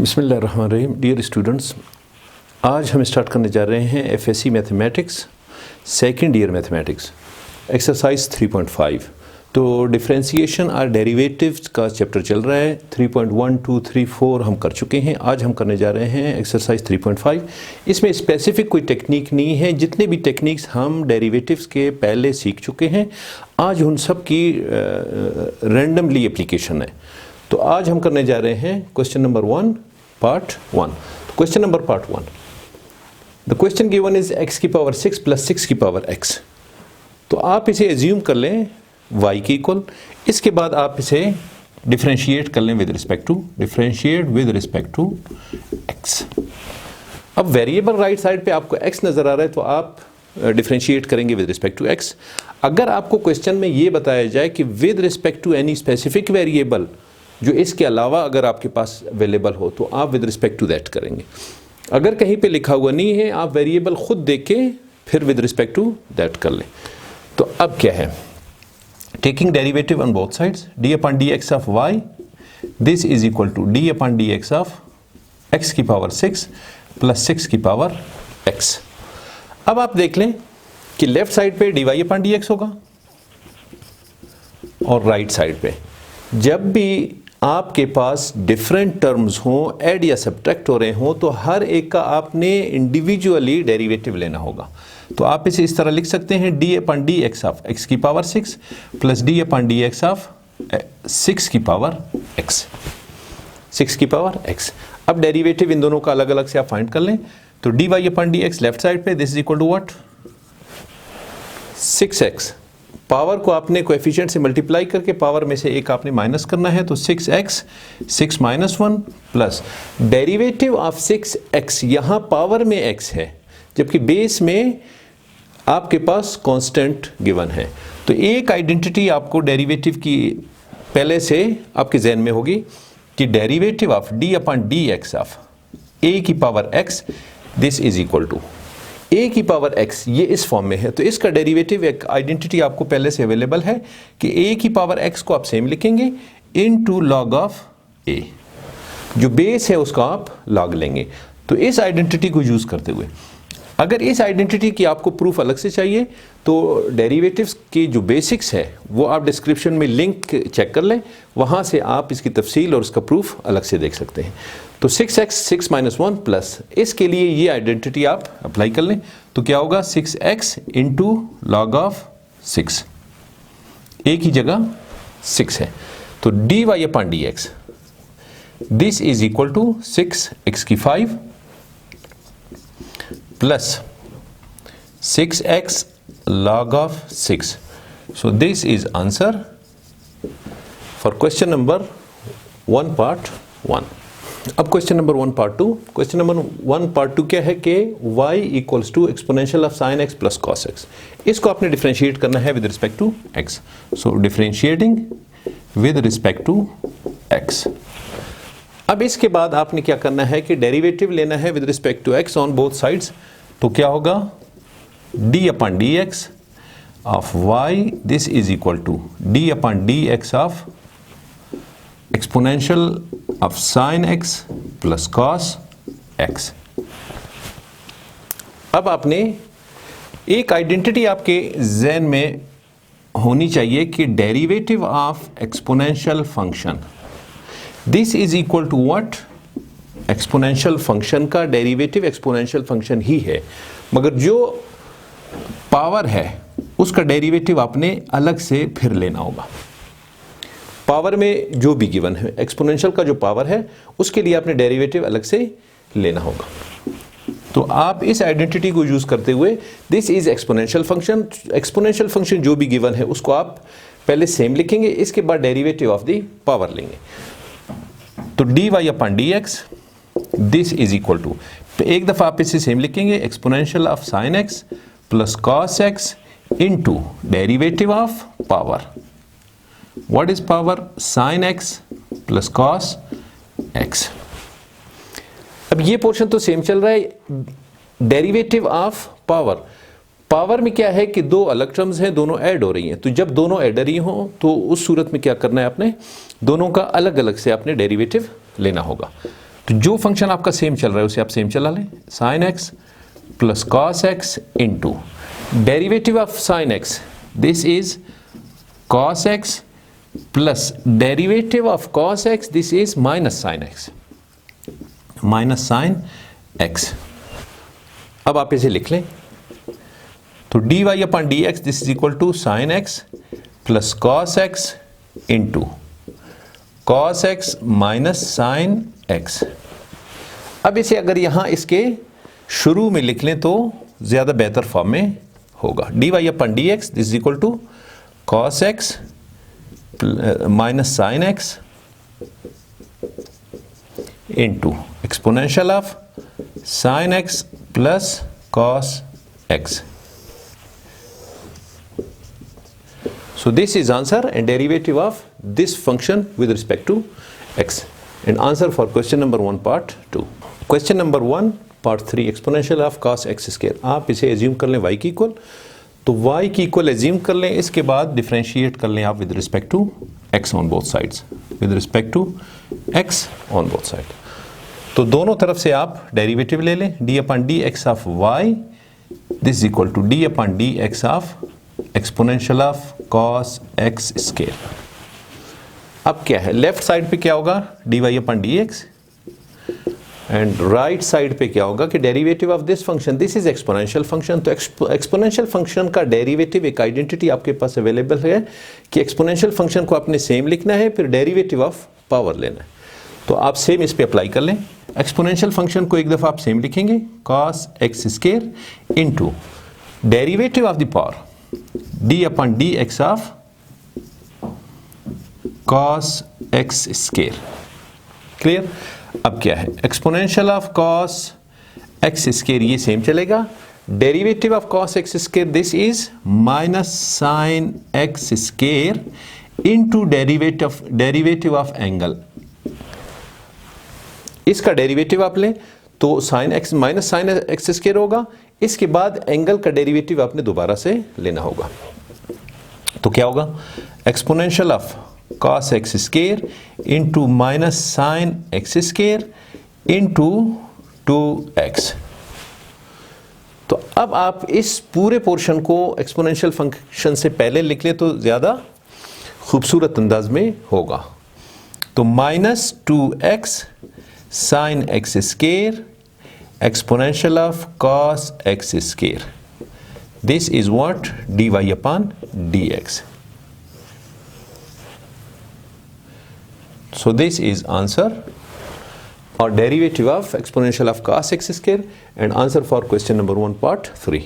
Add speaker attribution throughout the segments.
Speaker 1: बिस्मिल्लाहिर्रहमानिर्रहीम। Dear students, आज हम स्टार्ट करने जा रहे हैं FSc mathematics second year mathematics exercise 3.5। तो डिफरेंशिएशन और डेरिवेटिव्स का चैप्टर चल रहा है। 3.1, 2, 3, 4 हम कर चुके हैं। आज हम करने जा रहे हैं एक्सरसाइज 3.5। इसमें स्पेसिफिक कोई टेक्निक नहीं है। जितने भी टेक्निक्स हम डेरिवेटिव्स के पहले सीख चुके हैं, आज उन सब की रैंडमली एप्लीकेशन है। तो आज हम करने जा रहे हैं question number 1 part 1। Question number part 1, the question given is x की पावर 6 प्लस 6 की पावर x। तो आप इसे एज्यूम कर लें y के इक्वल। इसके बाद आप इसे डिफरेंशिएट कर लें विद रिस्पेक्ट टू x। अब वेरिएबल राइट साइड पे आपको x नज़र आ रहा है, तो आप डिफरेंशिएट करेंगे विद रिस्पेक्ट टू x। अगर आपको क्वेश्चन में ये बताया जाए कि with respect to any specific variable जो इसके अलावा अगर आपके पास अवेलेबल हो, तो आप विद रिस्पेक्ट टू दैट करेंगे। अगर कहीं पे लिखा हुआ नहीं है, आप वेरिएबल खुद देख के फिर विद रिस्पेक्ट टू दैट कर लें। तो अब क्या है, taking derivative on both sides, D upon D x of Y, this is equal to D upon D x of x की पावर 6 प्लस 6 की पावर x। अब आप देख लें कि लेफ्ट साइड पे डी वाई अपॉन डी एक्स होगा और राइट साइड पे जब भी आपके पास डिफरेंट टर्म्स हों, ऐड या सब्ट्रैक्ट हो रहे हों, तो हर एक का आपने इंडिविजुअली डेरिवेटिव लेना होगा। तो आप इसे इस तरह लिख सकते हैं, d upon D x of x की power 6 plus d upon D x of 6 की पावर x, 6 की पावर x। अब डेरिवेटिव इन दोनों का अलग अलग से आप फाइंड कर लें। तो d Y upon D x left side पे, this is equal to what, 6x। Power को आपने कोएफिशिएंट से मल्टीप्लाई करके पावर में से एक आपने माइनस करना है, तो 6x 6 minus 1 plus derivative of 6x। यहाँ पावर में x है जबकि बेस में आपके पास कांस्टेंट गिवन है। तो एक आइडेंटिटी आपको डेरिवेटिव की पहले से आपके जहन में होगी कि derivative of d upon D x of a की power x, this is equal to a की पावर x। ये इस फॉर्म में है, तो इसका डेरिवेटिव एक आइडेंटिटी आपको पहले से अवेलेबल है कि a की पावर x को आप सेम लिखेंगे इनटू लॉग ऑफ a। जो बेस है उसका आप लॉग लेंगे। तो इस आइडेंटिटी को यूज करते हुए, अगर इस आइडेंटिटी की आपको प्रूफ अलग से चाहिए, तो डेरिवेटिव्स की जो बेसिक्स है वो आप डिस्क्रिप्शन में लिंक चेक कर लें, वहाँ से आप इसकी तफसील और उसका प्रूफ अलग से देख सकते हैं। तो 6x 6 माइनस 1 प्लस, इसके लिए ये आइडेंटिटी आप अप्लाई कर लें। तो क्या होगा, 6x into log of 6, a की जगह 6 है, तो d Y upon D x, this is equal to 6x की 5 plus 6x log of 6. So this is answer for question number 1 part 1. अब question number 1 part 2। Question number 1 part 2 क्या है कि y equals to exponential of sine x plus cos x। इसको आपने differentiate करना है with respect to x। So differentiating with respect to x। अब इसके बाद आपने क्या करना है कि डेरिवेटिव लेना है with respect to x on both sides. तो क्या होगा, d upon D x of y, this is equal to d upon D x of exponential of sine x plus cos x। अब आपने एक आइडेंटिटी आपके जहन में होनी चाहिए कि derivative of exponential function, this is equal to what, exponential function का डेरिवेटिव एक्सपोनेंशियल फंक्शन ही है, मगर जो पावर है उसका डेरिवेटिव आपने अलग से फिर लेना होगा। पावर में जो भी गिवन है, एक्सपोनेंशियल का जो पावर है उसके लिए आपने डेरिवेटिव अलग से लेना होगा। तो आप इस आइडेंटिटी को यूज करते हुए, this is exponential function, exponential function जो भी गिवन है उसको आप पहले सेम लिखेंगे, इसके बाद डेरिवेटिव ऑफ द पावर लेंगे। तो d Y upon D x, this is equal to, तो एक दफा आप इसे सेम लिखेंगे, exponential of sine x plus cos x into derivative of power. What is power, sine x plus cos x. अब ये पोर्शन तो सेम चल रहा है। डेरिवेटिव ऑफ पावर, पावर में क्या है कि दो अलग टर्म्स हैं, दोनों ऐड हो रही हैं। तो जब दोनों ऐड ही हों तो उस सूरत में क्या करना है, आपने दोनों का अलग अलग से आपने डेरिवेटिव लेना होगा। तो जो फंक्शन आपका सेम चल रहा है उसे आप सेम चला लें, sine x plus cos x into derivative of sine x, this is cos x plus derivative of cos x, this is minus sine x, minus sine x. अब आप इसे लिख लें, तो d Y upon D x this is equal to sine x plus cos x into cos x minus sine x. अब इसे अगर यहां इसके शुरू में लिख लें तो ज्यादा बेहतर फॉर्म में होगा। D Y upon D x this is equal to cos x minus sine x into exponential of sine x plus cos x. So this is answer and derivative of this function with respect to x, and answer for question number 1 part 2. Question number 1 part 3 exponential of cos x square। आप इसे assume कर लें y की equal, तो y की equal assume कर लें, इसके बाद डिफरेंशिएट कर लें आप with respect to x on both sides, with respect to x on both side. तो दोनों तरफ से आप डेरिवेटिव ले लें, d upon D x of y this is equal to d upon D x of exponential of cos x square. अब क्या है, लेफ्ट साइड पे क्या होगा, d Y upon D x, and right side पे क्या होगा कि derivative of this function, this is exponential function. तो एक्सपोनेंशियल फंक्शन का डेरिवेटिव एक आइडेंटिटी आपके पास अवेलेबल है कि एक्सपोनेंशियल फंक्शन को आपने सेम लिखना है, फिर डेरिवेटिव ऑफ पावर लेना है। तो आप सेम इस पे अप्लाई कर लें, एक्सपोनेंशियल फंक्शन को एक दफ़ा आप सेम लिखेंगे cos x square into derivative of the power d upon dx of cos x square। Clear. अब क्या है, exponential of cos x square ये सेम चलेगा, derivative of cos x square this is minus sine x square into derivative of angle. इसका derivative आप लें तो sine x minus sine x square होगा, इसके बाद एंगल का डेरिवेटिव आपने दोबारा से लेना होगा। तो क्या होगा, exponential of cos x square into minus sine x square into 2x। तो अब आप इस पूरे पोर्शन को एक्सपोनेंशियल फंक्शन से पहले लिख ले तो ज़्यादा खूबसूरत अंदाज में होगा। तो minus 2x sign x square exponential of cos x square, this is what dy upon dx। so this is answer or derivative of exponential of cos x square, and answer for question number 1 part 3।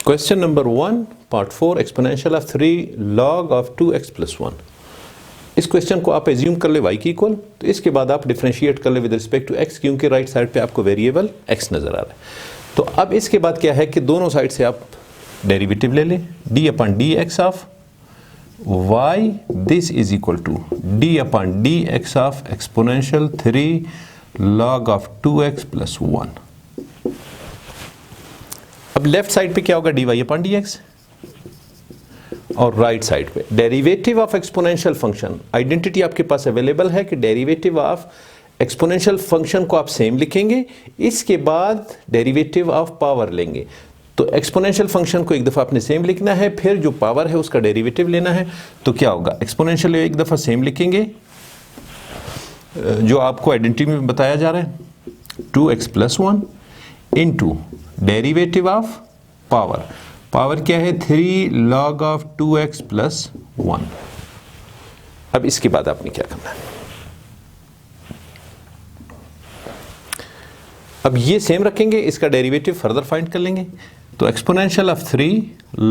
Speaker 1: question number 1 part 4 exponential of 3 log of 2x plus 1। इस question को आप assume कर ले y की equal, तो इसके बाद आप डिफरेंशिएट कर ले विद रिस्पेक्ट टू x, क्योंकि राइट साइड पे आपको वेरिएबल x नजर आ रहा है। तो अब इसके बाद क्या है कि दोनों साइड से आप डेरिवेटिव ले लें, d upon D x of y this is equal to d upon D x of exponential 3 log of 2x plus 1। अब लेफ्ट साइड पे क्या होगा, dy अपॉन डी एक्स, और राइट साइड पे derivative of exponential function. Identity आपके पास available है कि डेरिवेटिव ऑफ एक्सपोनेंशियल फंक्शन को आप सेम लिखेंगे, इसके बाद डेरिवेटिव ऑफ पावर लेंगे। तो एक्सपोनेंशियल फंक्शन को एक दफ़ा आपने सेम लिखना है, फिर जो पावर है उसका डेरिवेटिव लेना है। तो क्या होगा, एक्सपोनेंशियल एक दफ़ा सेम लिखेंगे जो आपको आइडेंटिटी में बताया जा रहा है, 2x plus 1 into derivative of power, power क्या है 3 log ऑफ 2x प्लस 1। अब इसके बाद आपने क्या करना है, अब ये सेम रखेंगे, इसका डेरिवेटिव फर्दर फाइंड कर लेंगे। तो exponential of 3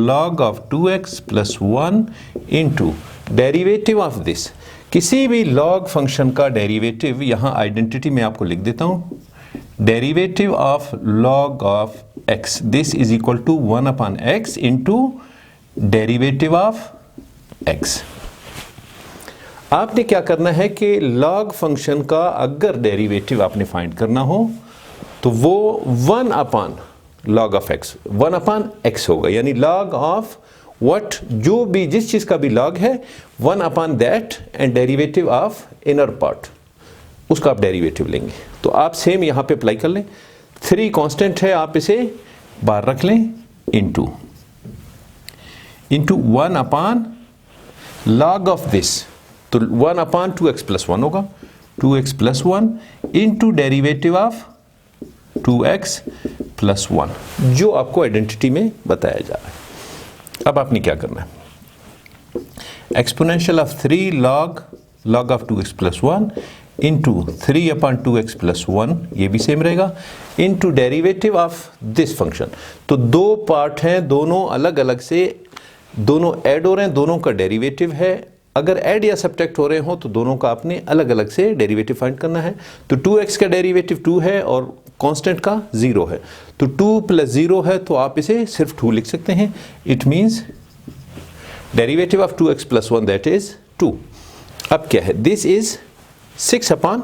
Speaker 1: log of 2x plus 1 into derivative of this, किसी भी log फंक्शन का डेरिवेटिव यहां आइडेंटिटी में आपको लिख देता हूं, derivative of log of x this is equal to 1 upon x into derivative of x। आपने क्या करना है कि log फंक्शन का अगर डेरिवेटिव आपने फाइंड करना हो तो वो 1 upon log of x, 1 upon x होगा, यानी log ऑफ व्हाट, जो भी जिस चीज का भी log है 1 upon that and derivative of inner part. उसका आप डेरिवेटिव लेंगे। तो आप सेम यहाँ पे अप्लाई कर लें। 3 कांस्टेंट है, आप इसे बाहर रख लें, into 1 upon log of this, तो 1 अपान 2x प्लस 1 होगा, 2x plus 1 into derivative of 2x plus 1, जो आपको आइडेंटिटी में बताया जा रहा है। अब आपने क्या करना है, exponential of 3 log of 2x plus 1 into 3 upon 2x plus 1, ये भी सेम रहेगा, into derivative of this function. तो 2 पार्ट हैं, दोनों अलग अलग से, दोनों ऐड हो रहे हैं, दोनों का डेरिवेटिव है। अगर ऐड या सब्ट्रैक्ट हो रहे हो तो दोनों का आपने अलग अलग से डेरिवेटिव फाइंड करना है। तो 2x का डेरिवेटिव 2 है और कांस्टेंट का 0 है, तो 2 प्लस 0 है, तो आप इसे सिर्फ 2 लिख सकते हैं। It means derivative of 2x plus 1 that is 2। अब क्या है, this is 6 upon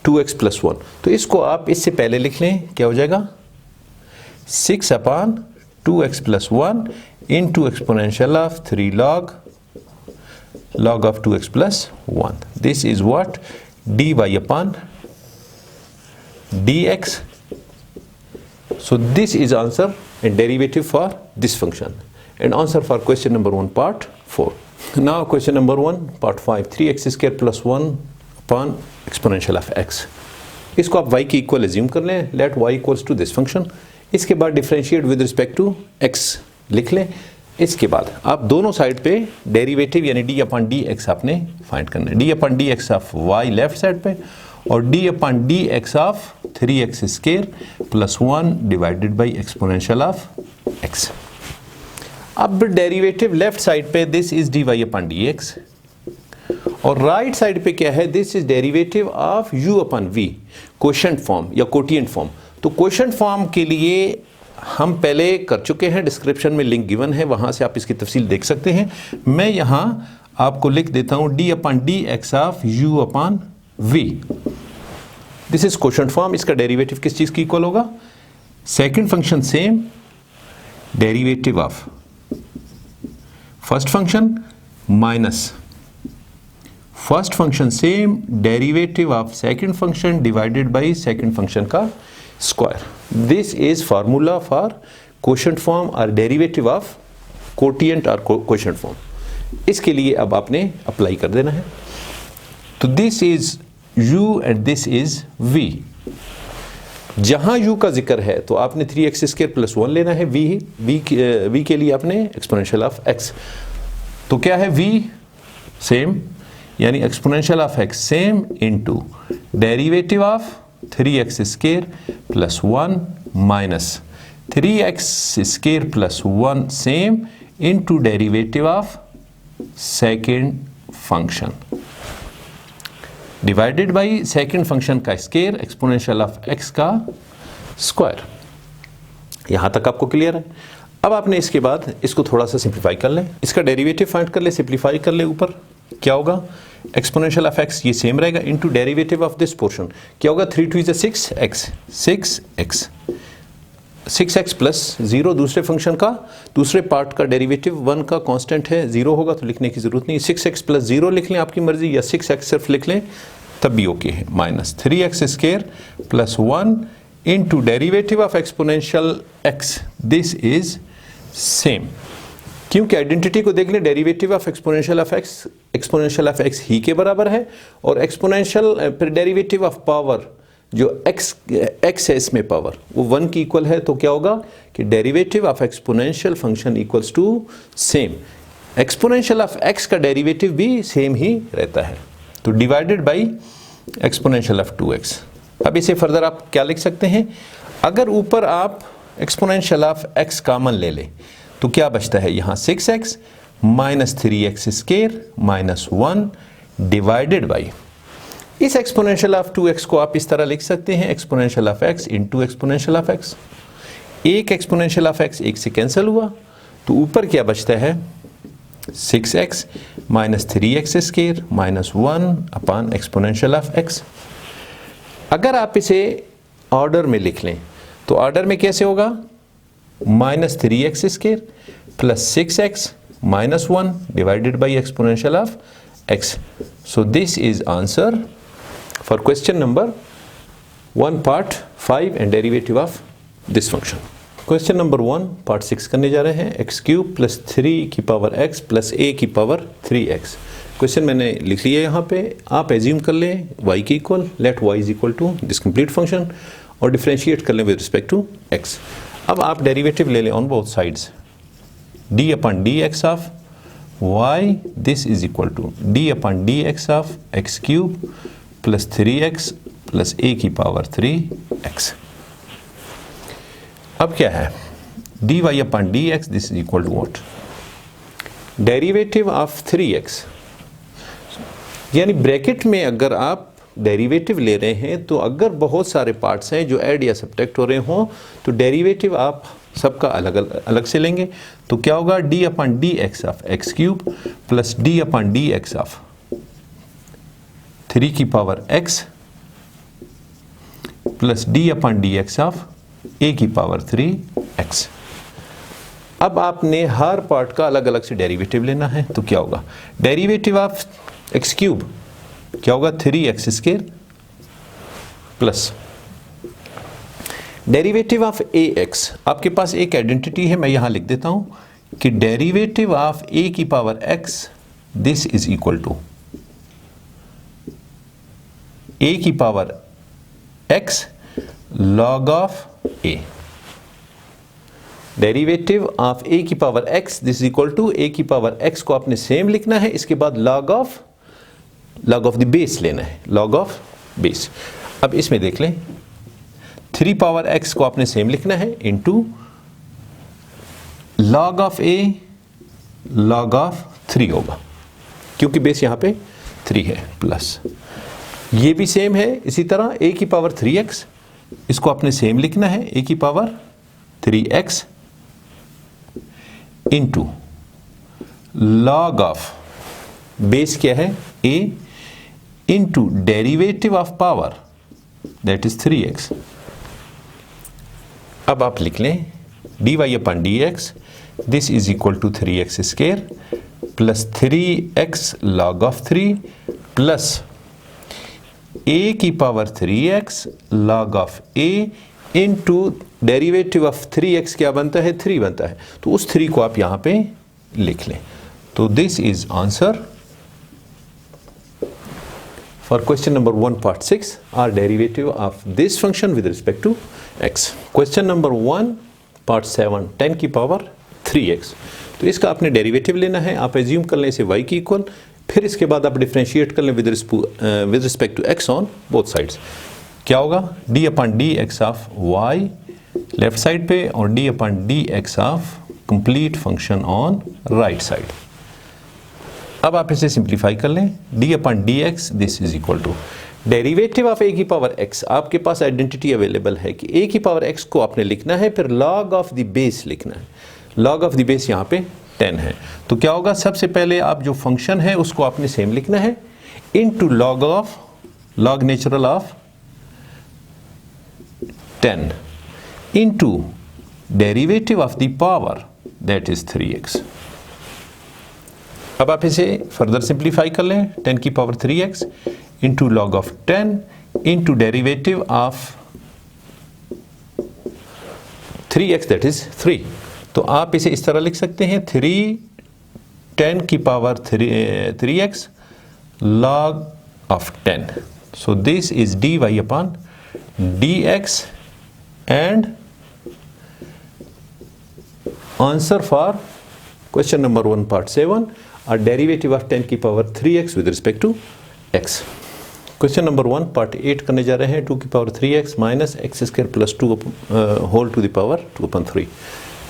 Speaker 1: 2x plus 1, तो इसको आप इससे पहले लिख लें, क्या हो जाएगा 6 अपान 2x plus 1 into exponential of 3 log of 2x plus 1. This is what dy upon dx. So this is answer and derivative for this function, and answer for question number 1 part 4. Now question number 1 part 5, 3x square plus 1 upon exponential of x. इसको आप y के equal assume कर लें, let y equals to this function. इसके बाद differentiate with respect to x लिख लें। इसके बाद आप दोनों साइड पे डेरिवेटिव यानी डी अपॉन डी एक्स आपने फाइंड करना है, d upon D x of y left side पे और d upon D x of 3x square plus 1 divided by exponential of x। अब डेरिवेटिव लेफ्ट साइड पे this is d Y upon D x, और right side पे क्या है, this is derivative of u upon v, quotient form या quotient form. तो quotient form के लिए हम पहले कर चुके हैं, डिस्क्रिप्शन में लिंक गिवन है, वहां से आप इसकी तफसील देख सकते हैं। मैं यहां आपको लिख देता हूं d upon D x of u upon v, this is quotient form. इसका डेरिवेटिव किस चीज की इक्वल होगा, second function same, derivative of first function minus first function same, derivative of second function divided by second function का square. This is formula for quotient form और derivative of quotient और quotient form. इसके लिए अब आपने apply कर देना है। तो this is u and this is v। जहां u का जिक्र है तो आपने 3x स्क्वायर प्लस 1 लेना है, v के लिए आपने एक्सपोनेंशियल ऑफ x। तो क्या है v सेम, यानी exponential of x same into derivative of 3x square plus 1 minus 3x square plus 1 same into derivative of second function divided by second function का स्क्वायर एक्सपोनेंशियल ऑफ x का square. यहां तक आपको clear है। अब आपने इसके बाद इसको थोड़ा सा सिंप्लीफाई कर लें, इसका डेरिवेटिव फाइंड कर ले, सिंप्लीफाई कर ले, ऊपर क्या होगा एक्सपोनेंशियल ऑफ x ये सेम रहेगा into derivative of this portion, क्या होगा 3 2 is 6x 6x प्लस 0 दूसरे फंक्शन का दूसरे पार्ट का डेरिवेटिव 1 का कांस्टेंट है, 0 होगा तो लिखने की जरूरत नहीं, 6x प्लस 0 लिख लें आपकी मर्जी, या 6x सिर्फ लिख लें तब भी ओके है, minus 3x square plus 1 into derivative of exponential x, this is same. क्योंकि आइडेंटिटी को देख लें, derivative of exponential of x ही के बराबर है, और एक्सपोनेंशियल फिर डेरिवेटिव ऑफ पावर जो x है इसमें पावर वो 1 की इक्वल है, तो क्या होगा कि derivative of exponential function equals to same, exponential of x का डेरिवेटिव भी सेम ही रहता है, तो divided by exponential of 2x। अब इसे फर्दर आप क्या लिख सकते हैं, अगर ऊपर आप एक्सपोनेंशियल ऑफ x कॉमन ले लें तो क्या बचता है यहाँ 6x minus 3x square minus 1 divided by, इस एक्सपोनेंशियल ऑफ 2x को आप इस तरह लिख सकते हैं exponential of x into exponential of x। एक एक्सपोनेंशियल ऑफ x एक से कैंसिल हुआ, तो ऊपर क्या बचता है 6x minus 3x square minus 1 upon exponential of x। अगर आप इसे ऑर्डर में लिख लें तो ऑर्डर में कैसे होगा, minus 3x square plus 6x minus 1 divided by exponential of x। So this is answer for question number 1 part 5 and derivative of this function. Question number 1 part 6 करने जा रहे हैं x cube plus 3 की power x plus a की power 3x. Question मैंने लिख लिया यहाँ पे, आप एज्यूम कर लें y की equal, let y is equal to this complete function और डिफरेंशिएट कर लें विद रिस्पेक्ट टू x. अब आप डेरिवेटिव ले लें on both sides, d upon dx of y, this is equal to d upon dx of x cube plus 3x plus a की power 3x. अब क्या है, dy upon dx, this is equal to what, derivative of 3x. यानी bracket में अगर आप derivative ले रहे हैं तो अगर बहुत सारे पार्ट्स हैं जो ऐड या सब्ट्रैक्ट हो रहे हों तो डेरिवेटिव आप सबका अलग से लेंगे. तो क्या होगा, d upon dx of x cube plus d upon dx of 3 की power x plus d upon dx of a की पावर 3x. अब आपने हर पार्ट का अलग अलग से डेरिवेटिव लेना है. तो क्या होगा, डेरिवेटिव ऑफ x क्यूब क्या होगा, 3x square plus derivative of ax. आपके पास एक आइडेंटिटी है, मैं यहां लिख देता हूं कि डेरिवेटिव ऑफ a की power x, this is equal to a की power x log of a. Derivative of a की power x, this is equal to a की पावर x को आपने सेम लिखना है, इसके बाद log ऑफ द बेस लेना है, log ऑफ बेस. अब इसमें देख लें, 3 पावर x को आपने सेम लिखना है into log of a log of 3 होगा, क्योंकि बेस यहां पे 3 है, प्लस ये भी सेम है. इसी तरह a की पावर 3x, इसको आपने सेम लिखना है, a की power 3x into log of base क्या है a into derivative of power that is 3x. अब आप लिख लें dy upon dx, this is equal to 3x square plus 3x log of 3 plus a की power 3x log of a into derivative of 3x क्या बनता है, 3 बनता है. तो उस 3 को आप यहां पे लिख लें. तो this is answer for question number 1 part 6 are derivative of this function with respect to x. Question number 1 part 7 10 की पावर 3x. तो इसका आपने डेरिवेटिव लेना है, आप एज्यूम कर लें इसे y की इक्वल, फिर इसके बाद आप डिफरेंशिएट कर लें with respect to x on both sides. क्या होगा, d upon dx of y left side पे और d upon dx of complete function on right side. अब आप इसे सिंप्लीफाई कर लें, d upon dx, this is equal to derivative of a की पावर x. आपके पास आइडेंटिटी अवेलेबल है कि a की पावर x को आपने लिखना है, फिर log ऑफ द बेस लिखना है. log ऑफ द बेस यहाँ पे 10 है. तो क्या होगा, सबसे पहले आप जो फंक्शन है उसको आपने सेम लिखना है into log natural of 10 into derivative of the power that is 3x. अब आप इसे फर्दर सिंप्लीफाई कर लें, 10 की power 3x into log of 10 into derivative of 3x that is 3. तो आप इसे इस तरह लिख सकते हैं, 10 की power 3x log of 10. So this is dy upon dx and answer for question number 1 part 7 are derivative of 10 की power 3x with respect to x. Question number 1 part 8 करने जा रहे हैं, 2 की power 3x minus x square plus 2 whole to the power 2/3.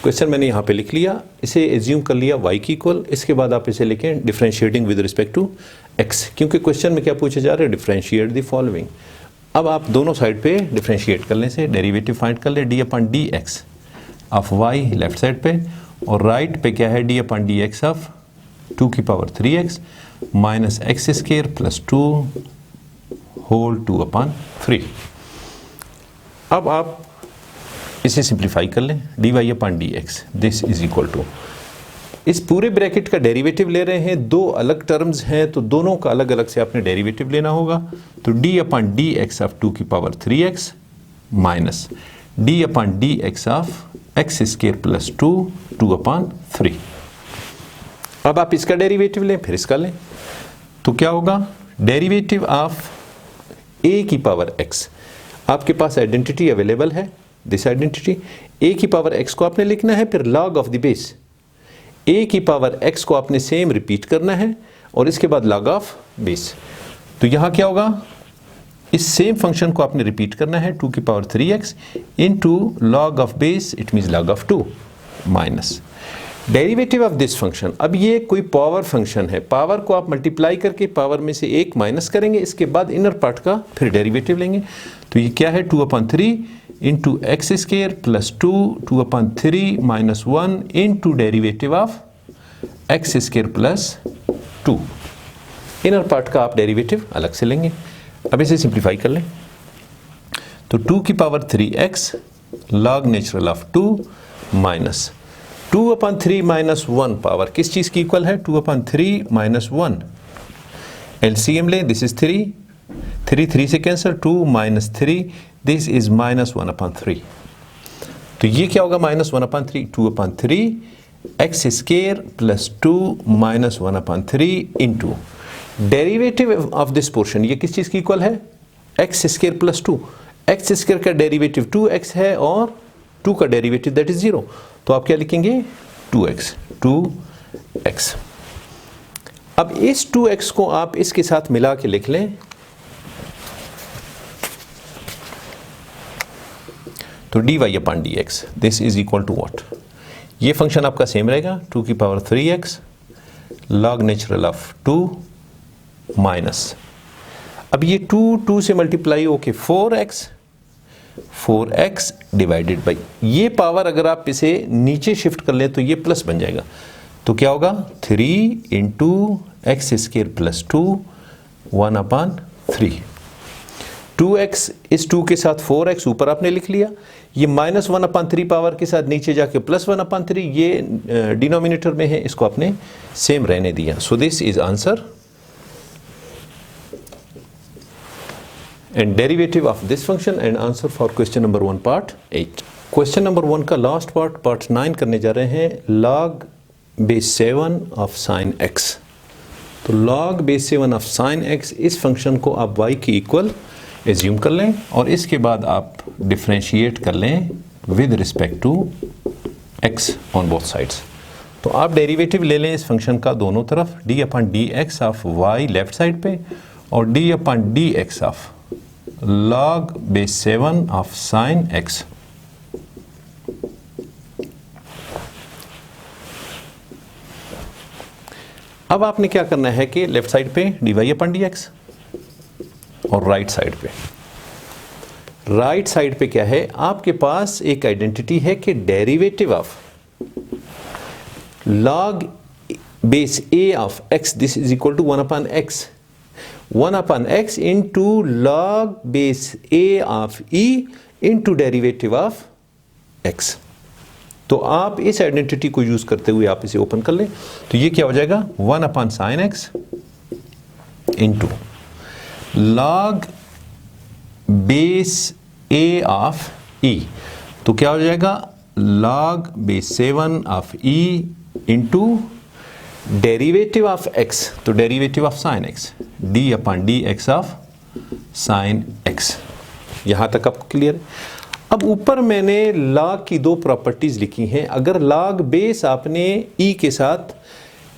Speaker 1: Question मैंने यहाँ पे लिख लिया, इसे एज्यूम कर लिया y की इक्वल, इसके बाद आप इसे लिखें differentiating with respect to x, क्योंकि क्वेश्चन में क्या पूछा जा रहा है, डिफरेंशिएट द फॉलोइंग. अब आप दोनों साइड पे डिफरेंशिएट करने से डेरिवेटिव फाइंड कर ले, d upon dx of y left side पे और राइट पे क्या है, d अपॉन dx ऑफ 2 की power 3x minus x square plus 2 whole 2/3. अब आप इसे सिंप्लीफाई कर लें, dy upon dx, this is equal to इस पूरे ब्रैकेट का डेरिवेटिव ले रहे हैं, दो अलग टर्म्स हैं तो दोनों का अलग अलग से आपने डेरिवेटिव लेना होगा। तो d upon D x of 2 की power 3x minus d upon D x of x square plus 2 upon 3। अब आप इसका डेरिवेटिव लें फिर इसका लें तो क्या होगा, डेरिवेटिव ऑफ a की पावर x, आपके पास आइडेंटिटी अवेलेबल है, दिस आइडेंटिटी a की पावर x को आपने लिखना है, फिर log of the base a की पावर x को आपने सेम रिपीट करना है और इसके बाद log ऑफ बेस। तो यहाँ क्या होगा, इस सेम फंक्शन को आपने रिपीट करना है 2 की power 3x into log of base, it means log of 2 minus derivative of this function. अब ये कोई पावर फंक्शन है, पावर को आप मल्टीप्लाई करके पावर में से एक माइनस करेंगे, इसके बाद इनर पार्ट का फिर डेरिवेटिव लेंगे। तो ये क्या है, 2 upon 3 into x square plus 2 upon 3 minus 1 into derivative of x square plus 2। Inner part का आप डेरिवेटिव अलग से लेंगे। अब इसे सिंप्लीफाई कर लें तो 2 की power 3x log natural of 2 minus 2 upon 3 minus 1 power किस चीज़ की इक्वल है, 2 अपॉन 3 माइनस 1। एलसीएम लें, दिस इज 3 से cancel, 2 minus 3, this is minus 1 upon 3। तो ये क्या होगा, minus 1 upon 3, 2 upon 3 x square plus 2 minus 1 upon 3 into derivative of this portion, ये किस चीज़ की इक्वल है, x square plus 2। X square का डेरिवेटिव 2x है और 2 का डेरिवेटिव दैट इज 0, तो आप क्या लिखेंगे 2x। अब इस 2x को आप इसके साथ मिला के लिख लें तो dy upon dx, this is equal to what, ये फंक्शन आपका सेम रहेगा 2 की power 3x log natural of 2 minus, अब ये 2 से मल्टीप्लाई होके 4x डिवाइडेड बाई, ये पावर अगर आप इसे नीचे शिफ्ट कर लें तो ये प्लस बन जाएगा। तो क्या होगा 3 into x square plus 2 1 upon 3। 2x इस 2 के साथ 4x ऊपर आपने लिख लिया, ये माइनस 1 अपॉन 3 पावर के साथ नीचे जाके प्लस 1 अपॉन 3, ये डिनोमिनेटर में है, इसको आपने सेम रहने दिया। सो this is answer and derivative of this function and answer for question number 1 part 8। question number 1 का last part 9 करने जा रहे हैं log base 7 of sin x। तो log base 7 of sin x, इस फंक्शन को आप y की इक्वल एज्यूम कर लें और इसके बाद आप डिफ्रेंशिएट कर लें with respect to x on both sides. तो आप डेरिवेटिव ले लें इस फंक्शन का दोनों तरफ, d upon D x of y left side पे और d upon D x of log base 7 of sin x। अब आपने क्या करना है कि लेफ्ट साइड पे dy अपॉन dx और राइट साइड पे, राइट साइड पे क्या है, आपके पास एक आइडेंटिटी है कि derivative of log base a of x, this is equal to 1 upon x, 1 upon x into log base a of e into derivative of x। तो आप इस आइडेंटिटी को यूज करते हुए आप इसे ओपन कर लें तो ये क्या हो जाएगा 1 upon sin x into log base a of e। तो क्या हो जाएगा log base 7 of e into derivative of x, तो derivative of sine x, d upon D x of sine x। यहां तक आपको क्लियर है। अब ऊपर मैंने log की दो प्रॉपर्टीज लिखी हैं, अगर log बेस आपने e के साथ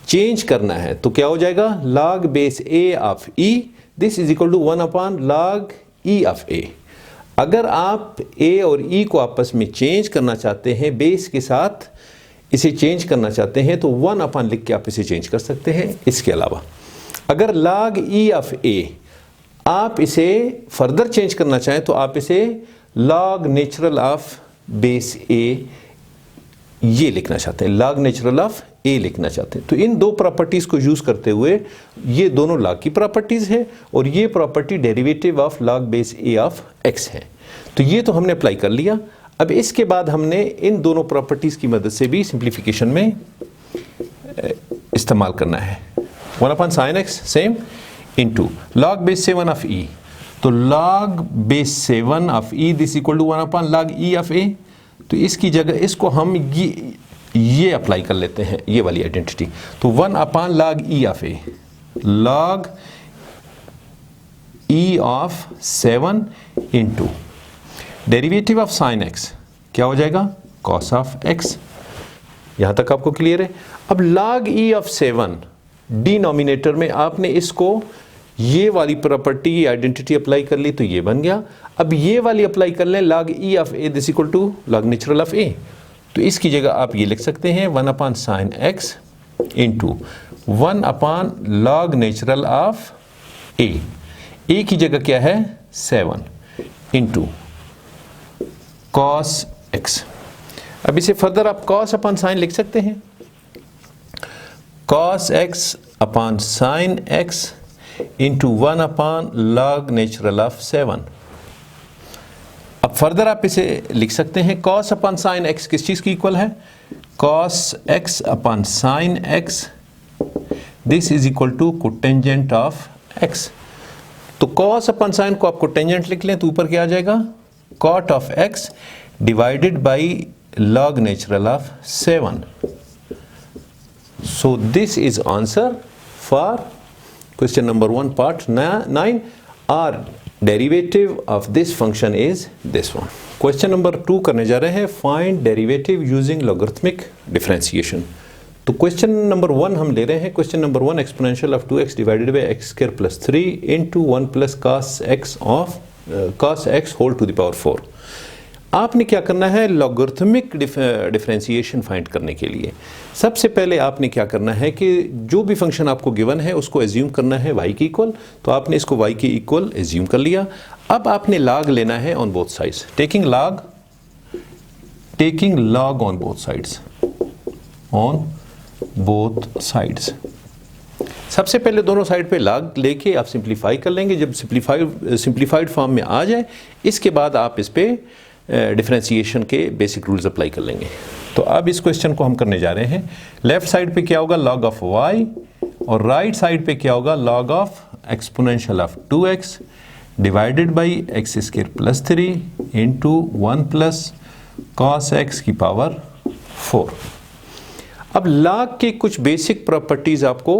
Speaker 1: चेंज करना है तो क्या हो जाएगा log base a of e, this is equal to 1 upon log e of a। अगर आप a और e को आपस में चेंज करना चाहते हैं, बेस के साथ इसे चेंज करना चाहते हैं तो 1 अपॉन लिख के आप इसे चेंज कर सकते हैं। इसके अलावा अगर log e ऑफ a आप इसे फर्दर चेंज करना चाहें तो आप इसे log natural of base a ये लिखना चाहते हैं, log नेचुरल ऑफ a लिखना चाहते हैं। तो इन दो प्रॉपर्टीज को यूज करते हुए, ये दोनों log की प्रॉपर्टीज है और ये property derivative of log base a of x है। तो ये तो हमने अप्लाई कर लिया। अब इसके बाद हमने इन दोनों प्रॉपर्टीज की मदद से भी सिंप्लीफिकेशन में इस्तेमाल करना है। 1 upon sine x same into log base 7 of e, तो log base 7 of e this equal to 1 upon log e of a. तो इसकी जगह इसको हम ये अप्लाई कर लेते हैं, ये वाली आइडेंटिटी। तो 1 upon log e of A, log e of 7 into derivative of sine x क्या हो जाएगा, कॉस ऑफ एक्स। यहां तक आपको क्लियर है। अब log e ऑफ 7 डिनोमिनेटर में आपने इसको ये वाली प्रॉपर्टी आइडेंटिटी अप्लाई कर ली, तो ये बन गया। अब ये वाली अप्लाई कर लें, log e of a this equal to log natural of a, तो इसकी जगह आप ये लिख सकते हैं 1 upon sine x into 1 upon log natural of a। a की जगह क्या है 7 इंटू कॉस एक्स। अब इसे फर्दर आप कॉस अपॉन साइन लिख सकते हैं, cos x upon sine x into 1 upon log natural of 7। अब फर्दर आप इसे लिख सकते हैं कॉस अपॉन साइन एक्स किस चीज की इक्वल है, cos x upon sine x this is equal to cotangent of x. तो कॉस अपॉन साइन को आप कोटेंजेंट लिख लें तो ऊपर क्या आ जाएगा, cot of x divided by log natural of 7. So this is answer for question number 1 part 9. Our derivative of this function is this one. Question number 2 करने जा रहे हैं, find derivative using logarithmic differentiation. तो question number 1 हम ले रहे हैं, question number 1 exponential of 2x divided by x square plus 3 into 1 plus cos x whole to the power 4. आपने क्या करना है, लॉगरिथमिक डिफरेंशिएशन फाइंड करने के लिए सबसे पहले आपने क्या करना है कि जो भी फंक्शन आपको गिवन है उसको एज्यूम करना है y के इक्वल। तो आपने इसको y के इक्वल एज्यूम कर लिया। अब आपने log लेना है on both sides, taking log on both sides. सबसे पहले दोनों साइड पे log लेके आप सिंप्लीफाई कर लेंगे। जब सिंप्लीफाइड फॉर्म में आ जाए इसके बाद आप इस पे डिफरेंशिएशन के बेसिक रूल्स अप्लाई कर लेंगे। तो अब इस क्वेश्चन को हम करने जा रहे हैं, लेफ्ट साइड पे क्या होगा log ऑफ y और राइट साइड पे क्या होगा log of exponential of 2x divided by x square plus 3 into 1 plus cos x की पावर 4। अब log के कुछ बेसिक प्रॉपर्टीज आपको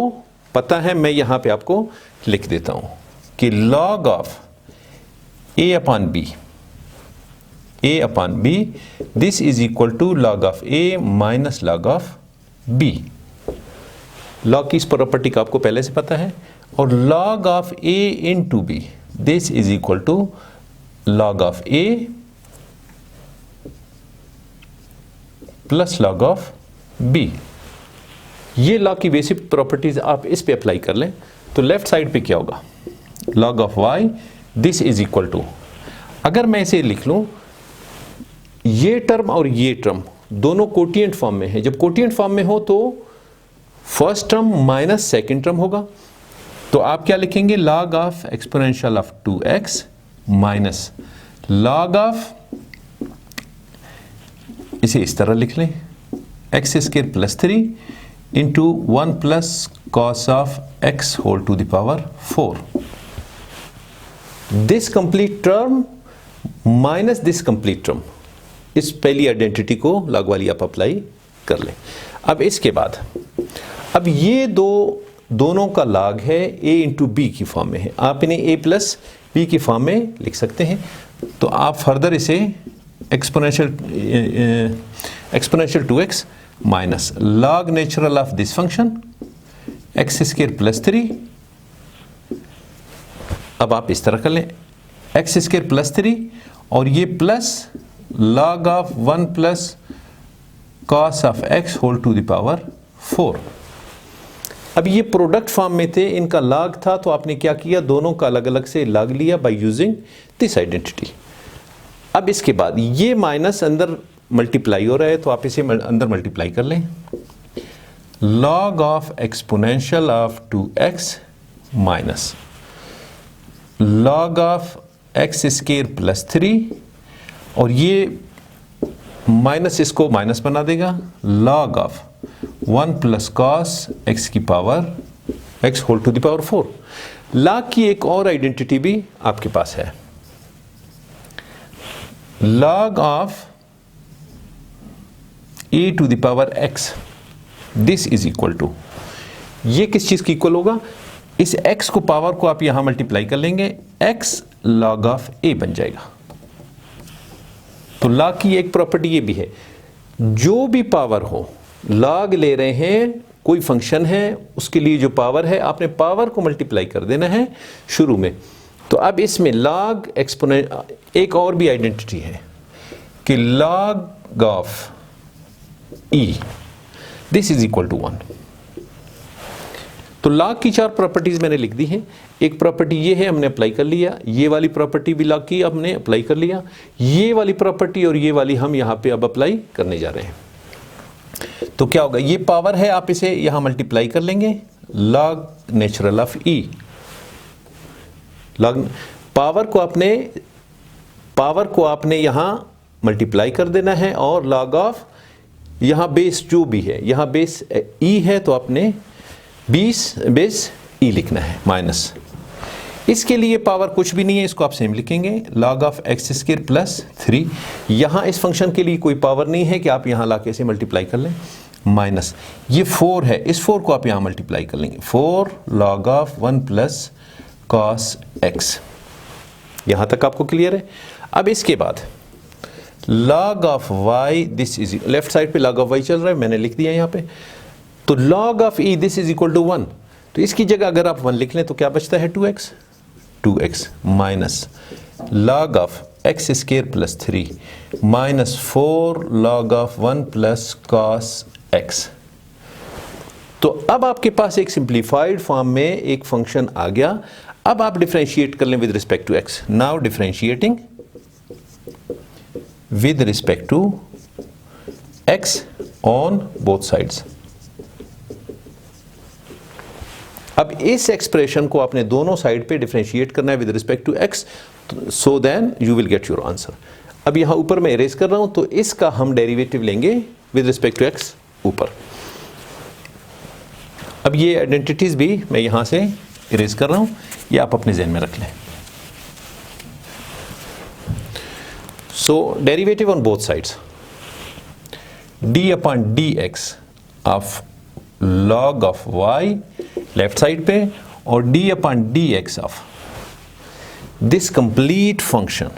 Speaker 1: पता है, मैं यहां पे आपको लिख देता हूं कि log of a upon b this is equal to log of a minus log of b। log की इस प्रॉपर्टी का आपको पहले से पता है। और log of a into b this is equal to log of a plus log of b। ये log की बेसिक प्रॉपर्टीज आप इस पे अप्लाई कर लें तो लेफ्ट साइड पे क्या होगा, log of y this is equal to, अगर मैं इसे लिख लूं ये टर्म और ये टर्म दोनों कोटिएंट फॉर्म में है। जब कोटिएंट फॉर्म में हो तो first term minus second term होगा। तो आप क्या लिखेंगे, log of exponential of 2x minus log of, इसे इस तरह लिख लें, x square plus 3 into 1 plus cos of x whole to the power 4। This complete term minus this complete term, इस पहली आइडेंटिटी को log वाली आप अप्लाई कर लें। अब इसके बाद अब ये दोनों का log है a इंटू बी की फॉर्म में है, आप इन्हें a प्लस बी की फॉर्म में लिख सकते हैं। तो आप फर्दर इसे exponential 2x minus log natural of this function x square plus 3, अब आप इस तरह कर लें एक्स स्क्वायर प्लस 3 और ये plus log of 1 plus cos of x whole to the power 4। अब ये प्रोडक्ट फॉर्म में थे, इनका log था, तो आपने क्या किया, दोनों का अलग अलग से log लिया बाय यूजिंग दिस आइडेंटिटी। अब इसके बाद ये माइनस अंदर मल्टीप्लाई हो रहा है तो आप इसे अंदर मल्टीप्लाई कर लें, log of exponential of 2x minus log of x square plus 3 और ये माइनस इसको माइनस बना देगा, log of 1 plus cos x की power x whole to the power 4। Log की एक और आइडेंटिटी भी आपके पास है, log of e to the power x, this is equal to, ये किस चीज की इक्वल होगा? इस x को पावर को आप यहां मल्टीप्लाई कर लेंगे, x log of a बन जाएगा। तो log की एक प्रॉपर्टी ये भी है, जो भी पावर हो, log ले रहे हैं, कोई फंक्शन है, उसके लिए जो पावर है आपने पावर को मल्टीप्लाई कर देना है शुरू में। तो अब इसमें log एक्सपोनेंट, एक और भी आइडेंटिटी है कि log of e this is equal to 1। तो log की 4 प्रॉपर्टीज मैंने लिख दी हैं। एक प्रॉपर्टी ये है, हमने अप्लाई कर लिया, ये वाली प्रॉपर्टी भी log की हमने अप्लाई कर लिया, ये वाली प्रॉपर्टी और ये वाली हम यहां पे अब अप्लाई करने जा रहे हैं। तो क्या होगा, ये पावर है, आप इसे यहां मल्टीप्लाई कर लेंगे, log natural of e, log power को आपने यहां मल्टीप्लाई कर देना है, और log ऑफ यहां बेस जो भी है, यहां बेस e है तो आपने 20 बेस e लिखना है माइनस। इसके लिए पावर कुछ भी नहीं है, इसको आप सेम लिखेंगे, log of x square plus 3। यहां इस फंक्शन के लिए कोई पावर नहीं है कि आप यहां लाके इसे मल्टीप्लाई कर लें, माइनस ये 4 है, इस 4 को आप यहां मल्टीप्लाई कर लेंगे, 4 log of 1 plus cos x. यहां तक आपको क्लियर है? अब इसके बाद log of y, this is, left side पे log ऑफ y चल रहा है, मैंने लिख दिया यहां पे। तो log of e this is equal to 1, तो इसकी जगह अगर आप 1 लिख लें तो क्या बचता है, 2x minus log of x square plus 3 minus 4 log of 1 plus cos x. तो अब आपके पास एक सिंप्लीफाइड फॉर्म में एक फंक्शन आ गया। अब आप डिफरेंशिएट कर लें with respect to x. Now differentiating with respect to x on both sides. अब इस एक्सप्रेशन को आपने दोनों साइड पे डिफरेंशिएट करना है with respect to x, so then you will get your answer. अब यहां ऊपर मैं इरेज कर रहा हूं, तो इसका हम डेरिवेटिव लेंगे विद रिस्पेक्ट टू एक्स ऊपर। अब ये आइडेंटिटीज भी मैं यहां से इरेज कर रहा हूं, ये आप अपने ज़हन में रख लें। So derivative on both sides, D upon D x of log of y left side पे, और d upon D x of this complete function.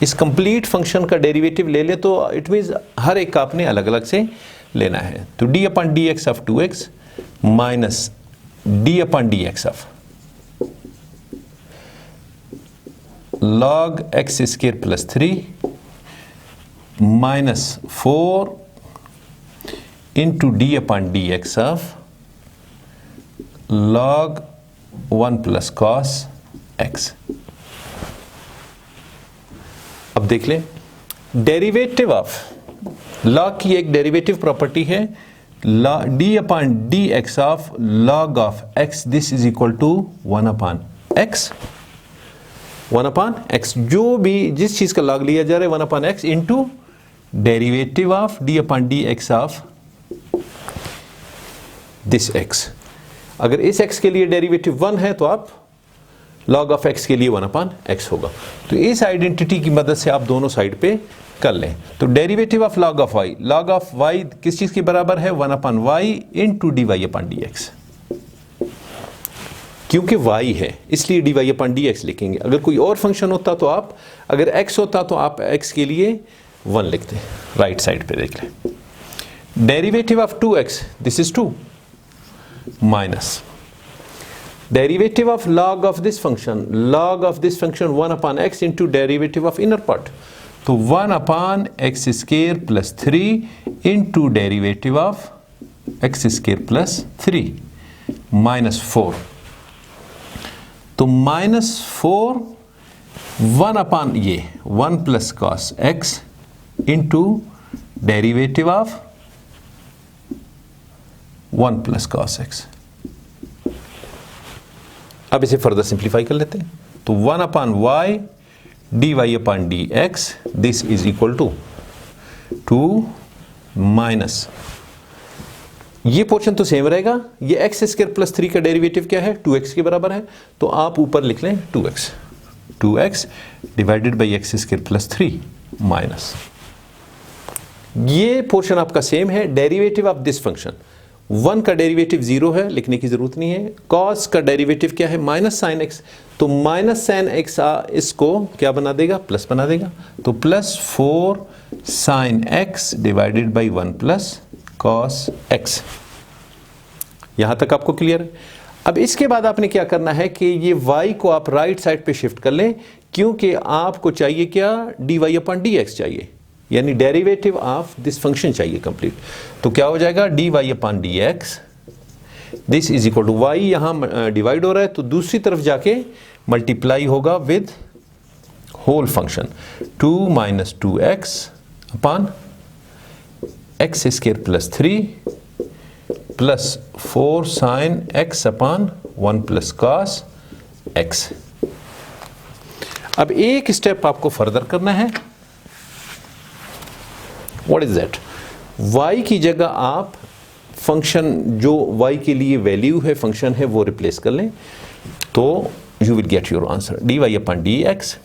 Speaker 1: इस कंप्लीट फंक्शन का डेरिवेटिव ले ले तो इट मीन्स हर एक का आपने अलग अलग से लेना है। तो d upon D x of 2x minus d upon D x of log x square plus 3 minus 4 into d upon dx of log 1 plus cos x। अब देख लें, डेरिवेटिव ऑफ log की एक डेरिवेटिव प्रॉपर्टी है, d upon dx of log of x, this is equal to 1 upon x, 1 upon x, जो भी जिस चीज का log लिया जा रहा है 1 upon x into derivative of d upon dx of this x। अगर इस x के लिए डेरिवेटिव 1 है तो आप log ऑफ x के लिए 1 अपॉन x होगा। तो इस आइडेंटिटी की मदद से आप दोनों साइड पे कर लें। तो derivative of log of y, log of y किस चीज के बराबर है, 1 upon y into d Y upon D x. क्योंकि y है इसलिए d Y upon D x लिखेंगे। अगर कोई और फंक्शन होता तो आप, अगर x होता तो आप x के लिए 1 लिखते। राइट साइड पे देख लें, derivative of 2x, this is 2 minus derivative of log of this function 1 upon x into derivative of inner part, तो 1 upon x square plus 3 into derivative of x square plus 3 minus 4, तो minus 4 1 upon ये 1 plus cos x into derivative of 1 plus cos x। अब इसे further simplify कर लेते हैं, तो 1 upon y d Y upon D x, this is equal to 2 minus ये portion तो सेम रहेगा, ये एक्स स्क्वायर प्लस 3 का डेरिवेटिव क्या है, 2x के बराबर है, तो आप ऊपर लिख लें 2x divided by x square plus 3 minus, ये पोर्शन आपका सेम है। डेरिवेटिव ऑफ दिस फंक्शन, 1 का डेरिवेटिव 0 है, लिखने की जरूरत नहीं है। कॉस का डेरिवेटिव क्या है, माइनस साइन एक्स, तो माइनस साइन एक्स इसको क्या बना देगा, प्लस बना देगा, तो plus 4 sine x divided by 1 plus cos x. यहां तक आपको क्लियर है। अब इसके बाद आपने क्या करना है कि ये y को आप राइट साइड पे शिफ्ट कर लें, क्योंकि आपको चाहिए क्या, dy अपॉन dx चाहिए, यानी डेरिवेटिव ऑफ दिस फंक्शन चाहिए कंप्लीट। तो क्या हो जाएगा, dy upon dx, this is equal to y, यहां डिवाइड हो रहा है तो दूसरी तरफ जाके मल्टीप्लाई होगा with whole function, 2 minus 2x upon x square plus 3 plus 4 sine x upon 1 plus cos x. अब एक स्टेप आपको फर्दर करना है, व्हाट इज दैट, y की जगह आप फंक्शन जो y के लिए वैल्यू है, फंक्शन है, वो रिप्लेस कर लें, तो you will get your answer, dy upon dx,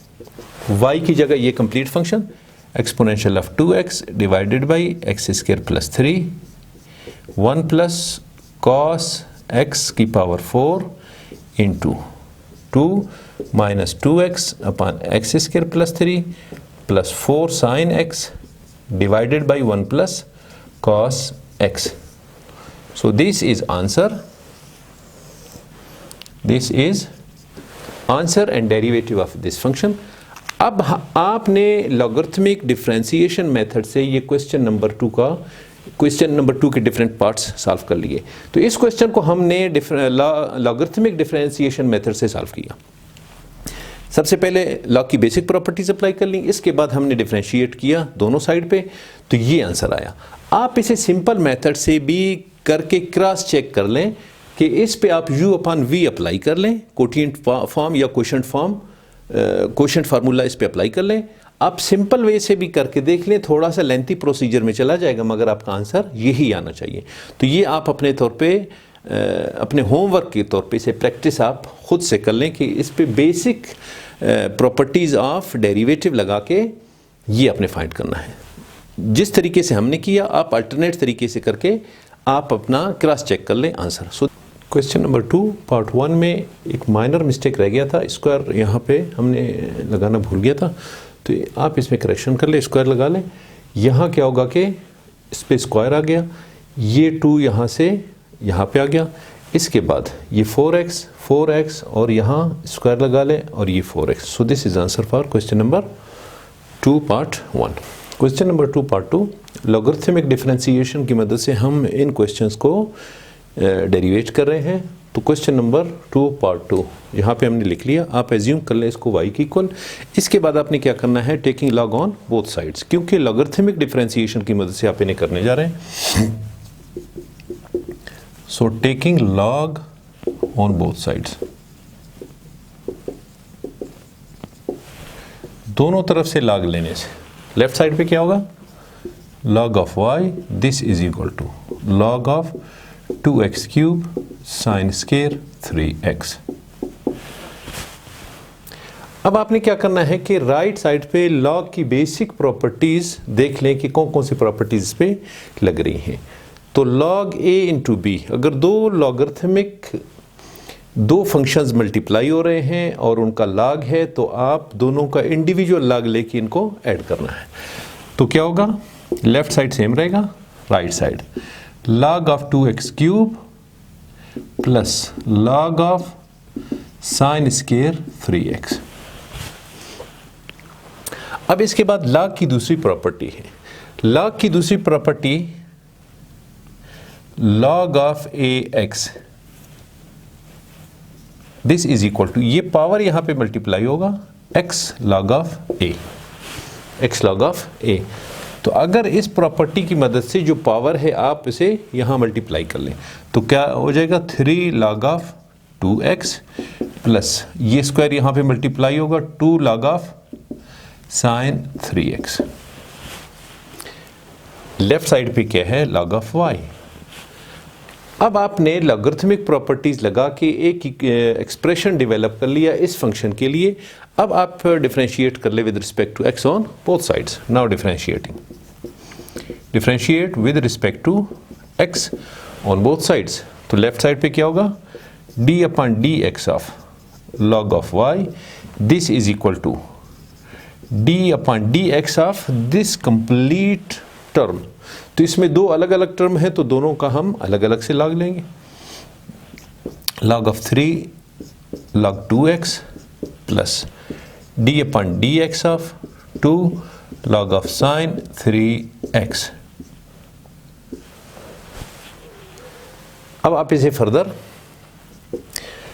Speaker 1: y की जगह ये complete function exponential of 2x divided by x square plus 3 1 plus cos x की power 4 into 2 minus 2x upon x square plus 3 plus 4 sine x divided by 1 plus cos x. So this is answer. This is answer and derivative of this function. अब आपने logarithmic differentiation method से ये question number 2 के different parts solve कर लिए। तो इस question को हमने लॉगरिथमिक डिफरेंशिएशन मेथड से सॉल्व किया। सबसे पहले लॉग की बेसिक प्रॉपर्टीज अप्लाई कर ली, इसके बाद हमने डिफरेंशिएट किया दोनों साइड पे, तो ये आंसर आया। आप इसे सिंपल मेथड से भी करके क्रॉस चेक कर लें कि इस पे आप u अपॉन v अप्लाई कर लें, कोटिएंट फॉर्म या क्वोशंट फॉर्म, क्वोशंट फार्मूला इस पे अप्लाई कर लें। आप सिंपल वे से भी करके देख लें, थोड़ा सा लेंथी प्रोसीजर में चला जाएगा, मगर आपका आंसर यही आना चाहिए। तो ये आप अपने तौर पे अपने होमवर्क के तौर पे इसे प्रैक्टिस आप खुद से कर लें कि इस पे बेसिक प्रॉपर्टीज़ ऑफ डेरिवेटिव लगा के ये आपने फाइंड करना है। जिस तरीके से हमने किया, आप अल्टरनेट तरीके से करके आप अपना क्रॉस चेक कर लें answer. So question number 2 part 1 में एक माइनर मिस्टेक रह गया था, स्क्वायर यहाँ पे हमने लगाना भूल गया था, तो आप इसमें करेक्शन कर ले, स्क्वायर लगा लें। यहाँ क्या होगा कि इस पर स्क्वायर आ गया, ये 2 यहाँ से यहाँ पे आ गया, इसके बाद ये 4x और यहाँ स्क्वायर लगा लें और ये 4x। So this is answer for question number 2 part 1। Question number 2 part 2, logarithmic differentiation की मदद से हम इन क्वेश्चंस को डेरिवेट कर रहे हैं। तो क्वेश्चन नंबर 2 पार्ट 2 यहाँ पे हमने लिख लिया, आप एज्यूम कर लें इसको y की इक्वल। इसके बाद आपने क्या करना है, taking log on both sides, क्योंकि लॉगरिथमिक डिफरेंशिएशन की मदद से आप इन्हें करने जा रहे हैं। So taking log on both sides, दोनों तरफ से log लेने से लेफ्ट साइड पे क्या होगा, log of y, this is equal to log of 2x cube sin square 3x। अब आपने क्या करना है कि राइट साइड पे log की बेसिक प्रॉपर्टीज देख लें कि कौन कौन सी प्रॉपर्टीज पे लग रही हैं। तो log a इंटू b, अगर दो फंक्शंस मल्टीप्लाई हो रहे हैं और उनका log है, तो आप दोनों का इंडिविजुअल log लेके इनको ऐड करना है। तो क्या होगा, लेफ्ट साइड सेम रहेगा, right side log of 2x cube plus log of sine square 3x। अब इसके बाद log की दूसरी प्रॉपर्टी है, log की दूसरी property log of ax, this is equal to, ये पावर यहां पे मल्टीप्लाई होगा x log of a, x log of a। तो अगर इस प्रॉपर्टी की मदद से जो पावर है आप इसे यहां मल्टीप्लाई कर लें, तो क्या हो जाएगा, 3 log of 2x प्लस ये स्क्वायर यहां पे मल्टीप्लाई होगा 2 log of sin 3x। Left side पे क्या है, log of y, अब आपने लॉगरिथमिक प्रॉपर्टीज़ लगा के एक एक्सप्रेशन डेवलप कर लिया इस फंक्शन के लिए। अब आप डिफरेंशिएट कर ले with respect to x on both sides. Now differentiate with respect to x on both sides. तो लेफ्ट साइड पे क्या होगा, d upon dx of log of y, this is equal to d upon dx of this complete term. तो इसमें दो अलग अलग term है तो दोनों का हम अलग अलग से लॉग लेंगे। log of 3 log 2x plus d upon dx of 2 log of sin 3x। अब आप इसे फर्दर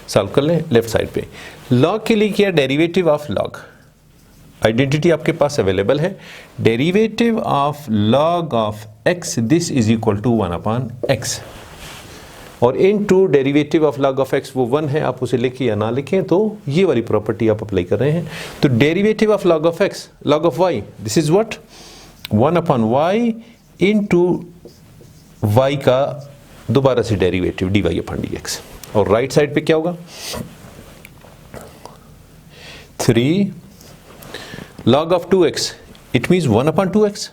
Speaker 1: सॉल्व कर लें लेफ्ट साइड पे। log के लिए क्या, डेरिवेटिव ऑफ log, आइडेंटिटी आपके पास अवेलेबल है। Derivative of log of x, this is equal to 1 upon x, और into derivative of log of x वो 1 है, आप उसे लिखें या ना लिखें तो ये वाली प्रॉपर्टी आप अप्लाई कर रहे हैं। तो derivative of log of x, log of y, this is what 1 upon y into y का दोबारा से डेरिवेटिव dy अपॉन dx। और राइट साइड पे क्या होगा, 3 log of 2x, it means 1 upon 2x,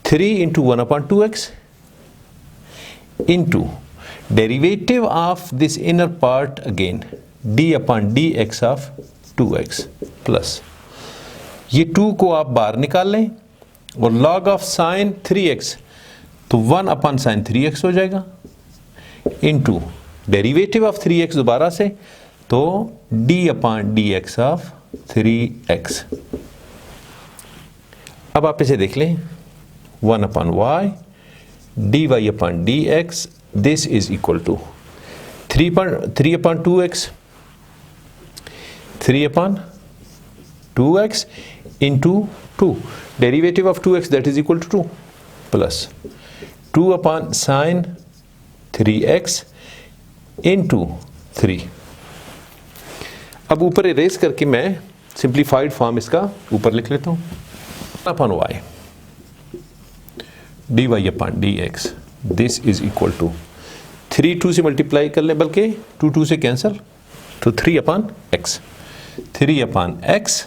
Speaker 1: 3 into 1 upon 2x into derivative of this inner part again d upon dx of 2x plus ये 2 को आप बाहर निकाल लें और log of sin 3x तो 1 upon sin 3x हो जाएगा into derivative of 3x दोबारा से तो d upon dx of 3x। अब आप इसे देख लें 1 upon y dy upon dx, this is equal to 3 upon 2x, 3 upon 2x into 2, derivative of 2x that is equal to 2 plus 2 upon sine 3x into 3। अब ऊपर erase करके मैं simplified form इसका ऊपर लिख लेता हूँ, upon y dy upon dx, this is equal to 3 2 से मल्टीप्लाई कर लें, बल्कि 2 2 से कैंसिल, तो 3 upon x, 3 upon x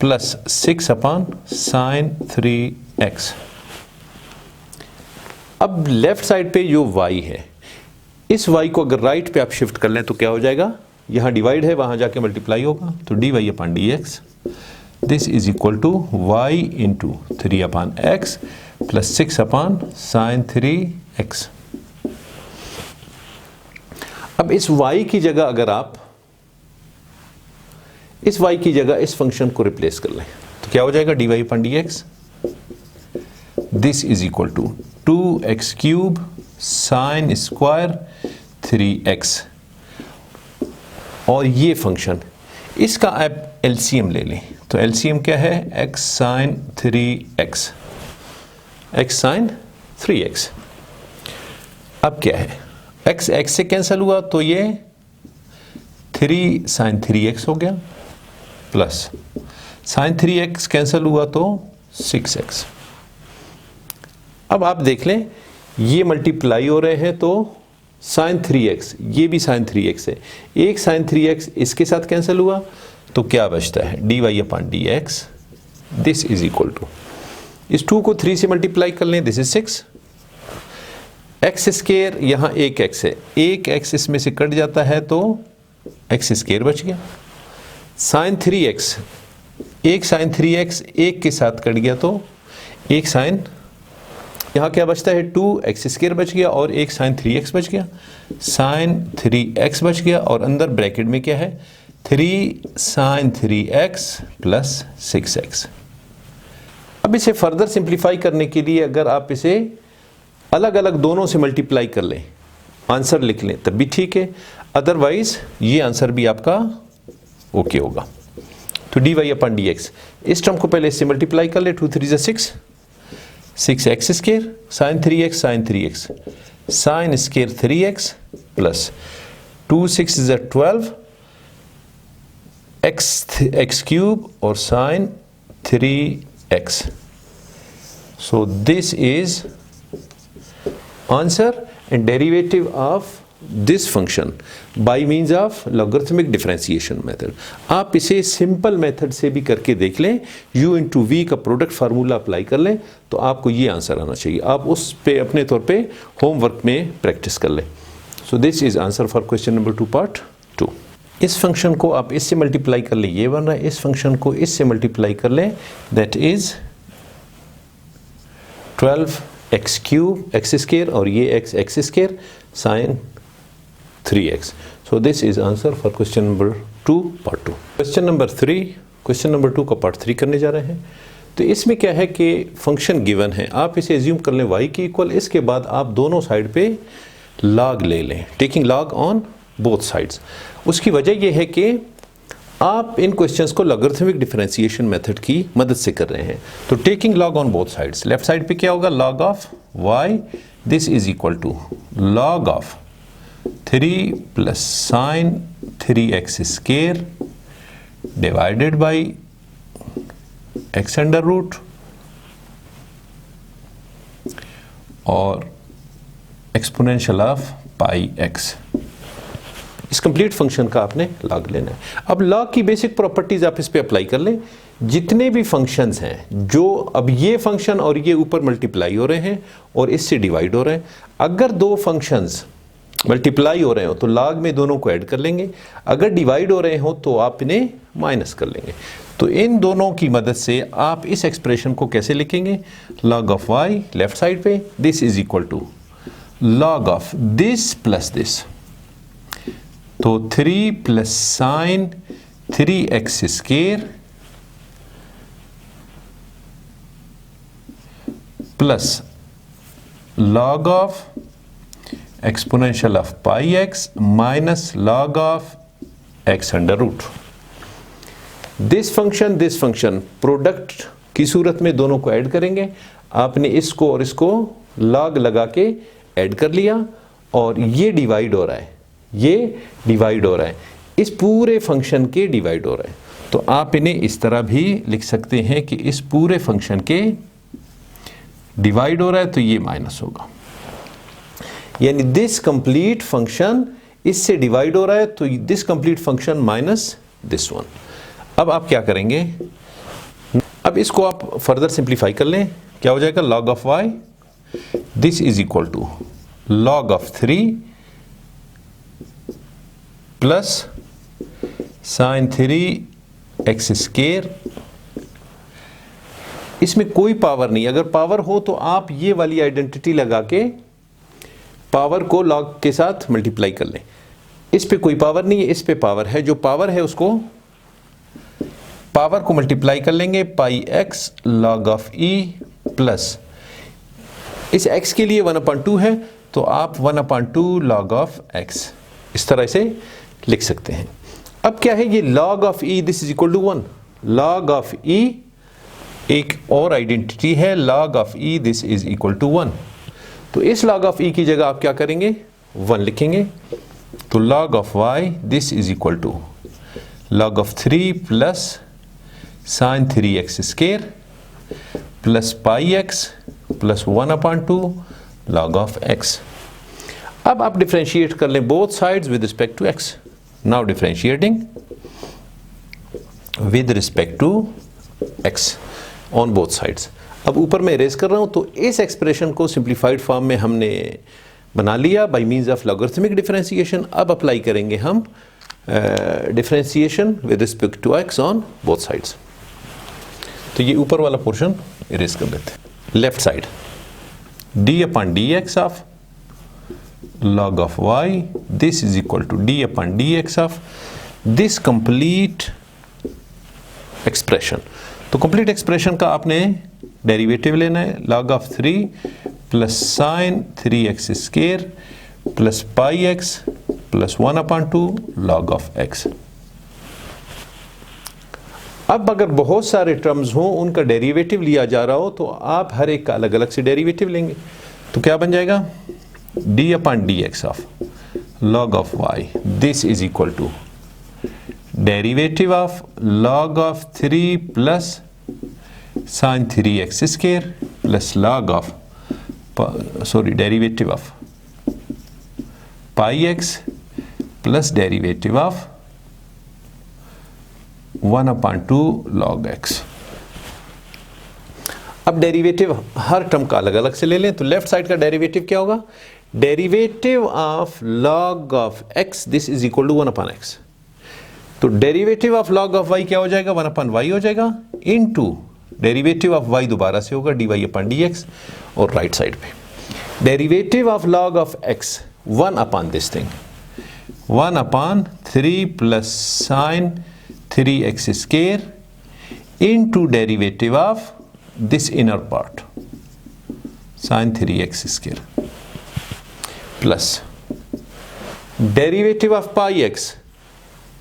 Speaker 1: plus 6 upon sine 3x। अब लेफ्ट साइड पे जो y है, इस y को अगर राइट पे आप शिफ्ट कर लें तो क्या हो जाएगा, यहाँ डिवाइड है वहाँ जाके मल्टीप्लाई होगा, तो dy upon dx, this is equal to y into 3 upon x plus 6 upon sine 3x। अब इस y की जगह अगर आप इस y की जगह इस फंक्शन को रिप्लेस कर लें तो क्या हो जाएगा, dy upon dx, this is equal to 2x cube sine square 3x। और ये फंक्शन, इसका आप एलसीएम ले लें, तो एलसीएम क्या है, x sign 3x, x sign 3x। अब क्या है, x से कैंसिल हुआ तो ये 3 साइन 3x हो गया, प्लस साइन 3x कैंसिल हुआ तो 6x। अब आप देख लें ये मल्टीप्लाई हो रहे हैं तो साइन 3x, ये भी साइन 3x है, एक साइन 3x इसके साथ कैंसिल हुआ तो क्या बचता है, dy upon dx, this is equal to, इस 2 को 3 से मल्टीप्लाई कर लें, दिस इज 6, x स्क्वायर, यहाँ एक x है, एक x इसमें से कट जाता है तो x स्क्वायर बच गया, साइन 3x, एक साइन 3x एक के साथ कट गया तो एक साइन, यहाँ क्या बचता है, 2x स्क्वायर बच गया और एक साइन 3x बच गया, साइन 3x बच गया, और अंदर ब्रैकेट में क्या है, 3 साइन 3x प्लस 6x। अब इसे फर्दर सिंप्लीफाई करने के लिए अगर आप इसे अलग अलग दोनों से मल्टीप्लाई कर लें, आंसर लिख लें तब भी ठीक है, अदरवाइज ये आंसर भी आपका ओके होगा। तो dy अपॉन dx, इस टर्म को पहले इससे मल्टीप्लाई कर ले, 2 3 6, 6x square sine 3x sign square 3x plus 2 6 is 12 x cube और sign 3x। So this is answer and derivative of this function by means of logarithmic differentiation method. आप इसे simple method से भी करके देख लें, u इंटू वी का product formula apply कर लें तो आपको ये आंसर आना चाहिए. आप उस पे अपने तौर पे होमवर्क में प्रैक्टिस कर लें. सो this is answer for question number 2 part 2. इस फंक्शन को आप इससे मल्टीप्लाई कर लें, ये बन रहा है. इस फंक्शन को इससे मल्टीप्लाई कर लें, that is 12x cube x square और ये x square sine 3x. So this is answer for question number 2 part 2. Question number 3, question number 2 का part 3 करने जा रहे हैं. तो इसमें क्या है कि फंक्शन गिवन है, आप इसे एज्यूम कर लें y की इक्वल. इसके बाद आप दोनों साइड पे log ले लें, taking log on both sides. उसकी वजह यह है कि आप इन क्वेश्चंस को लॉगरिथमिक डिफरेंशिएशन मेथड की मदद से कर रहे हैं. तो taking log on both sides, left side पे क्या होगा, log of y, this is equal to log of 3 plus sin 3x square divided by x under root और एक्सपोनेंशियल ऑफ पाई x. इस कंप्लीट फंक्शन का आपने log लेना है. अब लॉग की बेसिक प्रॉपर्टीज आप इस पे अप्लाई कर लें. जितने भी फंक्शंस हैं, जो अब ये फंक्शन और ये ऊपर मल्टीप्लाई हो रहे हैं और इससे डिवाइड हो रहे हैं, अगर दो फंक्शंस मल्टीप्लाई हो रहे हो तो log में दोनों को ऐड कर लेंगे, अगर डिवाइड हो रहे हो तो आप इन्हें माइनस कर लेंगे. तो इन दोनों की मदद से आप इस एक्सप्रेशन को कैसे लिखेंगे, log of y left side पे, this is equal to log of this plus this. तो 3 plus sine 3x square plus log of exponential of pi x minus log of x under root. This function product की सूरत में दोनों को add करेंगे. आपने इसको और इसको log लगा के ऐड कर लिया और ये डिवाइड हो रहा है, ये डिवाइड हो रहा है, इस पूरे फंक्शन के डिवाइड हो रहा है. तो आप इन्हें इस तरह भी लिख सकते हैं कि इस पूरे फंक्शन के डिवाइड हो रहा है तो ये माइनस होगा, यानी दिस कंप्लीट फंक्शन इससे डिवाइड हो रहा है तो this complete function minus this one. अब आप क्या करेंगे, अब इसको आप फर्दर सिंप्लीफाई कर लें. क्या हो जाएगा, log of y this is equal to log of 3 plus sine 3x square. इसमें कोई पावर नहीं, अगर पावर हो तो आप ये वाली आइडेंटिटी लगा के पावर को log के साथ मल्टीप्लाई कर लें. इस पे कोई पावर नहीं है, इस पे पावर है. जो पावर है उसको पावर को मल्टीप्लाई कर लेंगे, पाई x log of e plus इस x के लिए 1/2 है तो आप 1/2 log ऑफ x इस तरह से लिख सकते हैं. अब क्या है, ये log of e this is equal to 1. log of e एक और आइडेंटिटी है, log of e this is equal to 1. तो इस log ऑफ e की जगह आप क्या करेंगे, 1 लिखेंगे. तो log of y this is equal to log of 3 plus sine 3x square plus pi x plus 1/2 log of x. अब आप डिफरेंशिएट कर लें both sides with respect to x. Now differentiating with respect to x on both sides. अब ऊपर मैं erase कर रहा हूं तो इस एक्सप्रेशन को सिंप्लीफाइड फॉर्म में हमने बना लिया by means of logarithmic differentiation. अब अप्लाई करेंगे हम differentiation with respect to x on both sides. तो ये ऊपर वाला पोर्शन इरेज कर देते हैं. Left side d/dx of log of y this is equal to d/dx of this complete expression. तो कंप्लीट एक्सप्रेशन का आपने डेरिवेटिव लेना है, log of 3 plus sine 3x square plus pi x plus 1/2 log of x. अब अगर बहुत सारे terms हों, उनका डेरिवेटिव लिया जा रहा हो तो आप हर एक का अलग अलग से डेरिवेटिव लेंगे. तो क्या बन जाएगा, d/dx of log of y this is equal to derivative of log of 3 plus sin 3x square plus log of derivative of pi x plus derivative of 1/2 log x। अब डेरिवेटिव हर term का अलग अलग से ले लें, तो left side का derivative क्या होगा? Derivative of log of x this is equal to 1/x। तो derivative of log of y क्या हो जाएगा? 1/y हो जाएगा, इनटू डेरिवेटिव ऑफ y दोबारा से होगा dy/dx, और राइट साइड पे derivative of log of x 1 this thing 1/3 plus sine 3x square into derivative of this inner part sin 3x square plus derivative of pi x,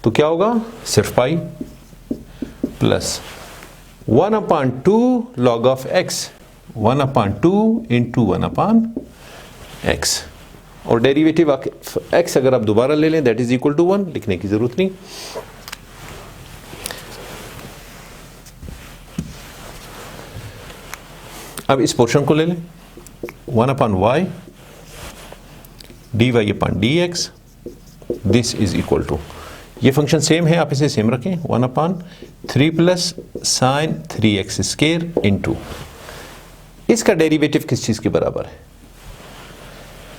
Speaker 1: तो क्या होगा? सिर्फ pi plus 1/2 log of x 1/2 into 1/x, और derivative of x अगर आप दोबारा ले लें दैट इज इक्वल टू 1, लिखने की जरूरत नहीं। अब इस पोर्शन को ले लें 1/y dy/dx this is equal to, ये फंक्शन सेम है, आप इसे सेम रखें 1/3 plus sine 3x square into, इसका डेरिवेटिव किस चीज के बराबर है?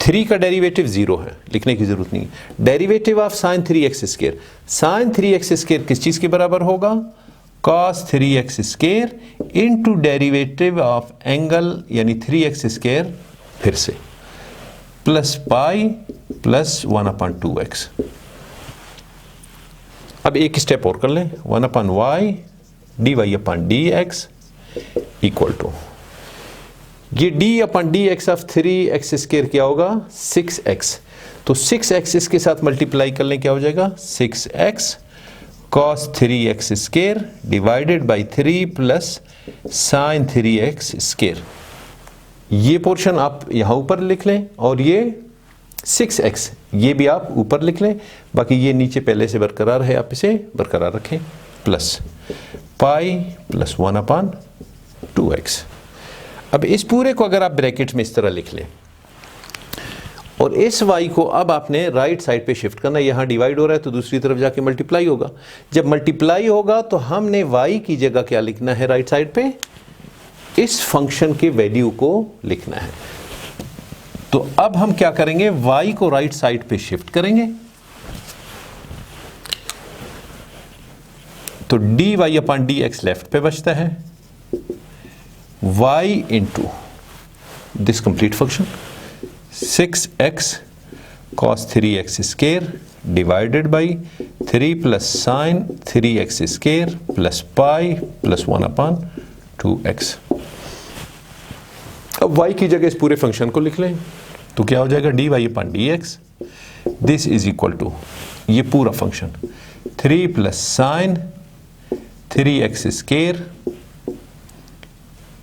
Speaker 1: 3 का डेरिवेटिव 0 है, लिखने की जरूरत नहीं। Derivative of sine 3x square, sine 3x square किस चीज के बराबर होगा? cos 3x square into derivative of angle यानी 3x स्क्वायर फिर से प्लस पाई प्लस 1/2x। अब एक स्टेप और कर लें 1/y dy/dx इक्वल टू, ये d/dx ऑफ 3x स्क्वायर क्या होगा? 6x, तो 6x इसके साथ मल्टीप्लाई कर लें क्या हो जाएगा? 6x cos 3x square divided by 3 plus sine 3x square. ये पोर्शन आप यहां ऊपर लिख लें, और ये 6x ये भी आप ऊपर लिख लें, बाकी ये नीचे पहले से बरकरार है, आप इसे बरकरार रखें, प्लस पाई प्लस 1/2x। अब इस पूरे को अगर आप ब्रैकेट में इस तरह लिख लें, और इस y को अब आपने राइट साइड पे शिफ्ट करना है, यहाँ डिवाइड हो रहा है तो दूसरी तरफ जाके मल्टीप्लाई होगा। जब मल्टीप्लाई होगा तो हमने y की जगह क्या लिखना है? राइट साइड पे इस फंक्शन के वैल्यू को लिखना है। तो अब हम क्या करेंगे? y को राइट साइड पे शिफ्ट करेंगे, तो dy/dx लेफ्ट पे बचता है, y into this complete function 6x cos 3x square divided by 3 plus sine 3x square plus pi plus 1/2x। अब y की जगह इस पूरे फंक्शन को लिख लें, तो क्या हो जाएगा? dy/dx this is equal to, ये पूरा function 3 plus sine 3x square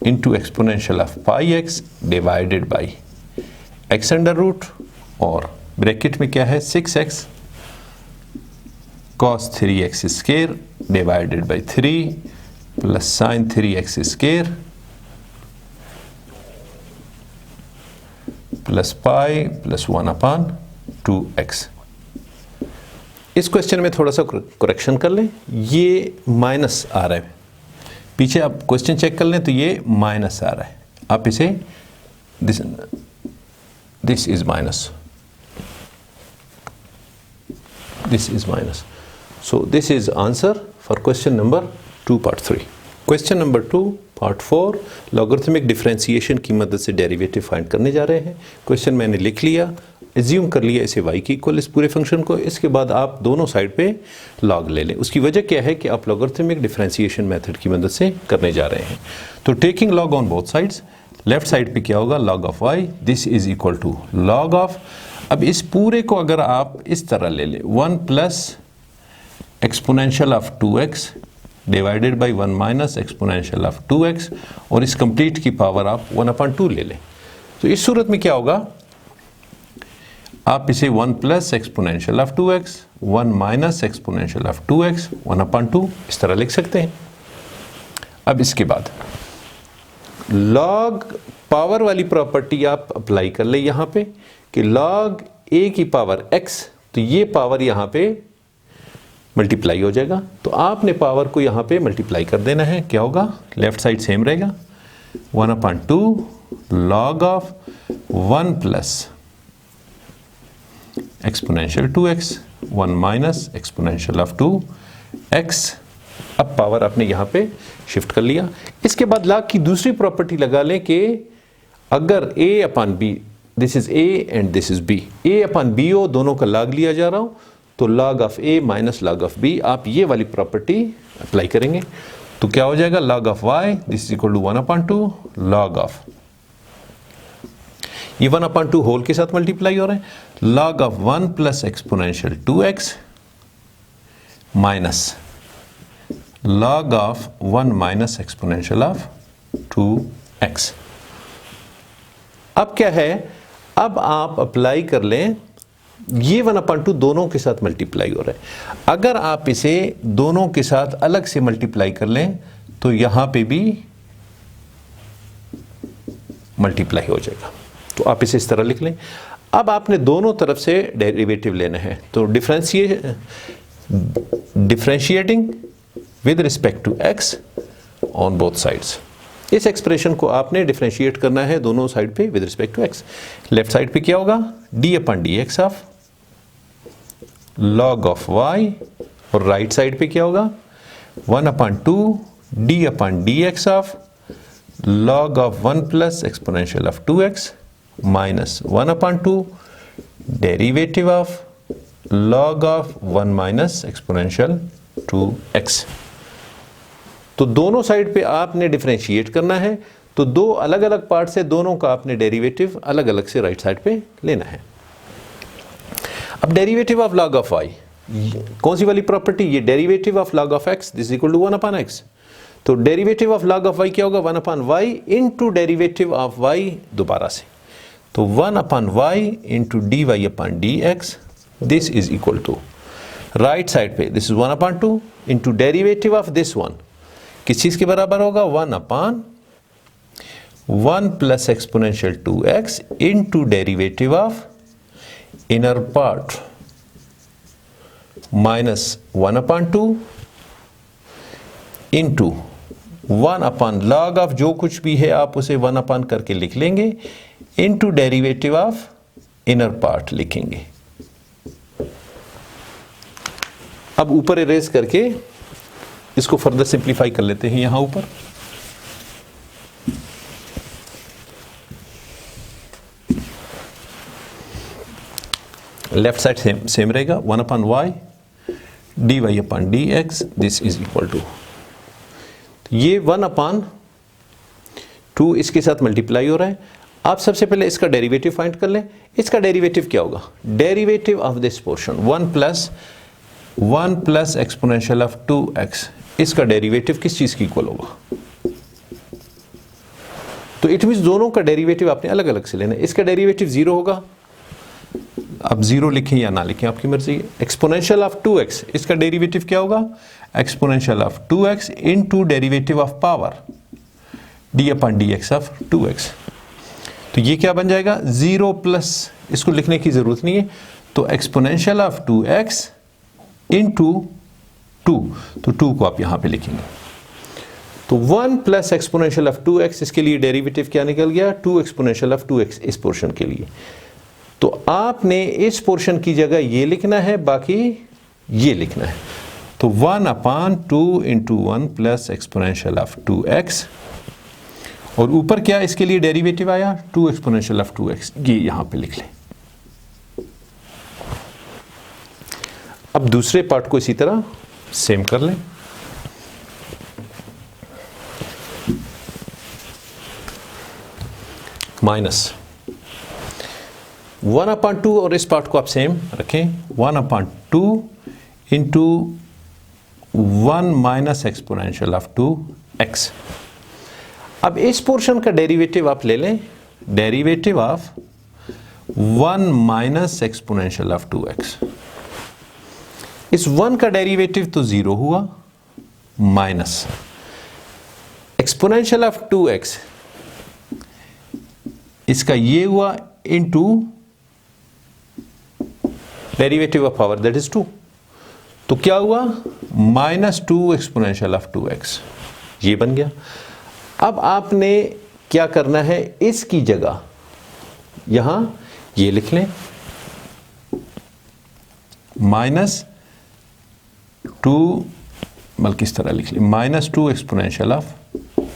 Speaker 1: into exponential of pi x divided by x under root, और ब्रैकेट में क्या है? 6x cos 3x square divided by 3 plus sine 3x square plus pi plus 1/2x। इस question में थोड़ा सा correction कर लें, ये माइनस आ रहा है, पीछे आप क्वेश्चन चेक कर लें तो ये माइनस आ रहा है, आप इसे this is minus, this is minus, so this is answer for question number 2 part 3। question number 2 part 4 logarithmic differentiation की मदद से डेरिवेटिव फाइंड करने जा रहे हैं। क्वेश्चन मैंने लिख लिया, एज्यूम कर लिया इसे y की इक्वल इस पूरे फंक्शन को, इसके बाद आप दोनों साइड पे लॉग ले लें। उसकी वजह क्या है कि आप लॉगरिथमिक डिफरेंशिएशन मेथड की मदद से करने जा रहे हैं। तो taking log on both sides, left side पे क्या होगा? log of y this is equal to log of, अब इस पूरे को अगर आप इस तरह ले लें 1 plus exponential of 2x divided by 1 minus exponential of 2x, और इस कंप्लीट की पावर आप 1/2 ले लें, तो इस सूरत में क्या होगा? आप इसे 1 plus exponential of 2x 1 minus exponential of 2x 1/2 इस तरह लिख सकते हैं। अब इसके बाद लॉग पावर वाली प्रॉपर्टी आप अप्लाई कर ले यहाँ पे कि लॉग a की पावर x, तो ये पावर यहाँ पे मल्टीप्लाई हो जाएगा। तो आपने पावर को यहाँ पे मल्टीप्लाई कर देना है। क्या होगा? लेफ्ट साइड सेम रहेगा, 1/2 log of 1 plus exponential 2x 1 minus exponential of 2x। अब पावर आपने यहाँ पे शिफ्ट कर लिया। इसके बाद log की दूसरी प्रॉपर्टी लगा लें कि अगर a upon b, this is a and this is b, a upon b हो, दोनों का log लिया जा रहा हो, तो log of a minus log of b, आप ये वाली प्रॉपर्टी अप्लाई करेंगे तो क्या हो जाएगा? log of y this is equal to 1/2 log of, ये 1/2 होल के साथ मल्टीप्लाई हो रहे हैं, log of 1 plus exponential 2x minus log of 1 minus exponential of 2x। अब क्या है? अब आप अप्लाई कर लें, ये 1/2 दोनों के साथ मल्टीप्लाई हो रहा है। अगर आप इसे दोनों के साथ अलग से मल्टीप्लाई कर लें तो यहां पे भी मल्टीप्लाई हो जाएगा। तो आप इसे इस तरह लिख लें। अब आपने दोनों तरफ से डेरिवेटिव लेना है, तो differentiating with respect to x on both sides. इस एक्सप्रेशन को आपने डिफरेंशिएट करना है दोनों साइड पे with respect to x। Left side पे क्या होगा? d/dx of log of y, और राइट साइड पे क्या होगा? 1/2 d/dx of log of 1 plus exponential of 2x minus 1/2 derivative of log of 1 minus exponential 2x। तो दोनों साइड पे आपने डिफरेंशिएट करना है, तो दो अलग अलग पार्ट से दोनों का आपने डेरिवेटिव अलग अलग से राइट साइड पे लेना है। अब derivative of log of y, कौन सी वाली प्रॉपर्टी? ये derivative of log of x this equal to 1/x। तो derivative of log of y क्या होगा? 1/y into derivative of y दोबारा से, तो 1/y into dy/dx this is equal to right side पे this is 1/2 into derivative of this one, किस चीज के बराबर होगा? 1/1 plus exponential 2x into derivative of inner part minus 1/2 into 1/log of जो कुछ भी है आप उसे 1/ करके लिख लेंगे, into derivative of inner part लिखेंगे। अब ऊपर इरेज करके इसको फर्दर सिंप्लीफाई कर लेते हैं। यहां ऊपर लेफ्ट साइड सेम रहेगा, 1/y dy/dx this is equal to, ये 1/2 इसके साथ मल्टीप्लाई हो रहा है। आप सबसे पहले इसका डेरिवेटिव फाइंड कर लें। इसका डेरिवेटिव क्या होगा? Derivative of this portion 1 plus exponential of 2x, इसका डेरिवेटिव किस चीज की इक्वल होगा? तो इट मींस दोनों का डेरिवेटिव आपने अलग अलग से लेना है। इसका डेरिवेटिव 0 होगा, अब 0 लिखें या ना लिखें आपकी मर्जी है। एक्सपोनेंशियल ऑफ 2x, इसका डेरिवेटिव क्या होगा? Exponential of 2x into derivative of power d/dx of 2x। तो ये क्या बन जाएगा? 0 प्लस, इसको लिखने की जरूरत नहीं है, तो एक्सपोनेंशियल ऑफ 2x इंटू 2, तो 2 को आप यहां पे लिखेंगे। तो 1 प्लस एक्सपोनेंशियल ऑफ 2x, इसके लिए डेरिवेटिव क्या निकल गया? 2 एक्सपोनेंशियल ऑफ 2x इस पोर्शन के लिए। तो आपने इस पोर्शन की जगह ये लिखना है, बाकी ये लिखना है। तो 1/2 into 1 plus exponential of 2x, और ऊपर क्या इसके लिए डेरिवेटिव आया? 2 एक्सपोनेंशियल ऑफ 2x, ये यहां पे लिख लें। अब दूसरे पार्ट को इसी तरह सेम कर लें। माइनस 1/2, और इस पार्ट को आप सेम रखें, 1/2 into 1 minus exponential of 2x। अब इस पोर्शन का डेरिवेटिव आप ले लें, derivative of 1 minus exponential of 2x। इस 1 का डेरिवेटिव तो 0 हुआ, माइनस एक्सपोनेंशियल ऑफ 2x, इसका ये हुआ, into derivative of power that is 2, तो क्या हुआ -2 एक्सपोनेंशियल ऑफ 2x, ये बन गया। अब आपने क्या करना है, इसकी जगह यहां ये लिख लें -2, बल्कि इस तरह लिख लें -2 एक्सपोनेंशियल ऑफ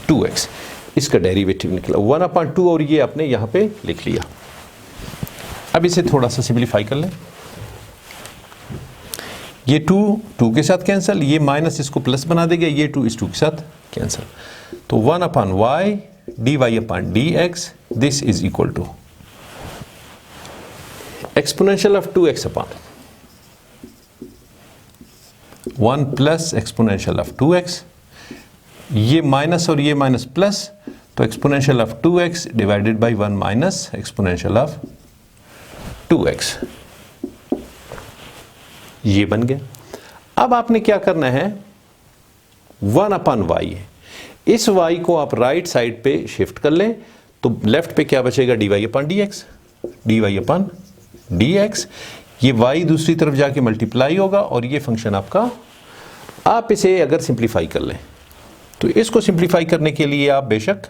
Speaker 1: 2x, इसका डेरिवेटिव निकला 1/2 और ये आपने यहां पे लिख लिया। अब इसे थोड़ा सा सिंप्लीफाई कर लें, ये 2 के साथ कैंसिल, ये माइनस इसको प्लस बना देगा, ये 2 इस 2 के साथ कैंसिल, तो 1/y dy/dx this is equal to exponential of 2x upon 1 plus exponential of 2x, ये माइनस और ये माइनस प्लस, तो exponential of 2x divided by 1 minus exponential of 2x, ये बन गया। अब आपने क्या करना है, 1/y है, इस y को आप राइट साइड पे शिफ्ट कर लें, तो लेफ्ट पे क्या बचेगा, dy/dx, dy/dx, ये y दूसरी तरफ जाके मल्टीप्लाई होगा और ये फंक्शन आपका, आप इसे अगर सिंप्लीफाई कर लें, तो इसको सिंप्लीफाई करने के लिए आप बेशक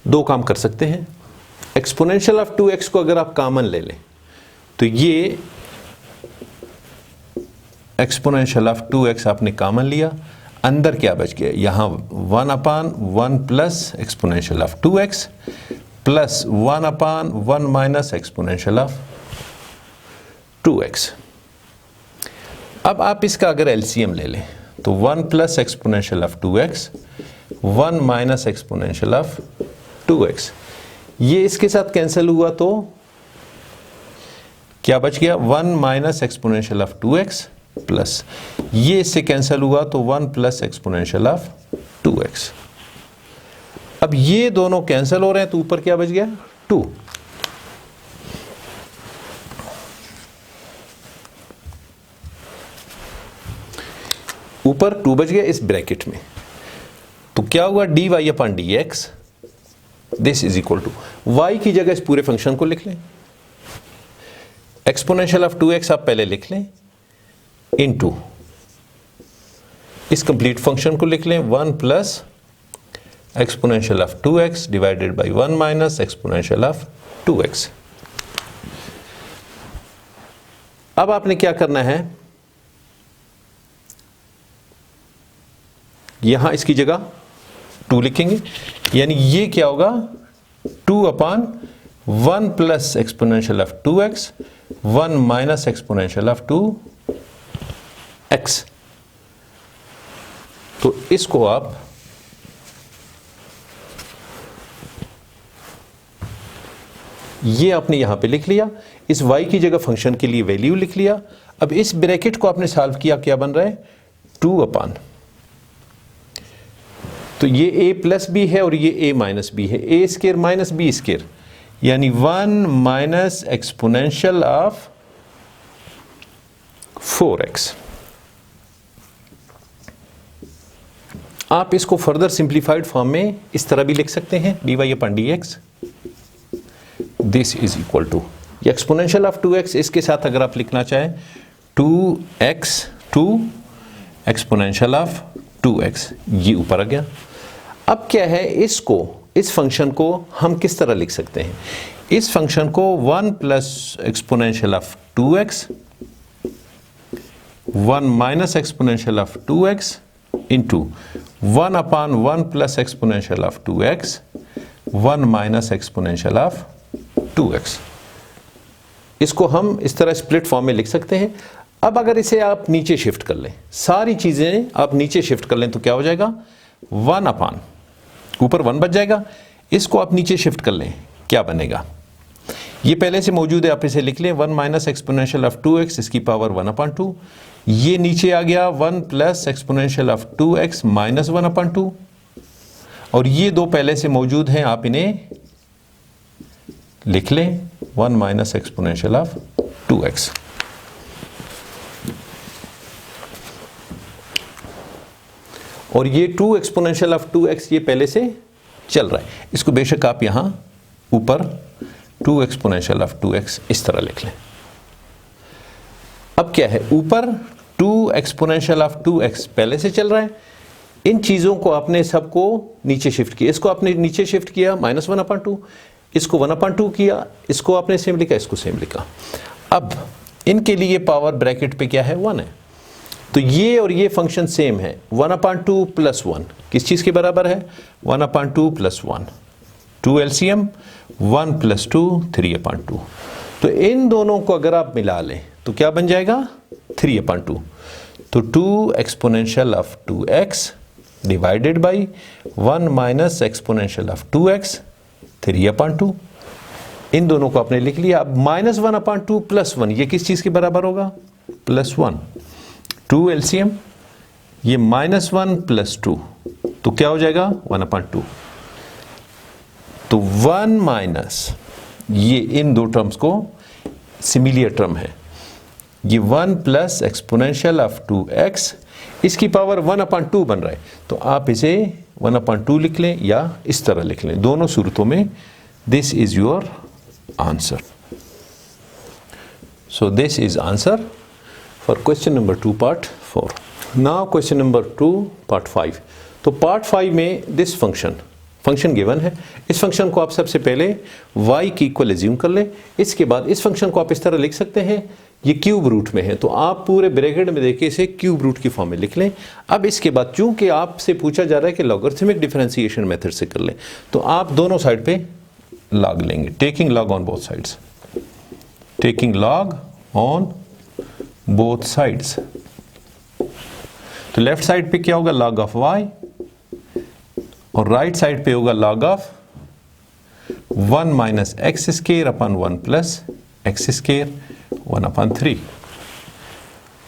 Speaker 1: दो काम कर सकते हैं। एक्सपोनेंशियल ऑफ 2x को अगर आप कॉमन ले लें, तो ये एक्सपोनेंशियल ऑफ 2x आपने कॉमन लिया, अंदर क्या बच गया, यहां 1/1 plus exponential of 2x plus 1/1 minus exponential of 2x। अब आप इसका अगर एलसीएम ले लें, तो 1 plus exponential of 2x 1 minus exponential of 2x, ये इसके साथ कैंसिल हुआ, तो क्या बच गया, 1 minus exponential of 2x plus ये इससे कैंसिल हुआ, तो 1 प्लस एक्सपोनेंशियल ऑफ 2x। अब ये दोनों कैंसिल हो रहे हैं, तो ऊपर क्या बच गया, 2। ऊपर 2 बच गया इस ब्रैकेट में, तो क्या हुआ, dy/dx this is equal to, y की जगह इस पूरे फंक्शन को लिख लें, एक्सपोनेंशियल ऑफ 2x आप पहले लिख लें, इनटू इस कंप्लीट फंक्शन को लिख लें 1 plus exponential of 2x divided by 1 minus exponential of 2x। अब आपने क्या करना है, यहां इसकी जगह 2 लिखेंगे, यानी ये क्या होगा, 2/1 plus exponential of 2x 1 minus exponential of 2x। तो इसको आप ये आपने यहां पे लिख लिया, इस y की जगह फंक्शन के लिए वैल्यू लिख लिया। अब इस ब्रैकेट को आपने सॉल्व किया, क्या बन रहा है, 2/, तो ये a प्लस बी है और ये a माइनस बी है, a square minus b square, यानी 1 माइनस एक्सपोनेंशियल ऑफ 4x। आप इसको फर्दर सिंप्लीफाइड फॉर्म में इस तरह भी लिख सकते हैं, dy/dx this is equal to, ये एक्सपोनेंशियल ऑफ 2x, इसके साथ अगर आप लिखना चाहें 2x 2 एक्सपोनेंशियल ऑफ 2x, ये ऊपर आ गया। अब क्या है, इसको, इस फंक्शन को हम किस तरह लिख सकते हैं, इस फंक्शन को 1 plus exponential of 2x 1 minus exponential of 2x into 1/1 plus exponential of 2x 1 minus exponential of 2x, इसको हम इस तरह स्प्लिट फॉर्म में लिख सकते हैं। अब अगर इसे आप नीचे शिफ्ट कर लें, सारी चीजें आप नीचे शिफ्ट कर लें, तो क्या हो जाएगा, 1/, ऊपर 1 बच जाएगा, इसको आप नीचे शिफ्ट कर लें, क्या बनेगा, ये पहले से मौजूद है, आप इसे लिख लें 1 माइनस एक्सपोनेंशियल ऑफ 2x इसकी पावर 1/2, ये नीचे आ गया 1 plus exponential of 2x minus 1/2, और ये दो पहले से मौजूद हैं, आप इन्हें लिख लें 1 माइनस एक्सपोनेंशियल ऑफ 2x। और ये 2 एक्सपोनेंशियल ऑफ 2x ये पहले से चल रहा है, इसको बेशक आप यहां ऊपर 2 एक्सपोनेंशियल ऑफ 2x इस तरह लिख लें। अब क्या है, ऊपर 2 एक्सपोनेंशियल ऑफ 2x पहले से चल रहा है, इन चीज़ों को आपने सबको नीचे शिफ्ट किया, इसको आपने नीचे शिफ्ट किया -1/2, इसको 1/2 किया, इसको आपने सेम लिखा, इसको सेम लिखा। अब इनके लिए पावर ब्रैकेट पे क्या है, 1 है, तो ये और ये फंक्शन सेम है। 1/2 + 1 किस चीज़ के बराबर है, 1/2 + 1, 2 LCM 1 + 2 3/2। तो इन दोनों को अगर आप मिला लें तो क्या बन जाएगा, 3/2। तो 2 exponential of 2x divided by 1 minus exponential of 2x 3/2। इन दोनों को आपने लिख लिया। अब -1/2 + 1 ये किस चीज़ के बराबर होगा, +1, 2 LCM ये -1 + 2 तो क्या हो जाएगा 1/2। तो 1 माइनस ये इन दो टर्म्स को सिमिलियर टर्म है, ये 1 प्लस एक्सपोनेंशियल ऑफ 2x इसकी पावर 1/2 बन रहा है, तो आप इसे 1/2 लिख लें या इस तरह लिख लें, दोनों सूरतों में this is your answer. So this is answer for question number 2 part 4। Now question number 2 part 5। तो पार्ट 5 में दिस फंक्शन गिवन है, इस फंक्शन को आप सबसे पहले y की इक्वल एज्यूम कर लें। इसके बाद इस फंक्शन को आप इस तरह लिख सकते हैं, ये क्यूब रूट में है तो आप पूरे ब्रैकेट में देके इसे क्यूब रूट की फॉर्म में लिख लें। अब इसके बाद चूंकि आपसे पूछा जा रहा है कि लॉगरिथमिक डिफरेंशिएशन मेथड से कर लें, तो आप दोनों साइड पे लॉग लेंगे, taking log on both sides, taking log on both sides. तो लेफ्ट साइड पे क्या होगा, लॉग ऑफ y, और राइट साइड पे होगा log of 1 minus x square upon 1 plus x square 1/3।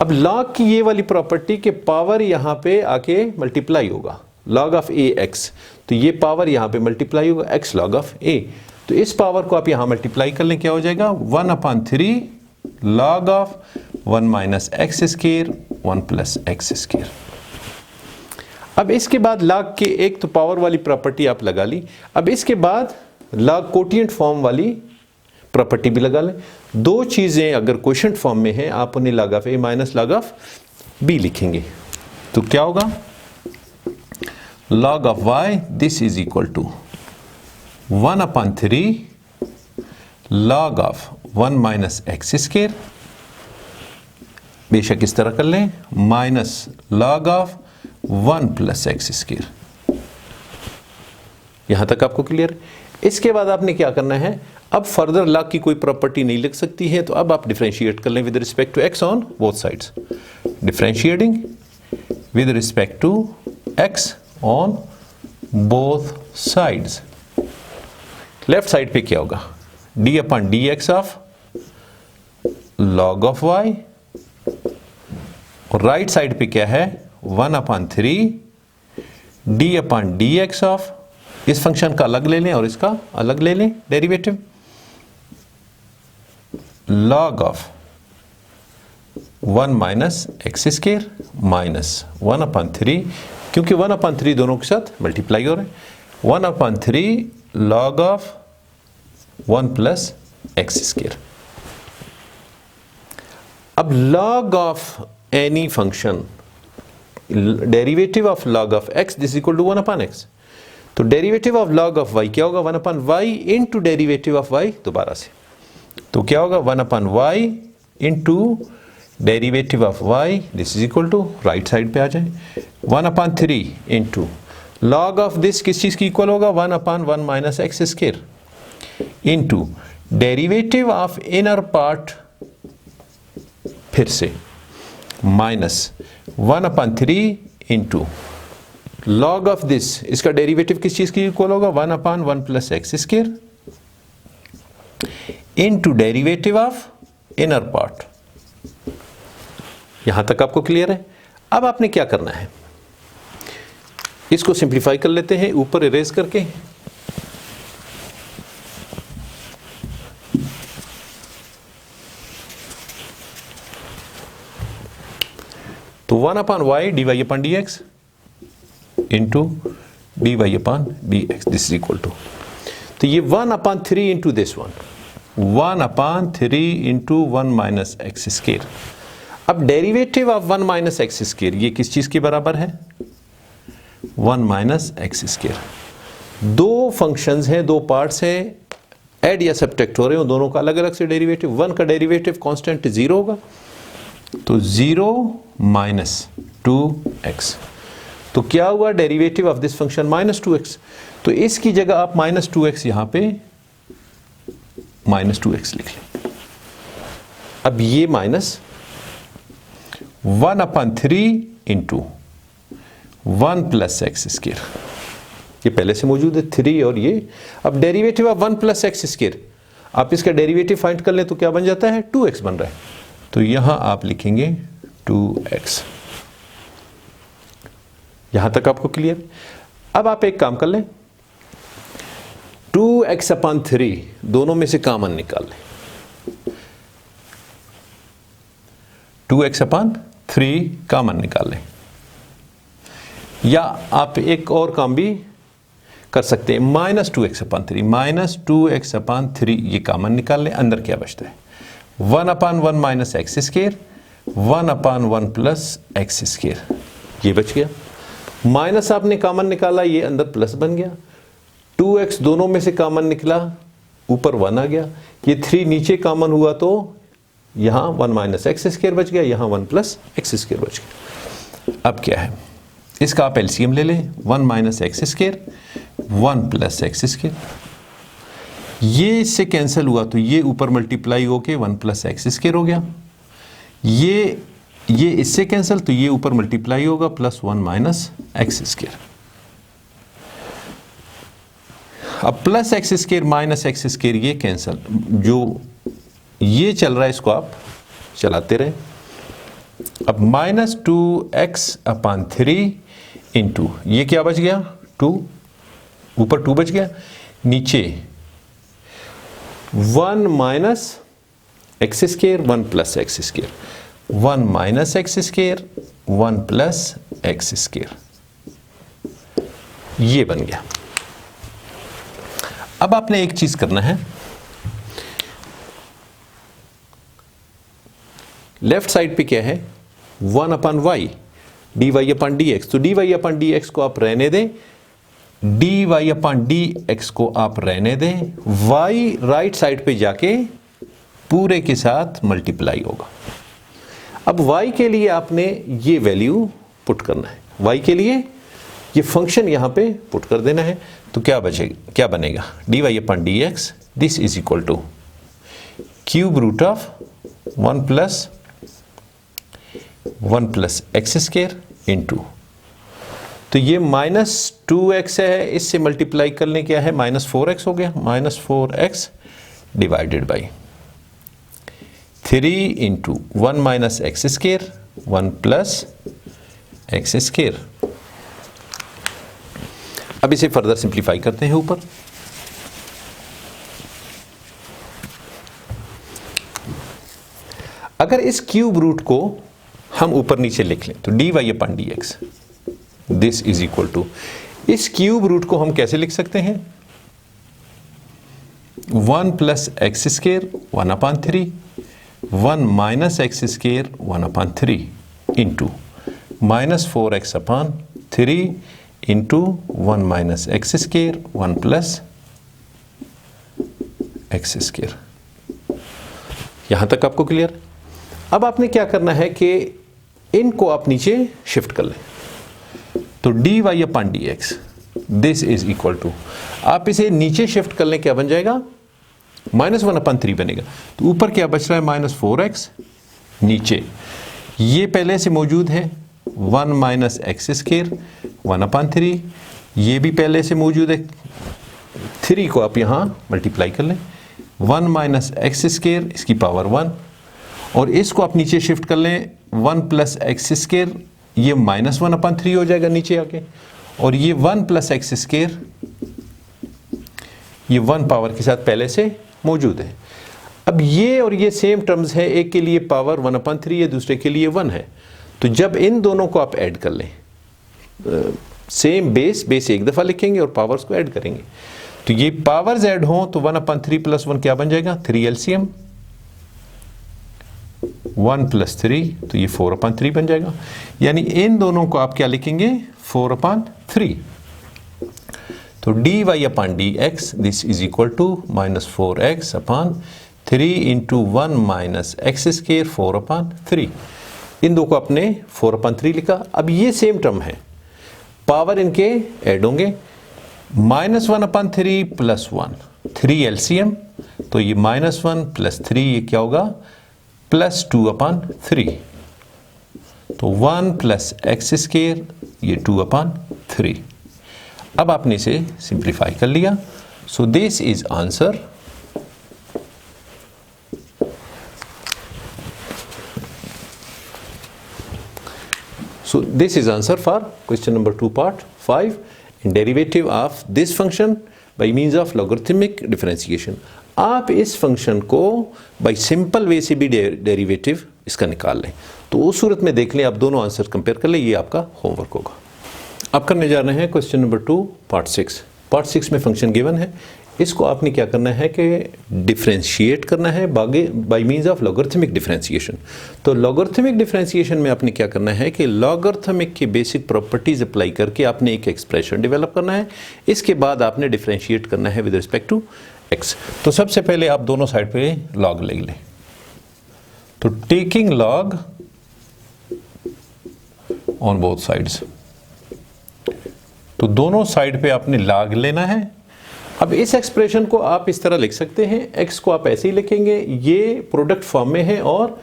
Speaker 1: अब लॉग की ये वाली प्रॉपर्टी के पावर यहां पे आके मल्टीप्लाई होगा, लॉग ऑफ a x, तो ये पावर यहां पे मल्टीप्लाई होगा x लॉग ऑफ a, तो इस पावर को आप यहां मल्टीप्लाई कर लें, क्या हो जाएगा 1/3 log of 1 minus x square 1 plus x square. अब इसके बाद लॉग के एक तो पावर वाली प्रॉपर्टी आप लगा ली, अब इसके बाद लॉग कोटिएंट फॉर्म वाली प्रॉपर्टी भी लगा लें। दो चीजें अगर कोशिएंट फॉर्म में है आप उन्हें लॉग ऑफ a माइनस लॉग ऑफ b लिखेंगे, तो क्या होगा log of y this is equal to 1/3 log of 1 minus x square, बेशक इस तरह कर लें, minus log of 1 plus x square. यहां तक आपको क्लियर है। इसके बाद आपने क्या करना है, अब फर्दर लॉग की कोई प्रॉपर्टी नहीं लिख सकती है, तो अब आप डिफरेंशिएट कर लें with respect to x on both sides, differentiating with respect to x on both sides. Left side पे क्या होगा, d/dx of log of y, और राइट साइड पे क्या है 1/3 d/dx ऑफ, इस फंक्शन का अलग ले लें और इसका अलग ले लें derivative, log of 1 minus x square minus 1/3, क्योंकि 1/3 दोनों के साथ मल्टीप्लाई हो रहे हैं, 1/3 log of 1 plus x square. अब log of any function, derivative of log of x this equal to 1/x, तो derivative of log of y क्या होगा 1/y into derivative of y दोबारा से, तो क्या होगा 1/y into derivative of y this is equal to, right side पे आ जाए 1/3 इंटू लॉग ऑफ दिस किस चीज की इक्वल होगा 1/1 minus x square into derivative of inner part, फिर से minus 1/3 into log of this, इसका डेरिवेटिव किस चीज की इक्वल होगा 1/1 plus x square into derivative of inner part. यहां तक आपको क्लियर है। अब आपने क्या करना है, इसको सिंप्लीफाई कर लेते हैं ऊपर इरेज करके, तो 1/y dy/dx into dy/dx this is equal to, तो ये 1/3 into this one, 1/3 into 1 minus x square. अब derivative of 1 minus x square ये किस चीज के बराबर है? 1 माइनस एक्स स्केयर। दो फंक्शंस हैं, दो पार्ट्स हैं, ऐड या सब्ट्रैक्ट हो रहे हो, दोनों का अलग अलग से डेरिवेटिव। 1 का डेरिवेटिव कांस्टेंट 0 होगा, तो 0 माइनस 2x। तो क्या हुआ? Derivative of this function minus 2x। तो इसकी जगह आप माइनस 2x यहां पे माइनस 2x लिख लें। अब ये minus 1/3 into 1 plus x square, ये पहले से मौजूद है 3 और ये। अब derivative of 1 plus x square, आप इसका डेरिवेटिव फाइंड कर लें तो क्या बन जाता है? 2x बन रहा है। तो यहां आप लिखेंगे 2x। यहां तक आपको क्लियर? अब आप एक काम कर लें, 2x/3 दोनों में से कॉमन निकाल लें। 2x/3 कॉमन निकाल लें, या आप एक और काम भी कर सकते हैं, -2x/3, -2x/3 ये कॉमन निकाल लें। अंदर क्या बचता है? 1/1 minus x square, 1/1 plus x square, ये बच गया। माइनस आपने कॉमन निकाला, ये अंदर प्लस बन गया। 2x दोनों में से कॉमन निकला, ऊपर 1 आ गया। ये 3 नीचे कॉमन हुआ तो यहां 1 माइनस एक्स स्केयर बच गया, यहां 1 प्लस एक्स स्केयर बच गया। अब क्या है? इसका आप एलसीएम ले लें, 1 minus x square, 1 plus x square. ये इससे कैंसिल हुआ तो ये ऊपर मल्टीप्लाई होके 1 प्लस एक्स स्केयर हो गया। ये इससे कैंसिल तो ये ऊपर मल्टीप्लाई होगा प्लस 1 माइनस एक्स स्केयर। अब plus x square minus x square ये कैंसिल, जो ये चल रहा है इसको आप चलाते रहे। अब -2x/3 इंटू ये क्या बच गया? 2, ऊपर 2 बच गया, नीचे 1 minus x square, 1 plus x square, 1 minus x square, 1 plus x square, ये बन गया। अब आपने एक चीज करना है, लेफ्ट साइड पे क्या है? 1/y dy/dx। तो dy/dx को आप रहने दें, dy/dx को आप रहने दें। y राइट साइड पे जाके पूरे के साथ मल्टीप्लाई होगा। अब y के लिए आपने ये वैल्यू पुट करना है, y के लिए ये फंक्शन यहां पे पुट कर देना है। तो क्या बचेगा, क्या बनेगा? dy/dx this is equal to cube root of 1 plus x square into, तो ये -2x है, इससे मल्टीप्लाई करने क्या है? -4x हो गया, -4x divided by 3 into 1 minus x square, 1 plus x square. अब इसे फर्दर सिंप्लीफाई करते हैं ऊपर। अगर इस क्यूब रूट को हम ऊपर नीचे लिख लें तो dy/dx this is equal to, इस क्यूब रूट को हम कैसे लिख सकते हैं? 1 plus x square 1/3, 1 minus x square 1/3 into -4x/3 into 1 minus x square 1 plus x square. यहां तक आपको क्लियर? अब आपने क्या करना है कि इनको आप नीचे शिफ्ट कर लें। तो dy/dx this is equal to, आप इसे नीचे शिफ्ट कर लें, क्या बन जाएगा? -1/3 बनेगा। तो ऊपर क्या बच रहा है? -4x, नीचे ये पहले से मौजूद है 1 माइनस एक्स स्केयर 1/3, ये भी पहले से मौजूद है, 3 को आप यहां मल्टीप्लाई कर लें, 1 माइनस एक्स स्केयर इसकी पावर 1, और इसको आप नीचे शिफ्ट कर लें 1 प्लस एक्स स्केयर, ये -1/3 हो जाएगा नीचे आके, और ये 1 प्लस एक्स स्केयर ये 1 पावर के साथ पहले से मौजूद है। अब ये और ये सेम टर्म्स है, एक के लिए पावर 1/3 है, दूसरे के लिए 1 है। तो जब इन दोनों को आप ऐड कर लें, सेम बेस एक दफ़ा लिखेंगे और पावर्स को ऐड करेंगे, तो ये पावर्स ऐड हो तो 1/3 + 1 क्या बन जाएगा? 3 एलसीएम, 1 + 3 तो ये 4/3 बन जाएगा। यानी इन दोनों को आप क्या लिखेंगे? 4/3। तो dy/dx this is equal to -4x/3 into 1 - x², 4/3। इन दो को आपने 4/3 लिखा। अब ये सेम टर्म है, पावर इनके ऐड होंगे, -1/3 + 1 3 एलसीएम, तो ये -1 + 3 ये क्या होगा? +2/3। तो 1 + x² ये 2/3। अब आपने इसे सिंप्लीफाई कर लिया। सो this is answer. So this is answer for question number 2 part 5 in derivative of this function by means of logarithmic differentiation। आप इस फंक्शन को बाई सिंपल वे से भी डेरिवेटिव इसका निकाल लें, तो उस सूरत में देख लें, आप दोनों आंसर कंपेयर कर लें। ये आपका होमवर्क होगा। अब करने जा रहे हैं क्वेश्चन नंबर 2 पार्ट 6। पार्ट 6 में फंक्शन गिवन है, इसको आपने क्या करना है कि डिफरेंशिएट करना है bye means of logarithmic differentiation. तो लॉगरिथमिक डिफरेंशिएशन में आपने क्या करना है कि लॉगरिथमिक की बेसिक प्रॉपर्टीज अप्लाई करके आपने एक एक्सप्रेशन डेवलप करना है। इसके बाद आपने डिफरेंशिएट करना है विद रिस्पेक्ट टू एक्स। तो सबसे पहले आप दोनों साइड पे लॉग ले लें। तो taking log on both sides, तो दोनों साइड पे आपने लॉग लेना है। अब इस एक्सप्रेशन को आप इस तरह लिख सकते हैं, x को आप ऐसे ही लिखेंगे, ये प्रोडक्ट फॉर्म में है, और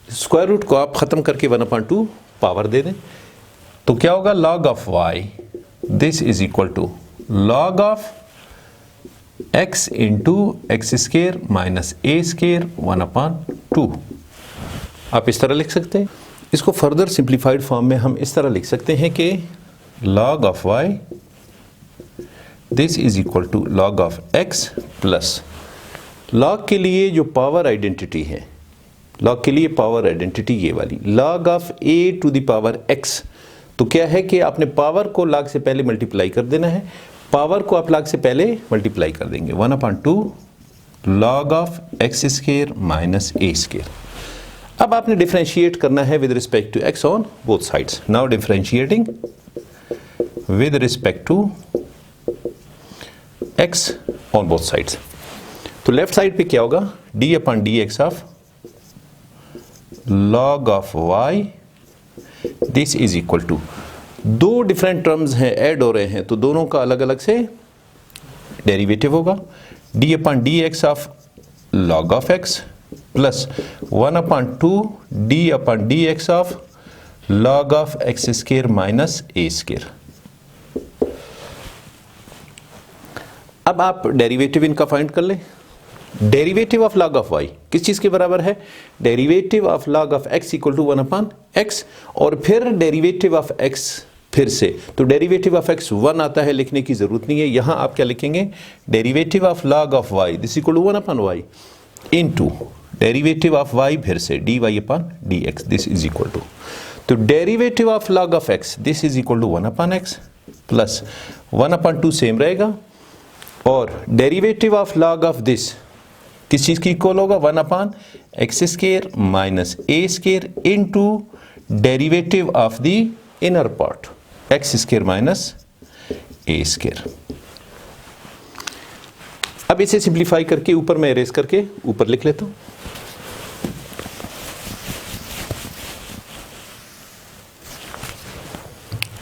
Speaker 1: स्क्वायर रूट को आप खत्म करके 1/2 पावर दे दें। तो क्या होगा? log of y this is equal to log of x into x² minus a² 1/2। आप इस तरह लिख सकते हैं। इसको फर्दर सिंप्लीफाइड फॉर्म में हम इस तरह लिख सकते हैं कि log of y this is equal to log of x plus log के लिए जो पावर आइडेंटिटी है, log के लिए पावर आइडेंटिटी ये वाली log of a to the power x। तो क्या है कि आपने पावर को log से पहले मल्टीप्लाई कर देना है, पावर को आप log से पहले मल्टीप्लाई कर देंगे, 1/2 log of x² minus a²। अब आपने डिफरेंशिएट करना है with respect to x on both sides. Now differentiating with respect to x on both sides। तो लेफ्ट साइड पे क्या होगा? d/dx of log of y this is equal to, दो different terms हैं, ऐड हो रहे हैं, तो दोनों का अलग अलग से डेरिवेटिव होगा। d/dx of log of x plus 1/2 d/dx of log of x² minus a²। अब आप डेरिवेटिव इनका फाइंड कर लें। Derivative of log of y किस चीज के बराबर है? Derivative of log of x equal to 1/x, और फिर डेरिवेटिव ऑफ x फिर से, तो डेरिवेटिव ऑफ x 1 आता है, लिखने की जरूरत नहीं है। यहां आप क्या लिखेंगे? Derivative of log of y this equal to 1/y into derivative of y फिर से dy/dx this is equal to, तो derivative of log of x this is equal to 1/x plus 1/2 same रहेगा, और derivative of log of this किस चीज की equal होगा? 1/x² minus a² into derivative of the inner part x² minus a²। अब इसे simplify करके ऊपर में इरेज करके ऊपर लिख लेता हूं।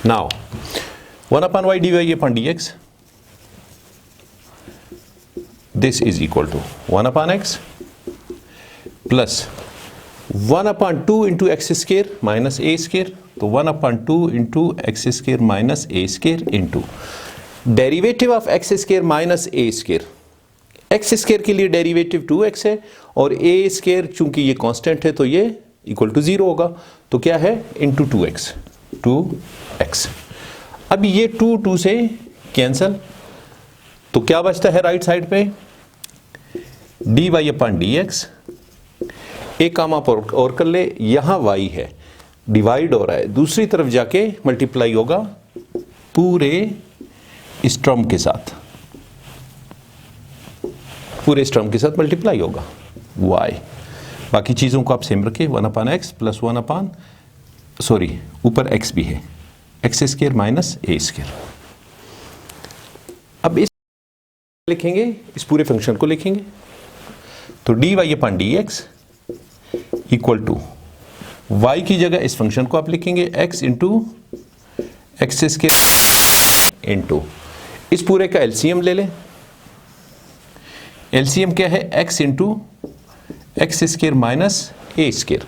Speaker 1: Now 1/y dy/dx this is equal to 1/x plus 1/2 into x² minus a², तो 1/2 into x² minus a² into derivative of x² minus a²। x² के लिए डेरिवेटिव 2x है, और a² चूंकि ये कांस्टेंट है तो ये इक्वल टू 0 होगा, तो क्या है? Into 2x। अब ये 2 से कैंसल, तो क्या बचता है राइट साइड पे? dy/dx। एक काम आप और कर ले, यहां y है, डिवाइड हो रहा है, दूसरी तरफ जाके मल्टीप्लाई होगा पूरे इस टर्म के साथ। पूरे इस टर्म के साथ मल्टीप्लाई होगा y। बाकी चीज़ों को आप सेम रखें, 1/x प्लस 1 सॉरी ऊपर x भी है, x² माइनस a²। अब इस लिखेंगे, इस पूरे फंक्शन को लिखेंगे, तो dy/dx इक्वल टू y की जगह इस फंक्शन को आप लिखेंगे x इंटू x² इंटू इस पूरे का एलसीएम ले लें। एलसीएम क्या है, x into x² minus a²।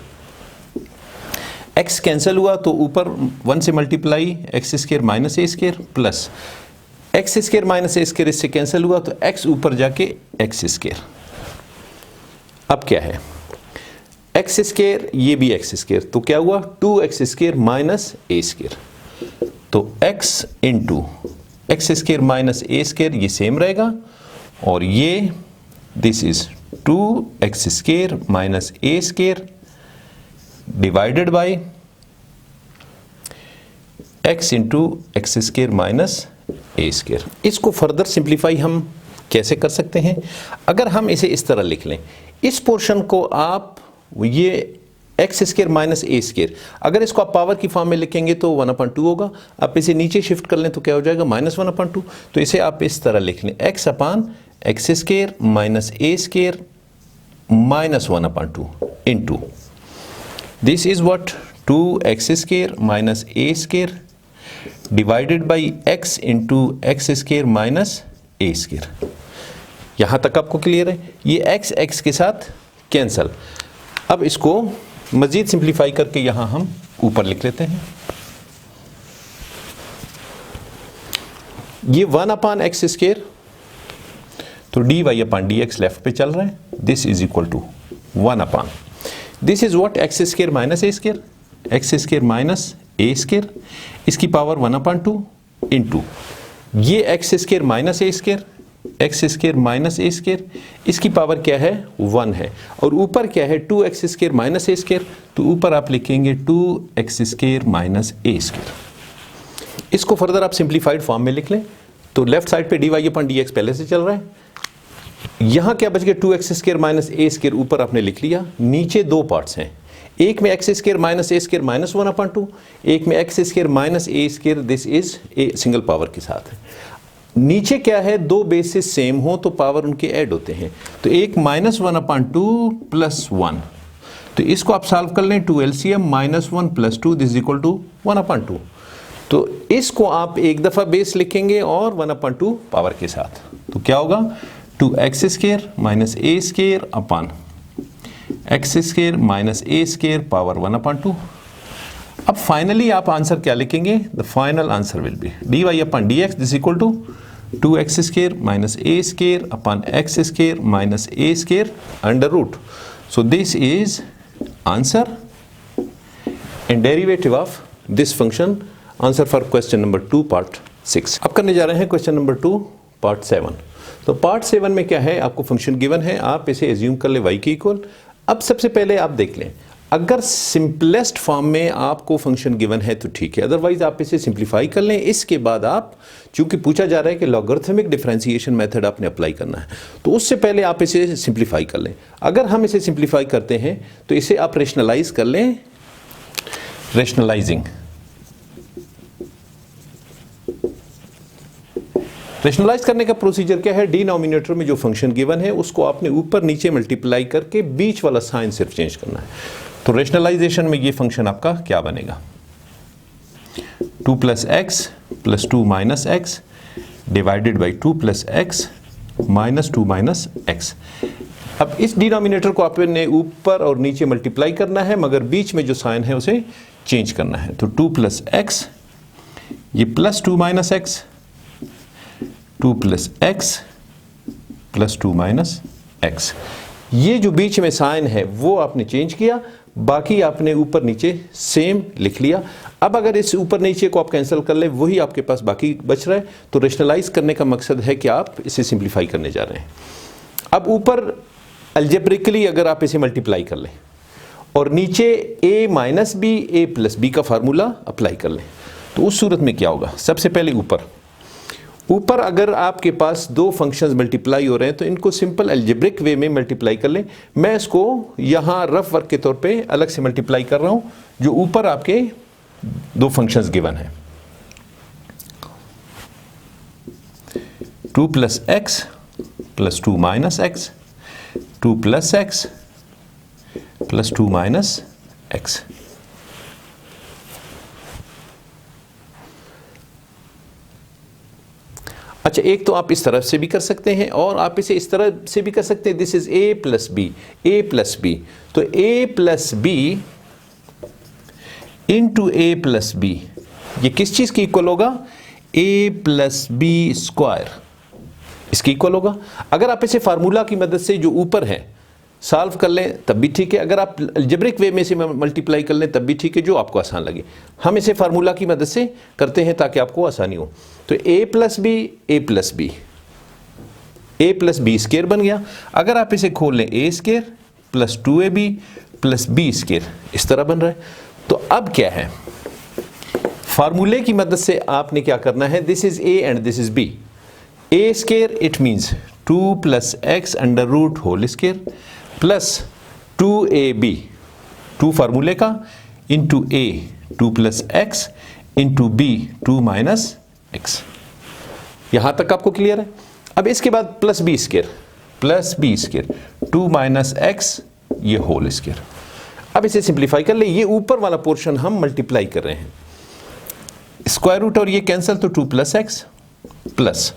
Speaker 1: x cancel हुआ तो ऊपर 1 से multiply x² minus a² plus x² minus a² इससे कैंसिल हुआ तो x ऊपर जाके x²। अब क्या है, x², ये भी x², तो क्या हुआ 2x² माइनस a²। तो x into x² minus a² ये सेम रहेगा, और ये this is 2x² minus a² divided by x into x² minus a²। इसको फर्दर सिंप्लीफाई हम कैसे कर सकते हैं, अगर हम इसे इस तरह लिख लें, इस पोर्शन को आप ये x² माइनस a², अगर इसको आप पावर की फॉर्म में लिखेंगे तो 1/2 होगा। आप इसे नीचे शिफ्ट कर लें तो क्या हो जाएगा, -1/2। तो इसे आप इस तरह लिख लें, x/x² minus a² minus 1/2 into this is what 2x² minus a² divided by x into x² minus a²। यहां तक आपको क्लियर है, ये x के साथ कैंसल। अब इसको मजीद सिंप्लीफाई करके यहां हम ऊपर लिख लेते हैं, ये 1/x², तो dy/dx लेफ्ट पे चल रहा है, this is equal to 1/, this is what x² minus a², x² minus a², इसकी पावर 1/2 इंटू ये x² minus a², x² minus a², इसकी पावर क्या है 1 है, और ऊपर क्या है 2x² माइनस a², तो ऊपर आप लिखेंगे 2x² माइनस a²। इसको फर्दर आप सिंप्लीफाइड फॉर्म में लिख लें, तो लेफ्ट साइड पे dy/dx पहले से चल रहा है, यहां क्या बच गया 2x² माइनस a², ऊपर आपने लिख लिया। नीचे दो पार्ट्स हैं, एक में x² माइनस a² माइनस 1/2, एक में x² minus a², this is a single power के साथ है। नीचे क्या है, दो बेसिस सेम हो तो पावर उनके ऐड होते हैं, तो एक -1/2 प्लस 1, तो इसको आप सॉल्व कर लें, 2 LCM -1 plus 2 this equal to 1/2। तो इसको आप एक दफा बेस लिखेंगे और 1/2 पावर के साथ, तो क्या होगा 2x² minus a² upon x² minus a² power 1/2। अब फाइनली आप आंसर क्या लिखेंगे, the final answer will be dy/dx this equal to 2x² minus a² upon x² minus a² under root. So this is answer and derivative of this function, answer for question number 2 part 6। अब करने जा रहे हैं question number 2 part 7। तो part 7 में क्या है, आपको फंक्शन गिवन है, आप इसे एज्यूम कर ले y के इक्वल। अब सबसे पहले आप देख लें, अगर सिंपलेस्ट फॉर्म में आपको फंक्शन गिवन है तो ठीक है, अदरवाइज आप इसे सिंप्लीफाई कर लें। इसके बाद आप, चूंकि पूछा जा रहा है कि लॉगरिथमिक डिफरेंशिएशन मेथड आपने अप्लाई करना है, तो उससे पहले आप इसे सिंप्लीफाई कर लें। अगर हम इसे सिंप्लीफाई करते हैं तो इसे आप रेशनलाइज कर लें, रेशनलाइजिंग। रेशनलाइज करने का प्रोसीजर क्या है, डिनोमिनेटर में जो फंक्शन गिवन है उसको आपने ऊपर नीचे मल्टीप्लाई करके बीच वाला साइन सिर्फ चेंज करना है। तो रेशनलाइजेशन में ये फंक्शन आपका क्या बनेगा, 2 plus x plus 2 minus x divided by 2 plus x minus 2 minus x. अब इस डिनोमिनेटर को आपने ऊपर और नीचे मल्टीप्लाई करना है, मगर बीच में जो साइन है उसे चेंज करना है। तो 2 प्लस एक्स, ये plus 2 minus x, 2 plus x plus 2 minus x. ये जो बीच में साइन है वो आपने चेंज किया, बाकी आपने ऊपर नीचे सेम लिख लिया। अब अगर इस ऊपर नीचे को आप कैंसिल कर ले, वही आपके पास बाकी बच रहा है। तो रेशनलाइज करने का मकसद है कि आप इसे सिंप्लीफाई करने जा रहे हैं। अब ऊपर अलजेब्रिकली अगर आप इसे मल्टीप्लाई कर लें और नीचे a minus B a plus B का फार्मूला अप्लाई कर लें, तो उस सूरत में क्या होगा, सबसे पहले ऊपर अगर आपके पास दो फंक्शंस मल्टीप्लाई हो रहे हैं तो इनको सिंपल अलजेब्रिक वे में मल्टीप्लाई कर लें। मैं इसको यहाँ रफ वर्क के तौर पे अलग से मल्टीप्लाई कर रहा हूँ। जो ऊपर आपके दो फंक्शंस गिवन हैं, 2 + x + 2 - x, 2 + x + 2 - x। अच्छा, एक तो आप इस तरफ से भी कर सकते हैं और आप इसे इस तरह से भी कर सकते हैं। This is a + b, a + b। तो a + b into a + b, ये किस चीज की इक्वल होगा? a + b², इसकी इक्वल होगा। अगर आप इसे फार्मूला की मदद से जो ऊपर है सॉल्व कर लें तब भी ठीक है, अगर आप अलजेब्रिक वे में से मल्टीप्लाई कर लें तब भी ठीक है, जो आपको आसान लगे। हम इसे फार्मूला की मदद से करते हैं ताकि आपको आसानी हो। तो a + b, a + b, a + b² बन गया। अगर आप इसे खोल लें, a² + 2ab + b², इस तरह बन रहा है। तो अब क्या है, फार्मूले की मदद से आपने क्या करना है? This is a and this is b। a² it means 2 + x √² plus 2ab, 2 फार्मूले का, into a 2 + x into b 2 - x। यहां तक आपको क्लियर है? अब इसके बाद +b², 2 - x, ये होल²। अब इसे सिंप्लीफाई कर ले। ये ऊपर वाला पोर्शन हम मल्टीप्लाई कर रहे हैं, स्क्वायर रूट और ये कैंसिल, तो 2 + x प्लस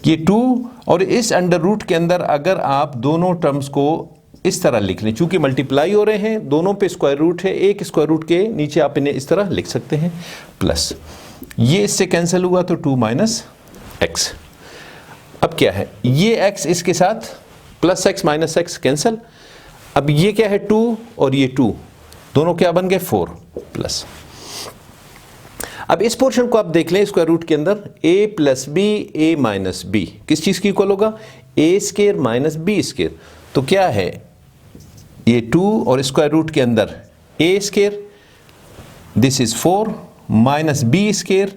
Speaker 1: ये 2 और इस √ के अंदर अगर आप दोनों टर्म्स को इस तरह लिख लें, चूंकि मल्टीप्लाई हो रहे हैं, दोनों पे स्क्वायर रूट है, एक स्क्वायर रूट के नीचे आप इन्हें इस तरह लिख सकते हैं, प्लस ये इससे कैंसिल हुआ तो 2 - x। अब क्या है, ये x इसके साथ +x - x कैंसिल। अब ये क्या है, 2 और ये 2 दोनों क्या बन गए, 4 प्लस। अब इस पोर्शन को आप देख लें स्क्वायर रूट के अंदर, a + b, a - b किस चीज की इक्वल होगा? a² - b²। तो क्या है, ये 2 और स्क्वायर रूट के अंदर a², this is 4 - b²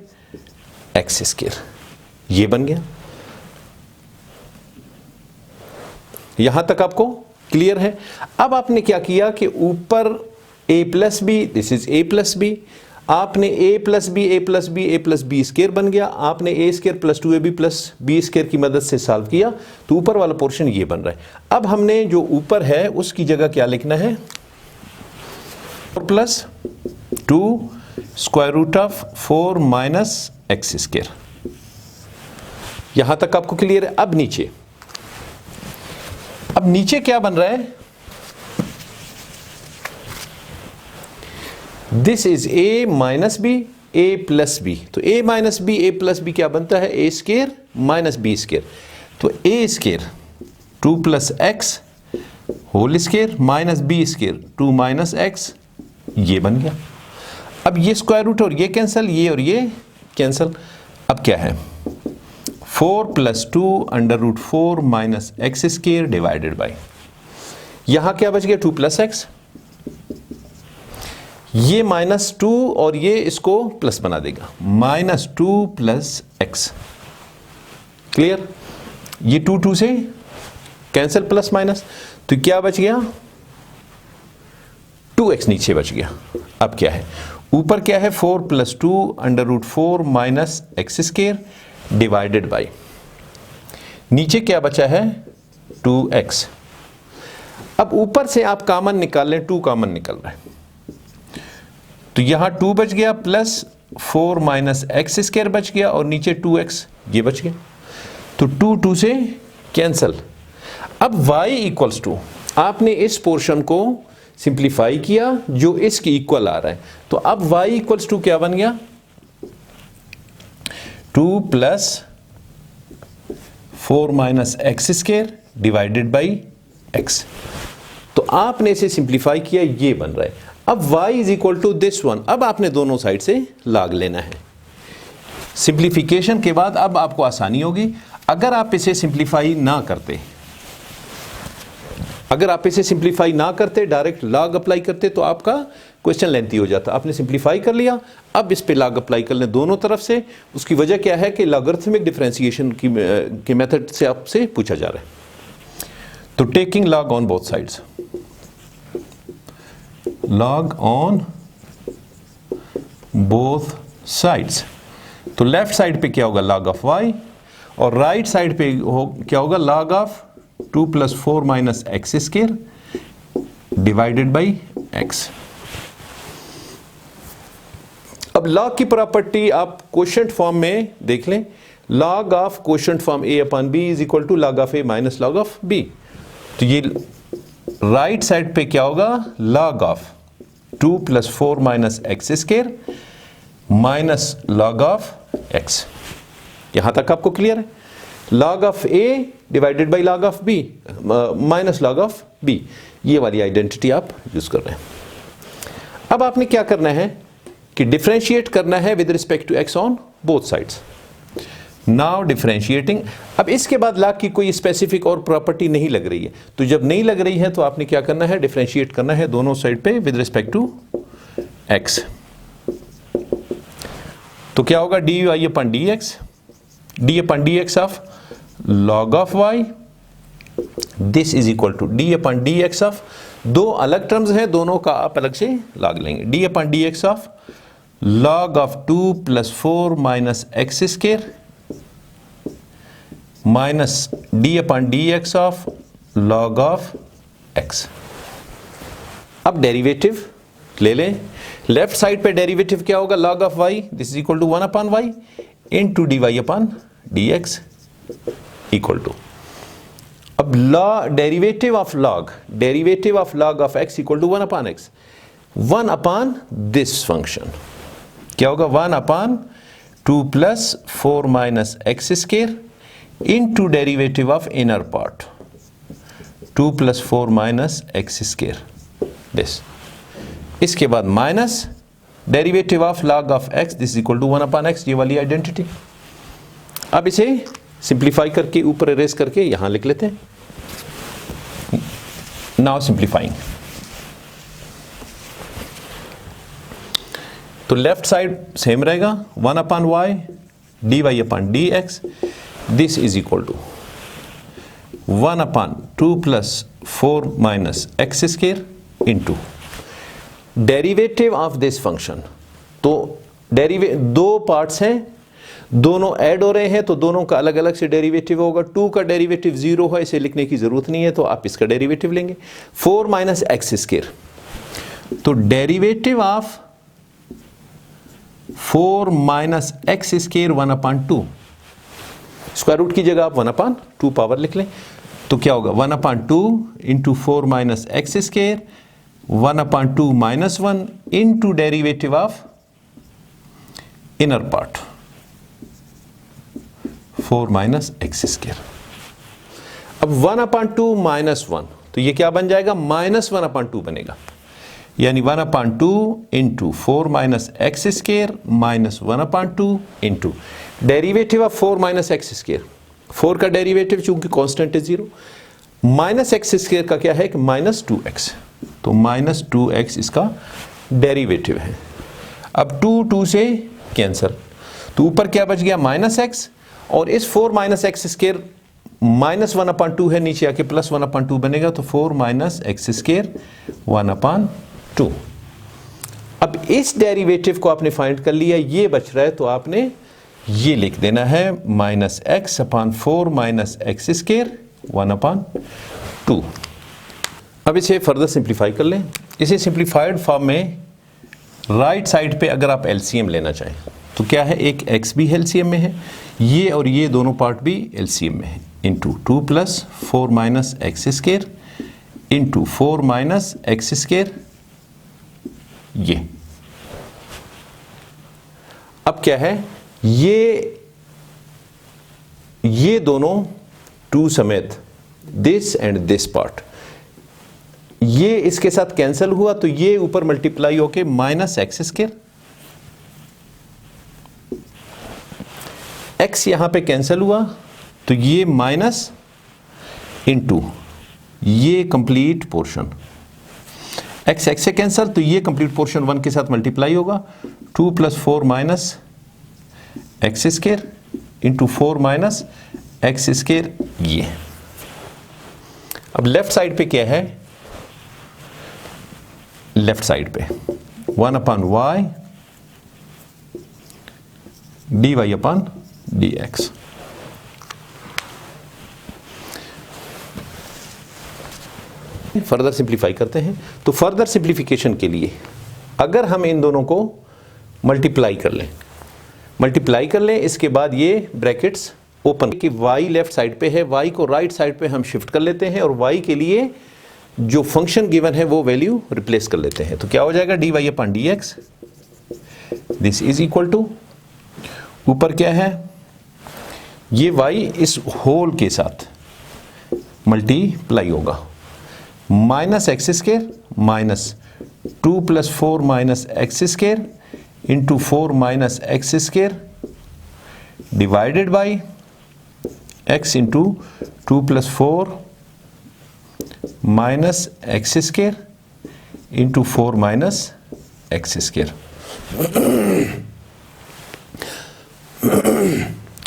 Speaker 1: x², ये बन गया। यहां तक आपको क्लियर है? अब आपने क्या किया कि ऊपर a + b, this is a + b, आपने a + b, a + b, a + b² बन गया। आपने a² + 2ab + b² की मदद से सॉल्व किया तो ऊपर वाला पोर्शन ये बन रहा है। अब हमने जो ऊपर है उसकी जगह क्या लिखना है, 4 + 2 √4 - x²। यहां तक आपको क्लियर है? अब नीचे क्या बन रहा है? This is a - b, a + b। तो a - b, a + b क्या बनता है? a² - b²। तो a² 2 + x होल² -b², 2 - x, ये बन गया। अब ये स्क्वायर रूट और ये कैंसिल, ये और ये कैंसिल। अब क्या है, 4 + 2 √4 - x² डिवाइडेड बाई, यहां क्या बच गया, 2 + x, ये -2 और ये इसको प्लस बना देगा, -2 + x। क्लियर? ये 2 से कैंसिल, प्लस माइनस, तो क्या बच गया, 2x नीचे बच गया। अब क्या है, ऊपर क्या है, 4 + 2 √4 - x² डिवाइडेड बाई, नीचे क्या बचा है, 2x। अब ऊपर से आप कॉमन निकाल लें, 2 कॉमन निकल रहा है, तो यहां 2 बच गया, प्लस 4 - x² बच गया और नीचे 2x ये बच गया। तो 2 से कैंसिल। अब y = आपने इस पोर्शन को सिंप्लीफाई किया जो इसकी इक्वल आ रहा है, तो अब y = क्या बन गया, 2 + 4 - x² डिवाइडेड बाई x। तो आपने इसे सिंप्लीफाई किया, ये बन रहा है। अब y = दिस वन। अब आपने दोनों साइड से लॉग लेना है। सिंप्लीफिकेशन के बाद अब आपको आसानी होगी। अगर आप इसे सिंप्लीफाई ना करते, डायरेक्ट लॉग अप्लाई करते, तो आपका क्वेश्चन लेंथी हो जाता। आपने सिंप्लीफाई कर लिया, अब इस पे लॉग अप्लाई कर लें दोनों तरफ से। उसकी वजह क्या है कि लॉगरिथमिक डिफरेंशिएशन की मेथड से आपसे पूछा जा रहा है। तो taking log on both sides, log on both sides, तो लेफ्ट साइड पे क्या होगा log ऑफ y, और राइट साइड पे क्या होगा log of 2 + 4 - x² divided by x। अब log की प्रॉपर्टी आप कोशेंट फॉर्म में देख लें, log of quotient form a/b = log of a - log of b। तो ये राइट साइड पे क्या होगा log of 2 + 4 - x² minus log of x। यहां तक आपको क्लियर है? log of a divided by log of b minus log of b, ये वाली आइडेंटिटी आप यूज कर रहे हैं। अब आपने क्या करना है कि डिफरेंशिएट करना है with respect to x on both sides. Now differentiating, अब इसके बाद log की कोई स्पेसिफिक और प्रॉपर्टी नहीं लग रही है, तो जब नहीं लग रही है तो आपने क्या करना है, डिफरेंशिएट करना है दोनों साइड पे विद रिस्पेक्ट टू x। तो क्या होगा dy/dx, d/dx of log of y, this is equal to d/dx of, दो अलग टर्म्स हैं, दोनों का आप अलग से log लेंगे, d/dx of log of 2 + 4 - x² minus d/dx of log of x। अब डेरिवेटिव ले लें, लेफ्ट साइड पे डेरिवेटिव क्या होगा log of y, this is equal to 1/y into dy/dx equal to, अब derivative of log of x equal to 1/x, 1 this function क्या होगा 1/2 + 4 - x² into derivative of inner part 2 + 4 - x², this. इसके बाद minus derivative of log of x, this equal to 1/x, ये वाली identity. अब इसे simplify करके ऊपर इरेज करके यहां लिख लेते हैं। नाउ सिंप्लीफाइंग, तो लेफ्ट साइड सेम रहेगा 1/y dy/dx, this is equal to 1/2 + 4 - x² into derivative of this function. तो दो पार्ट्स हैं, दोनों ऐड हो रहे हैं, तो दोनों का अलग अलग से डेरिवेटिव होगा। 2 का डेरिवेटिव 0 है, इसे लिखने की जरूरत नहीं है, तो आप इसका डेरिवेटिव लेंगे 4 - x²। तो derivative of 4 - x² 1/2, square root की जगह आप 1/2 पावर लिख लें, तो क्या होगा 1/2 into 4 - x², 1/2 - 1 into derivative of inner part 4 - x²। अब 1/2 - 1, तो ये क्या बन जाएगा -1/2 बनेगा, यानी 1/2 into 4 - x² minus 1/2 into derivative of 4 - x²। 4 का डेरिवेटिव चूंकि कांस्टेंट है 0, माइनस x² का क्या है कि -2x, तो -2x इसका डेरिवेटिव है। अब 2 से कैंसिल, तो ऊपर क्या बच गया -x, और इस 4 - x² -1/2 है, नीचे आके +1/2 बनेगा, तो 4 - x² 1/2। अब इस डेरिवेटिव को आपने फाइंड कर लिया, ये बच रहा है, तो आपने ये लिख देना है -x/4 - x² 1/2। अब इसे फर्दर सिंप्लीफाई कर लें। इसे सिंप्लीफाइड फॉर्म में राइट साइड पे अगर आप एलसीएम लेना चाहें तो क्या है, एक x भी एलसीएम में है, ये और ये दोनों पार्ट भी एलसीएम में है, इंटू 2 + 4 - x² इंटू 4 - x², ये। अब क्या है, ये दोनों 2 समेत दिस एंड दिस पार्ट, ये इसके साथ कैंसिल हुआ, तो ये ऊपर मल्टीप्लाई होके -x², x यहां पे कैंसिल हुआ, तो ये माइनस इंटू ये कंप्लीट पोर्शन, एक्स एक्स से कैंसल, तो ये कंप्लीट पोर्शन 1 के साथ मल्टीप्लाई होगा, 2 + 4 minus x square into 4 minus x square. ये अब लेफ्ट साइड पे क्या है, लेफ्ट साइड पे 1/y dy/dx। फर्दर सिंप्लीफाई करते हैं। तो फर्दर सिंप्लीफिकेशन के लिए अगर हम इन दोनों को मल्टीप्लाई कर लें, इसके बाद ये ब्रैकेट्स ओपन कि y लेफ्ट साइड पे है, y को राइट साइड पे हम शिफ्ट कर लेते हैं और y के लिए जो फंक्शन गिवन है वो वैल्यू रिप्लेस कर लेते हैं। तो क्या हो जाएगा, dy/dx this is equal to, ऊपर क्या है, ये y इस होल के साथ मल्टीप्लाई होगा, minus x square minus 2 + 4 minus x square into 4 minus x square divided by x into 2 + 4 minus x square into 4 minus x square.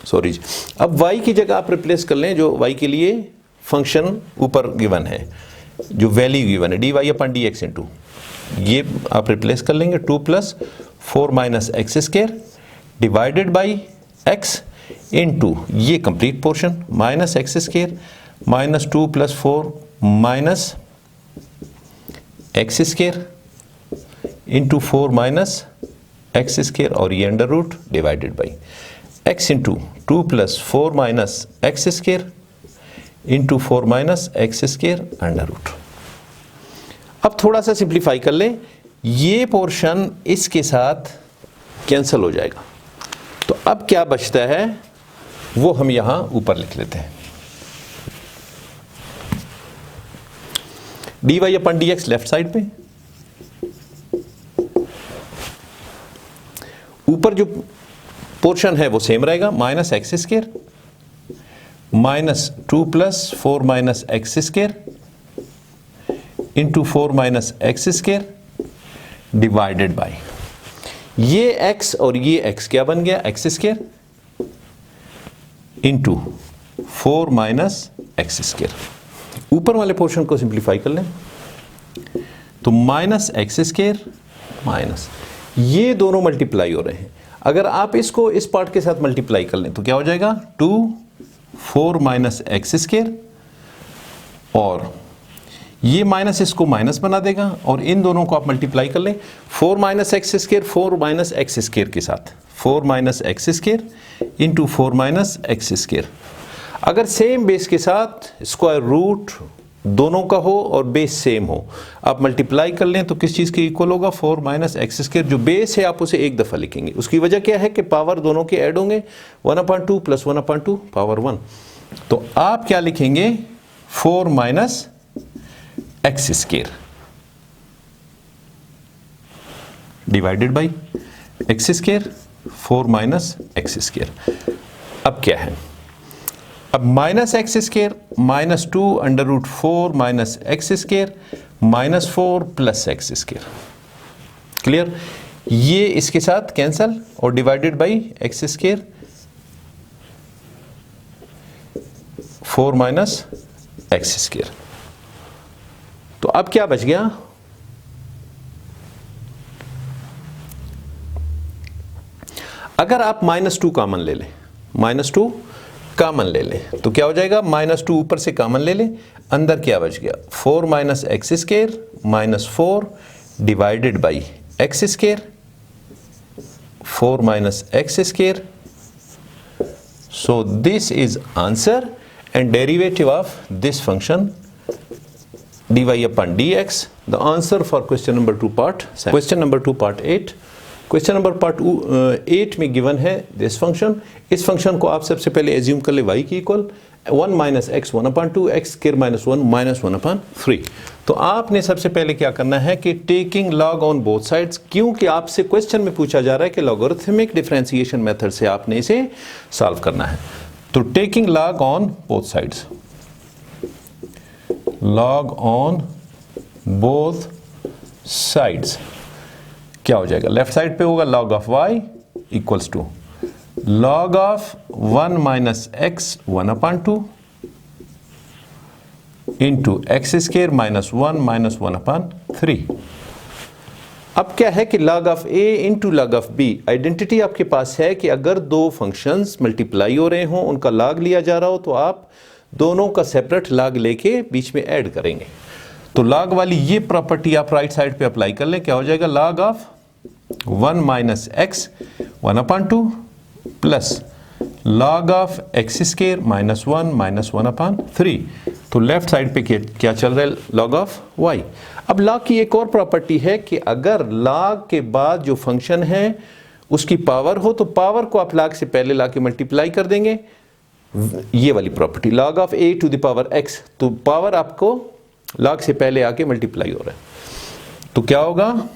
Speaker 1: Sorry, अब y की जगह आप रिप्लेस कर लें जो y के लिए फंक्शन ऊपर गिवन है, जो वैल्यू गिवन है dy/dx इंटू, ये आप रिप्लेस कर लेंगे 2 + 4 minus x square divided by x into ये complete portion minus x square minus 2 + 4 minus x square into 4 minus x square और ये under root divided by x into 2 + 4 minus x square into 4 minus x square under root. अब थोड़ा सा simplify कर लें, ये portion इसके साथ कैंसिल हो जाएगा, तो अब क्या बचता है वो हम यहां ऊपर लिख लेते हैं, dy/dx लेफ्ट साइड पे, ऊपर जो पोर्शन है वो सेम रहेगा, minus x square minus 2 + 4 minus x square into 4 minus x square divided by ये x और ये x क्या बन गया, x square into 4 minus x square. ऊपर वाले पोर्शन को सिंप्लीफाई कर लें तो माइनस एक्स स्क्वायर माइनस ये दोनों मल्टीप्लाई हो रहे हैं, अगर आप इसको इस पार्ट के साथ मल्टीप्लाई कर लें तो क्या हो जाएगा, 2 4 माइनस एक्स स्क्वायर और ये माइनस इसको माइनस बना देगा और इन दोनों को आप मल्टीप्लाई कर लें 4 minus x square 4 minus x square के साथ 4 minus x square into 4 minus x square. अगर सेम बेस के साथ स्क्वायर रूट दोनों का हो और बेस सेम हो, आप मल्टीप्लाई कर लें तो किस चीज़ के इक्वल होगा, 4 माइनस एक्स स्क्वायर। जो बेस है आप उसे एक दफ़ा लिखेंगे, उसकी वजह क्या है कि पावर दोनों के ऐड होंगे, 1/2 + 1/2 पावर 1। तो आप क्या लिखेंगे, 4 minus x square divided by x square 4 minus x square. अब क्या है, अब minus x square minus 2 √4 minus x square minus 4 plus x square. Clear, ये इसके साथ कैंसल और divided by x square 4 minus x square. तो अब क्या बच गया, अगर आप -2 कॉमन ले लें, -2 कॉमन ले लें तो क्या हो जाएगा, -2 ऊपर से कॉमन ले लें, अंदर क्या बच गया, 4 minus x square minus 4 divided by x square 4 minus x square. So this is answer and derivative of this function dy/dx, the answer for question number 2 part 7. Question number 2 part 8, question number part 8 में given है this function. इस function को आप सबसे पहले assume कर ले y की equal 1 minus x 1/2 x square -1 minus 1/3। तो आपने सबसे पहले क्या करना है कि taking log on both sides, क्योंकि आपसे क्वेश्चन में पूछा जा रहा है कि लॉगरिथमिक डिफरेंशिएशन मेथड से आपने इसे सॉल्व करना है। तो taking log on both sides, log on both sides क्या हो जाएगा, लेफ्ट साइड पे होगा log of y equals to log of 1 minus x 1/2 into x square minus 1 अब क्या है कि log of a into log of b, identity आपके पास है कि अगर दो फंक्शंस मल्टीप्लाई हो रहे हों, उनका log लिया जा रहा हो, तो आप दोनों का सेपरेट log लेके बीच में ऐड करेंगे। तो log वाली ये प्रॉपर्टी आप राइट साइड पे अप्लाई कर लें, क्या हो जाएगा, log of 1 minus x 1/2 plus log of x square minus 1 तो लेफ्ट साइड पे क्या चल रहा है, log ऑफ y। अब log की एक और प्रॉपर्टी है कि अगर log के बाद जो फंक्शन है उसकी पावर हो, तो पावर को आप log से पहले ला के मल्टीप्लाई कर देंगे, ये वाली property log of a to the power x, तो पावर आपको log से पहले आके मल्टीप्लाई हो रहा है। तो क्या होगा,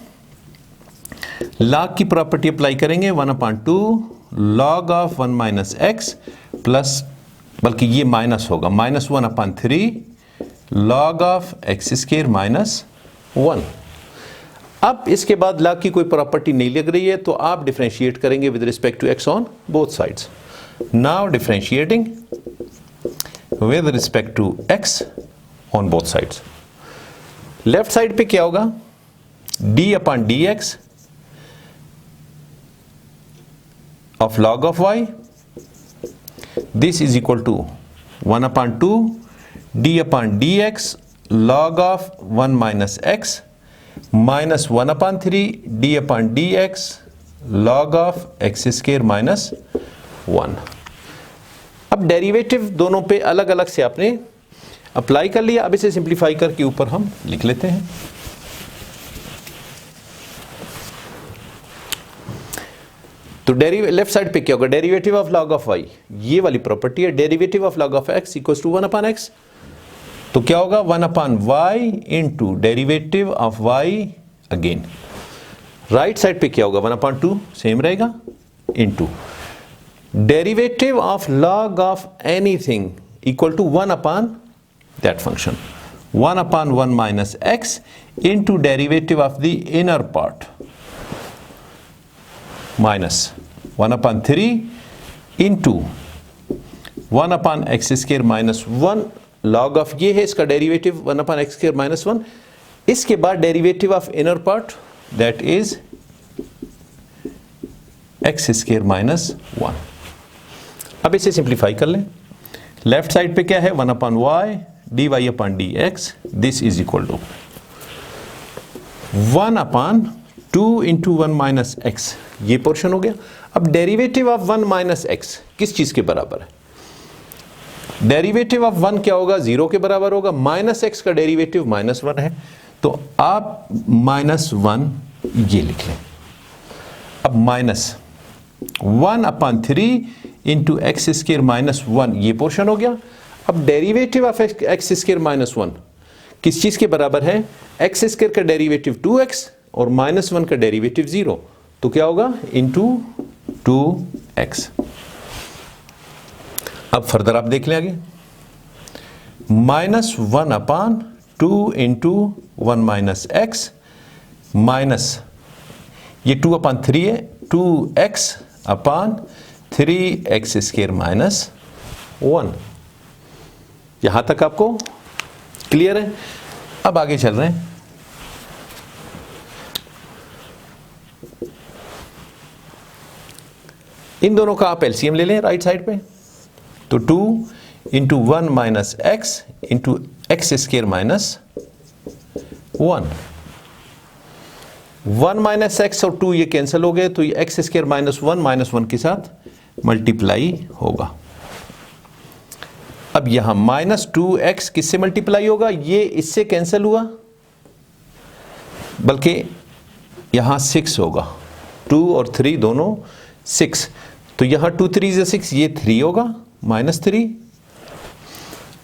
Speaker 1: log की प्रॉपर्टी अप्लाई करेंगे 1/2 log of 1 minus x plus, बल्कि ये माइनस होगा, minus 1/3 log of x square minus 1। अब इसके बाद log की कोई प्रॉपर्टी नहीं लग रही है, तो आप डिफरेंशिएट करेंगे with respect to x on both sides. Now differentiating with respect to x on both sides, left side पे क्या होगा, d/dx of log of y, this is equal to 1/2 d/dx log of 1 minus x minus 1/3 d/dx log of x square minus 1। अब derivative दोनों पे अलग अलग से आपने अप्लाई कर लिया। अब इसे सिंप्लीफाई करके ऊपर हम लिख लेते हैं। तो लेफ्ट साइड पे क्या होगा, derivative of log of y, ये वाली प्रॉपर्टी है, derivative of log of x equals to 1/x। तो क्या होगा, 1/y into derivative of y again, right side पे क्या होगा, 1/2 सेम रहेगा, into derivative of log of anything equal to 1 that function, 1/1 minus x into derivative of the inner part minus 1/3 into 1/x square minus 1 log of ये है इसका derivative 1/x square minus 1। इसके बाद derivative of inner part that is x square minus 1। अब इसे simplify कर लें, left side पे क्या है, 1/y dy/dx, this is equal to 1/2 into 1 minus x, ये पोर्शन हो गया। अब डेरिवेटिव ऑफ 1 माइनस एक्स किस चीज के बराबर है, डेरिवेटिव ऑफ 1 क्या होगा, 0 के बराबर होगा, माइनस एक्स का डेरिवेटिव -1 है, तो आप -1 ये लिख लें। अब minus 1/3 into x square minus 1, ये पोर्शन हो गया। अब derivative of x square minus 1 किस चीज के बराबर है, एक्स स्क्वायर का डेरिवेटिव 2x और -1 का डेरिवेटिव 0, तो क्या होगा, इंटू 2x। अब फर्दर आप देख लें आगे, -1/2 इंटू 1 माइनस एक्स माइनस ये 2/3 है, 2x/3x स्क्वायर माइनस 1। यहां तक आपको क्लियर है। अब आगे चल रहे हैं, इन दोनों का आप एलसीएम ले लें राइट साइड पे, तो 2 into 1 minus x into x square minus 1, 1 minus x और 2 ये कैंसिल हो गए, तो ये एक्स स्क्वायर माइनस 1 के साथ मल्टीप्लाई होगा। अब यहां -2x किससे मल्टीप्लाई होगा, ये इससे कैंसिल हुआ, बल्कि यहां 6 होगा, 2 और 3 दोनों 6, तो यहां 2 3 6, ये 3 होगा -3,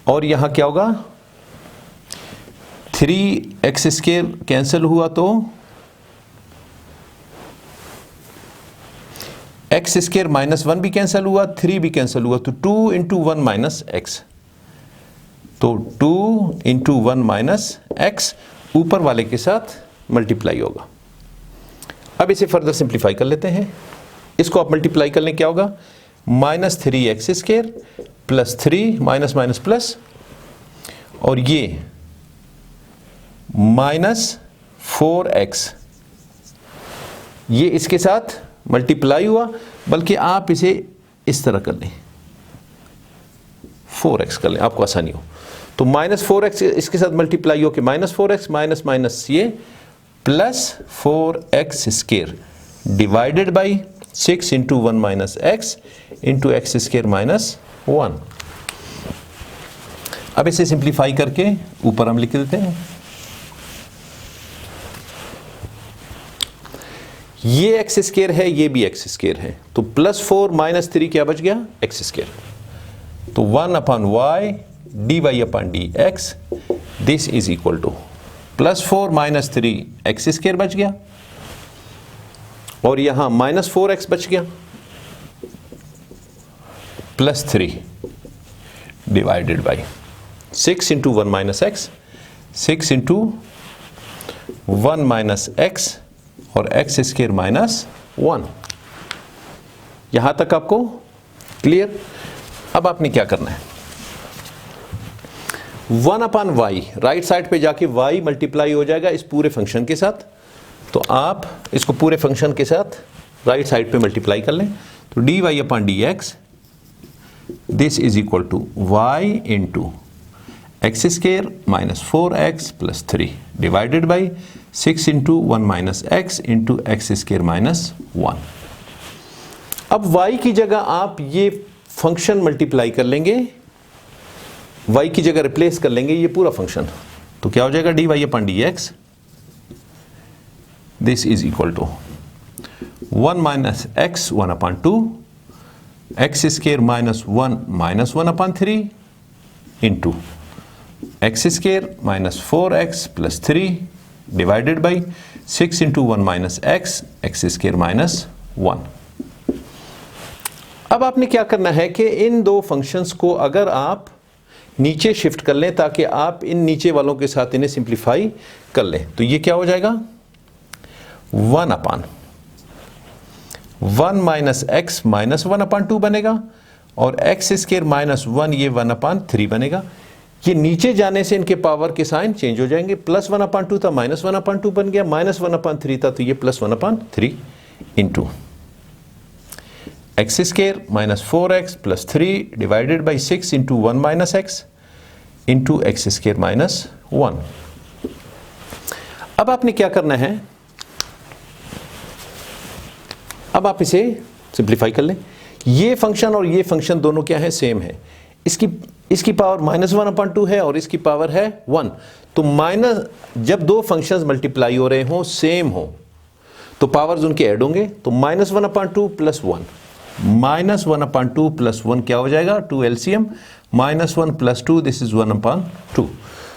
Speaker 1: और यहां क्या होगा, 3x स्क्वायर कैंसिल हुआ तो एक्स स्क्वायर -1 भी कैंसिल हुआ, 3 भी कैंसिल हुआ, तो 2 इंटू 1 माइनस एक्स, तो 2 इंटू 1 माइनस एक्स ऊपर वाले के साथ मल्टीप्लाई होगा। अब इसे फर्दर सिंप्लीफाई कर लेते हैं। इसको आप मल्टीप्लाई कर लें, क्या होगा, -3x² plus 3 minus minus plus, और ये -4x, ये इसके साथ मल्टीप्लाई हुआ, बल्कि आप इसे इस तरह कर लें, 4x कर लें, आपको आसानी हो। तो -4x इसके साथ मल्टीप्लाई हो के -4x माइनस माइनस ये plus 4x² divided by 6 into 1 minus x into x² minus 1। अब इसे सिंप्लीफाई करके ऊपर हम लिख देते हैं, ये x² है, ये भी x² है, तो +4 माइनस 3 क्या बच गया, x²। तो 1/y dy/dx this is equal to +4 minus 3 x² बच गया, और यहां -4x बच गया, plus 3 divided by 6 into 1 minus x, 6 into 1 minus x और x² माइनस 1। यहां तक आपको क्लियर। अब आपने क्या करना है, 1/y राइट साइड पे जाके y मल्टीप्लाई हो जाएगा इस पूरे फंक्शन के साथ, तो आप इसको पूरे फंक्शन के साथ राइट साइड पे मल्टीप्लाई कर लें। तो dy/dx this is equal to y into x² minus 4x plus 3 divided by 6 into 1 minus x into x² minus 1। अब y की जगह आप ये फंक्शन मल्टीप्लाई कर लेंगे, y की जगह रिप्लेस कर लेंगे ये पूरा फंक्शन, तो क्या हो जाएगा, dy/dx this is equal to 1 minus x 1/2 x² minus 1 minus 1/3 into x² minus 4x plus 3 divided by 6 into 1 minus x x² minus 1। अब आपने क्या करना है कि इन दो फंक्शंस को अगर आप नीचे शिफ्ट कर लें ताकि आप इन नीचे वालों के साथ इन्हें सिंप्लीफाई कर लें, तो ये क्या हो जाएगा, 1/1 माइनस x माइनस 1/2 बनेगा, और x² माइनस 1 ये 1/3 बनेगा। ये नीचे जाने से इनके पावर के साइन चेंज हो जाएंगे, +1/2 था -1/2 बन गया, -1/3 था तो ये +1/3 into x² minus 4x plus 3 divided by 6 into 1 minus x into x² minus 1। अब आपने क्या करना है, अब आप इसे सिंप्लीफाई कर लें। ये फंक्शन और ये फंक्शन दोनों क्या है, सेम है। इसकी पावर -1/2 है और इसकी पावर है 1। तो जब दो फंक्शंस मल्टीप्लाई हो रहे हों, सेम हो, तो पावर्स उनके ऐड होंगे, तो -1/2 प्लस 1, -1/2 प्लस 1 क्या हो जाएगा, 2 LCM, -1 प्लस 2 दिस इज 1/2।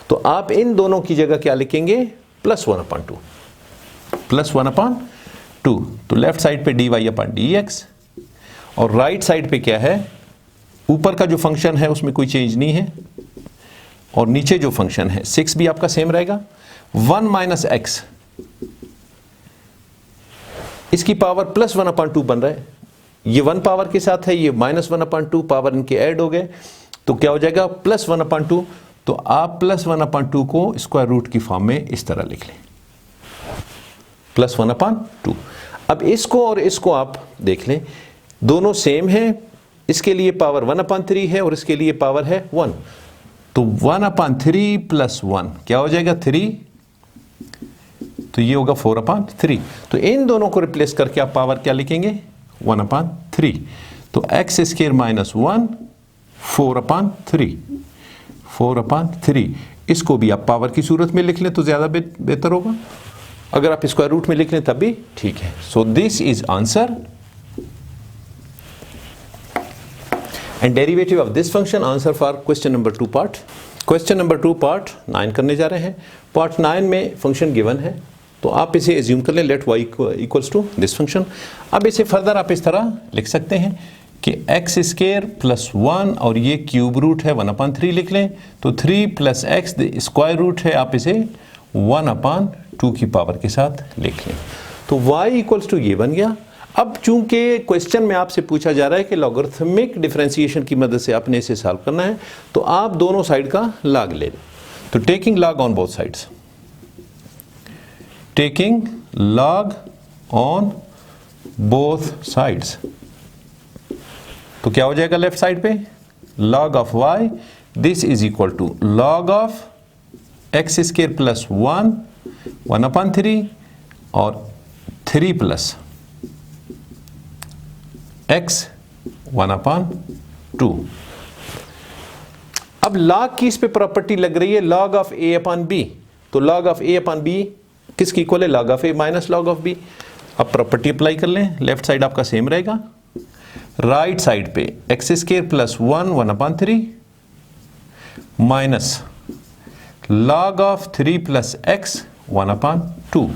Speaker 1: तो आप इन दोनों की जगह क्या लिखेंगे, +1/2, +1/2। तो लेफ्ट साइड पे dy/dx, और राइट साइड पे क्या है, ऊपर का जो फंक्शन है उसमें कोई चेंज नहीं है, और नीचे जो फंक्शन है 6 भी आपका सेम रहेगा। 1 माइनस x, इसकी पावर +1/2 बन रहा है, ये 1 पावर के साथ है, ये -1/2 पावर इनके ऐड हो गए, तो क्या हो जाएगा, +1/2। तो आप +1/2 को स्क्वायर रूट की फॉर्म में इस तरह लिख लें, +1/2। अब इसको और इसको आप देख लें, दोनों सेम हैं, इसके लिए पावर 1/3 है और इसके लिए पावर है 1, तो 1/3 प्लस 1 क्या हो जाएगा, 3, तो ये होगा 4/3। तो इन दोनों को रिप्लेस करके आप पावर क्या लिखेंगे, 1/3। तो x² माइनस 1 4/3, इसको भी आप पावर की सूरत में लिख लें तो ज़्यादा बेहतर होगा, अगर आप स्क्वायर रूट में लिख लें तब भी ठीक है। सो this is answer, and derivative of this function answer for question number 2 part. Question number 2 part 9 करने जा रहे हैं। पार्ट 9 में फंक्शन गिवन है, तो आप इसे एज्यूम कर लें, let y equals to this function. अब इसे फर्दर आप इस तरह लिख सकते हैं कि x² प्लस 1 और ये क्यूब रूट है 1/3 लिख लें, तो 3 प्लस x स्क्वायर रूट है, आप इसे 1/2 2 की पावर के साथ लिख लें। तो y इक्वल्स टू ये बन गया। अब चूंकि क्वेश्चन में आपसे पूछा जा रहा है कि लॉगरिथमिक डिफरेंशिएशन की मदद से आपने इसे सॉल्व करना है, तो आप दोनों साइड का log ले लें। तो taking log on both sides, taking log on both sides, तो क्या हो जाएगा लेफ्ट साइड पे log of y, this is equal to log of x square plus 1/3 और 3 प्लस x 1/2। अब log की इस पे प्रॉपर्टी लग रही है log of a upon b, तो log of a upon b किसकी इक्वल है log of a minus log of b। अब प्रॉपर्टी अप्लाई कर लें, लेफ्ट साइड आपका सेम रहेगा, राइट साइड पे x square plus 1/3 minus log of 3 plus x 1/2।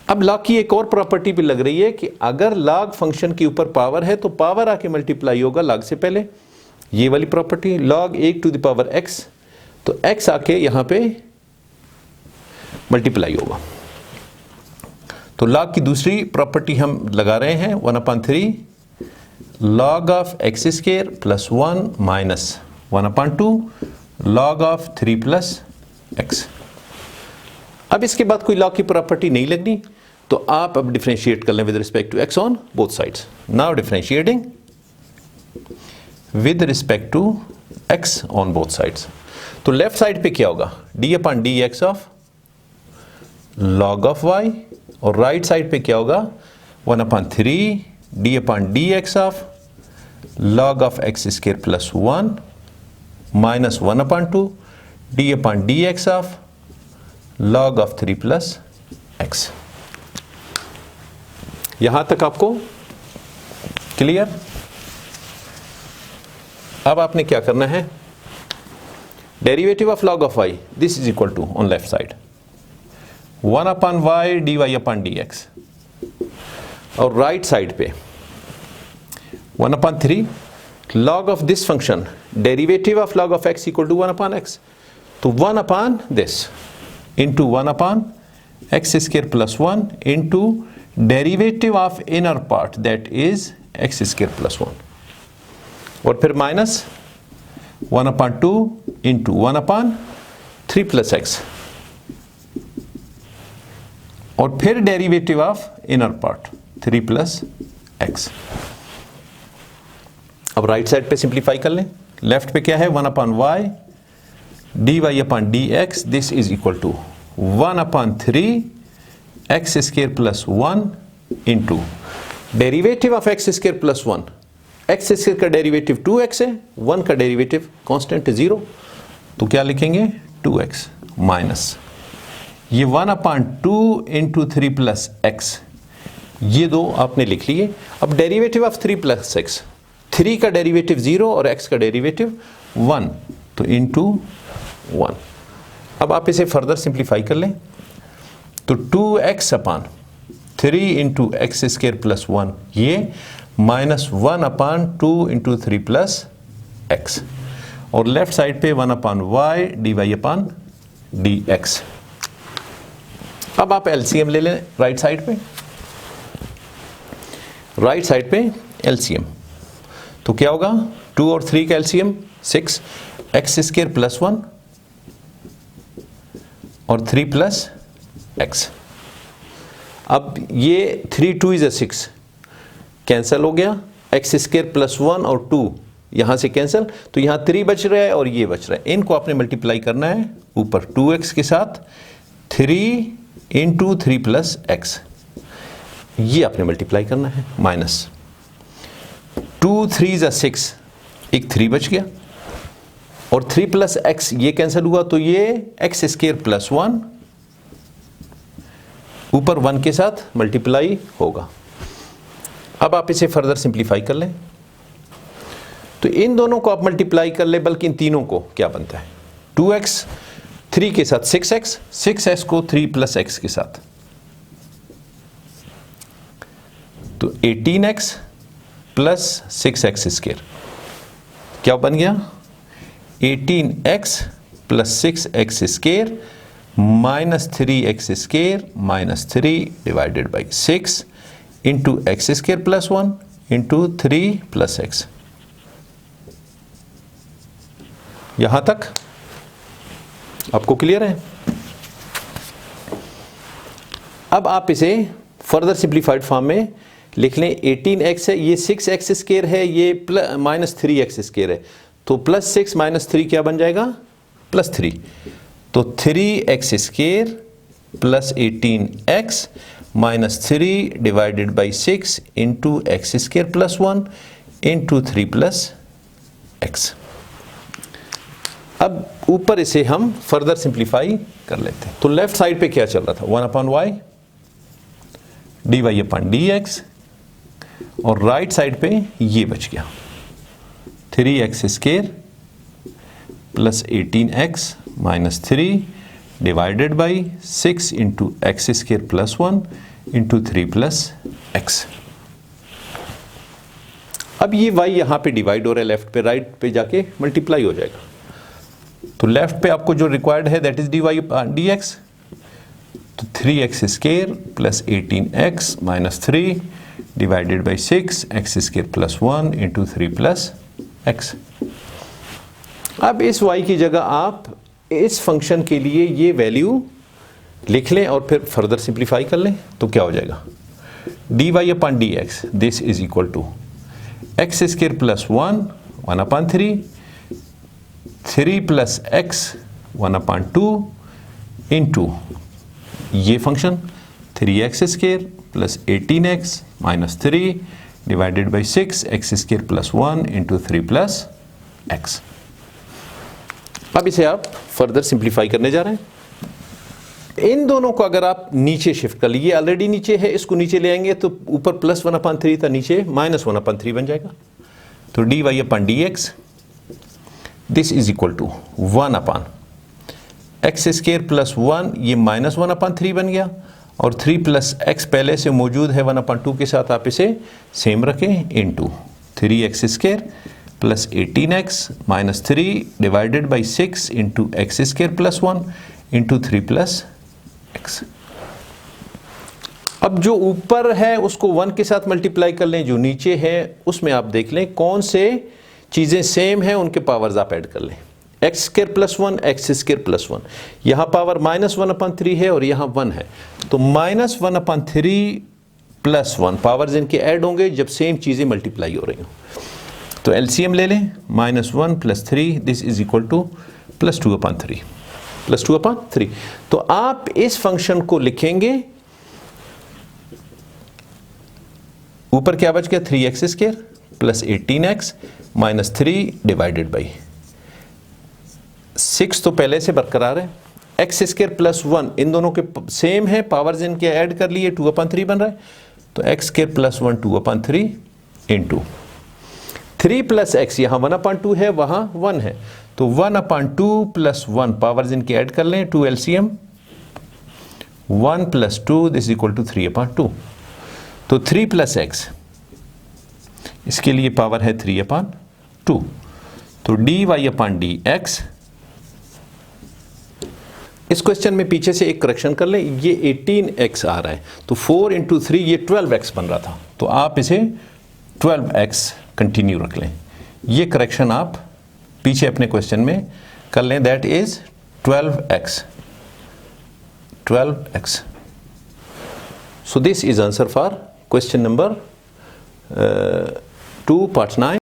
Speaker 1: अब log की एक और प्रॉपर्टी भी लग रही है कि अगर log फंक्शन के ऊपर पावर है तो पावर आके मल्टीप्लाई होगा log से पहले, ये वाली property log 1 to the power x, तो x आके यहां पे मल्टीप्लाई होगा। तो log की दूसरी प्रॉपर्टी हम लगा रहे हैं 1/3 log of x square plus 1 minus 1/2 log of 3 plus x। अब इसके बाद कोई log की प्रॉपर्टी नहीं लगनी, तो आप अब डिफरेंशिएट कर लें with respect to x on both sides. Now differentiating with respect to x on both sides, तो लेफ्ट साइड पे क्या होगा d upon dx of log of y, और राइट साइड पे क्या होगा 1/3 d upon dx of log of x square plus 1 minus 1/2 d upon dx of log of 3 plus x। यहां तक आपको क्लियर? अब आपने क्या करना है, derivative of log of y, this is equal to on left side 1/y dy upon dx, और right side पे 1/3 log of this function, derivative of log of x equal to 1/x, तो 1 upon this into 1 upon x square plus 1 into derivative of inner part that is x square plus 1, और फिर minus 1/2 into 1/3 plus x, और फिर derivative of inner part 3 plus x। अब right side पे simplify कर लें, left पे क्या है 1/y dy upon dx, this is equal to 1/3 x square plus 1 into derivative of x square plus 1, x square का डेरिवेटिव 2x है, 1 का डेरिवेटिव कांस्टेंट है 0, तो क्या लिखेंगे 2x माइनस ये 1/2 इंटू 3 प्लस x, ये दो आपने लिख लिए। अब डेरिवेटिव ऑफ 3 प्लस x, 3 का डेरिवेटिव 0 और x का डेरिवेटिव 1, तो इंटू 1। अब आप इसे फर्दर सिंप्लीफाई कर लें, तो 2x upon 3 into x square plus 1, ये माइनस 1/2 इंटू 3 प्लस x, और लेफ्ट साइड पे 1/y dy अपॉन dx। अब आप एलसीएम ले लें राइट साइड पे, राइट साइड पे एलसीएम, तो क्या होगा 2 और 3 का एलसीएम 6, एक्स स्क्वायर प्लस 1 और 3 प्लस x। अब ये 3 2 इज 6 कैंसल हो गया, एक्स स्क्वायर प्लस 1 और 2 यहां से कैंसल, तो यहां 3 बच रहा है और ये बच रहा है, इनको आपने मल्टीप्लाई करना है ऊपर 2x के साथ 3 इंटू 3 प्लस x, ये आपने मल्टीप्लाई करना है, माइनस 2 3 इज 6, एक 3 बच गया, और 3 प्लस x ये कैंसिल हुआ, तो ये एक्स स्क्वायर प्लस 1 ऊपर 1 के साथ मल्टीप्लाई होगा। अब आप इसे फर्दर सिंप्लीफाई कर लें, तो इन दोनों को आप मल्टीप्लाई कर ले, बल्कि इन तीनों को क्या बनता है 2x 3 के साथ 6x, 6x को 3 प्लस x के साथ, तो 18x प्लस 6x स्क्वायर क्या बन गया 18x plus 6x square minus 3x² minus 3 divided by 6 into x² plus 1 into 3 plus x। यहां तक आपको क्लियर है? अब आप इसे फर्दर सिंप्लीफाइड फॉर्म में लिख लें। 18x है, ये 6x² है, ये माइनस 3x² है, तो प्लस 6 माइनस 3 क्या बन जाएगा? प्लस 3। तो 3x² plus 18x minus 3 divided by 6 into x² plus 1 into 3 plus x। अब ऊपर इसे हम फर्दर सिंप्लीफाई कर लेते हैं। तो लेफ्ट साइड पे क्या चल रहा था? 1/y dy/dx, और राइट साइड पे ये बच गया 3x² plus 18x minus 3 divided by 6 into x² plus 1 into 3 plus x। अब ये y यहां पे डिवाइड हो रहा है लेफ्ट पे, राइट पे जाके मल्टीप्लाई हो जाएगा। तो लेफ्ट पे आपको जो रिक्वायर्ड है दैट इज dy/dx। तो 3x² plus 18x minus 3 divided by 6 x² plus 1 into 3 plus x। अब इस y की जगह आप इस फंक्शन के लिए ये वैल्यू लिख लें और फिर फर्दर सिंप्लीफाई कर लें। तो क्या हो जाएगा? dy/dx this is equal to x² plus 1 1/3 3 plus x 1/2 into ये function 3x² plus 18x minus 3 divided by 6 x² plus 1 into 3 plus x। अब इसे आप फर्दर सिंप्लीफाई करने जा रहे हैं। इन दोनों को अगर आप नीचे शिफ्ट कर लीजिए, ऑलरेडी नीचे है, इसको नीचे ले आएंगे तो ऊपर प्लस 1/3 था, नीचे माइनस 1/3 बन जाएगा। तो dy/dx this is equal to 1/x² plus 1, ये माइनस 1/3 बन गया, और 3 प्लस x पहले से मौजूद है 1/2 के साथ, आप इसे सेम रखें, into 3x² plus 18x minus 3 divided by 6 into x² plus 1 into 3 plus x। अब जो ऊपर है उसको 1 के साथ मल्टीप्लाई कर लें, जो नीचे है उसमें आप देख लें कौन से चीज़ें सेम हैं, उनके पावर्स आप ऐड कर लें। x² प्लस 1 x² प्लस 1, यहाँ पावर माइनस 1/3 है और यहाँ 1 है, तो माइनस 1/3 प्लस 1 पावर्स इनके ऐड होंगे जब सेम चीज़ें मल्टीप्लाई हो रही हों। तो एलसीएम ले लें, -1 plus 3 this is equal two plus 2/3। तो आप इस फंक्शन को लिखेंगे, ऊपर क्या बच गया? 3x² plus 18x minus 3 divided by 6 तो पहले से बरकरार है, x² प्लस 1 इन दोनों के सेम है, पावर्स इनके ऐड कर लिए, 2/3 बन रहा है, तो x² plus 1 2/3 into 3 plus x, यहाँ 1/2 है, वहाँ 1 है, तो 1/2 प्लस 1 पावर्स इनके ऐड कर लें, 2 LCM 1 plus 2 this equal to 3/2। तो 3 प्लस x इसके लिए पावर है 3/2। तो dy/dx, इस क्वेश्चन में पीछे से एक करेक्शन कर लें, ये 18x आ रहा है, तो 4 इंटू 3 ये 12x बन रहा था, तो आप इसे 12x कंटिन्यू रख लें। ये करेक्शन आप पीछे अपने क्वेश्चन में कर लें, that is 12x। So this is answer for question number 2 part 9।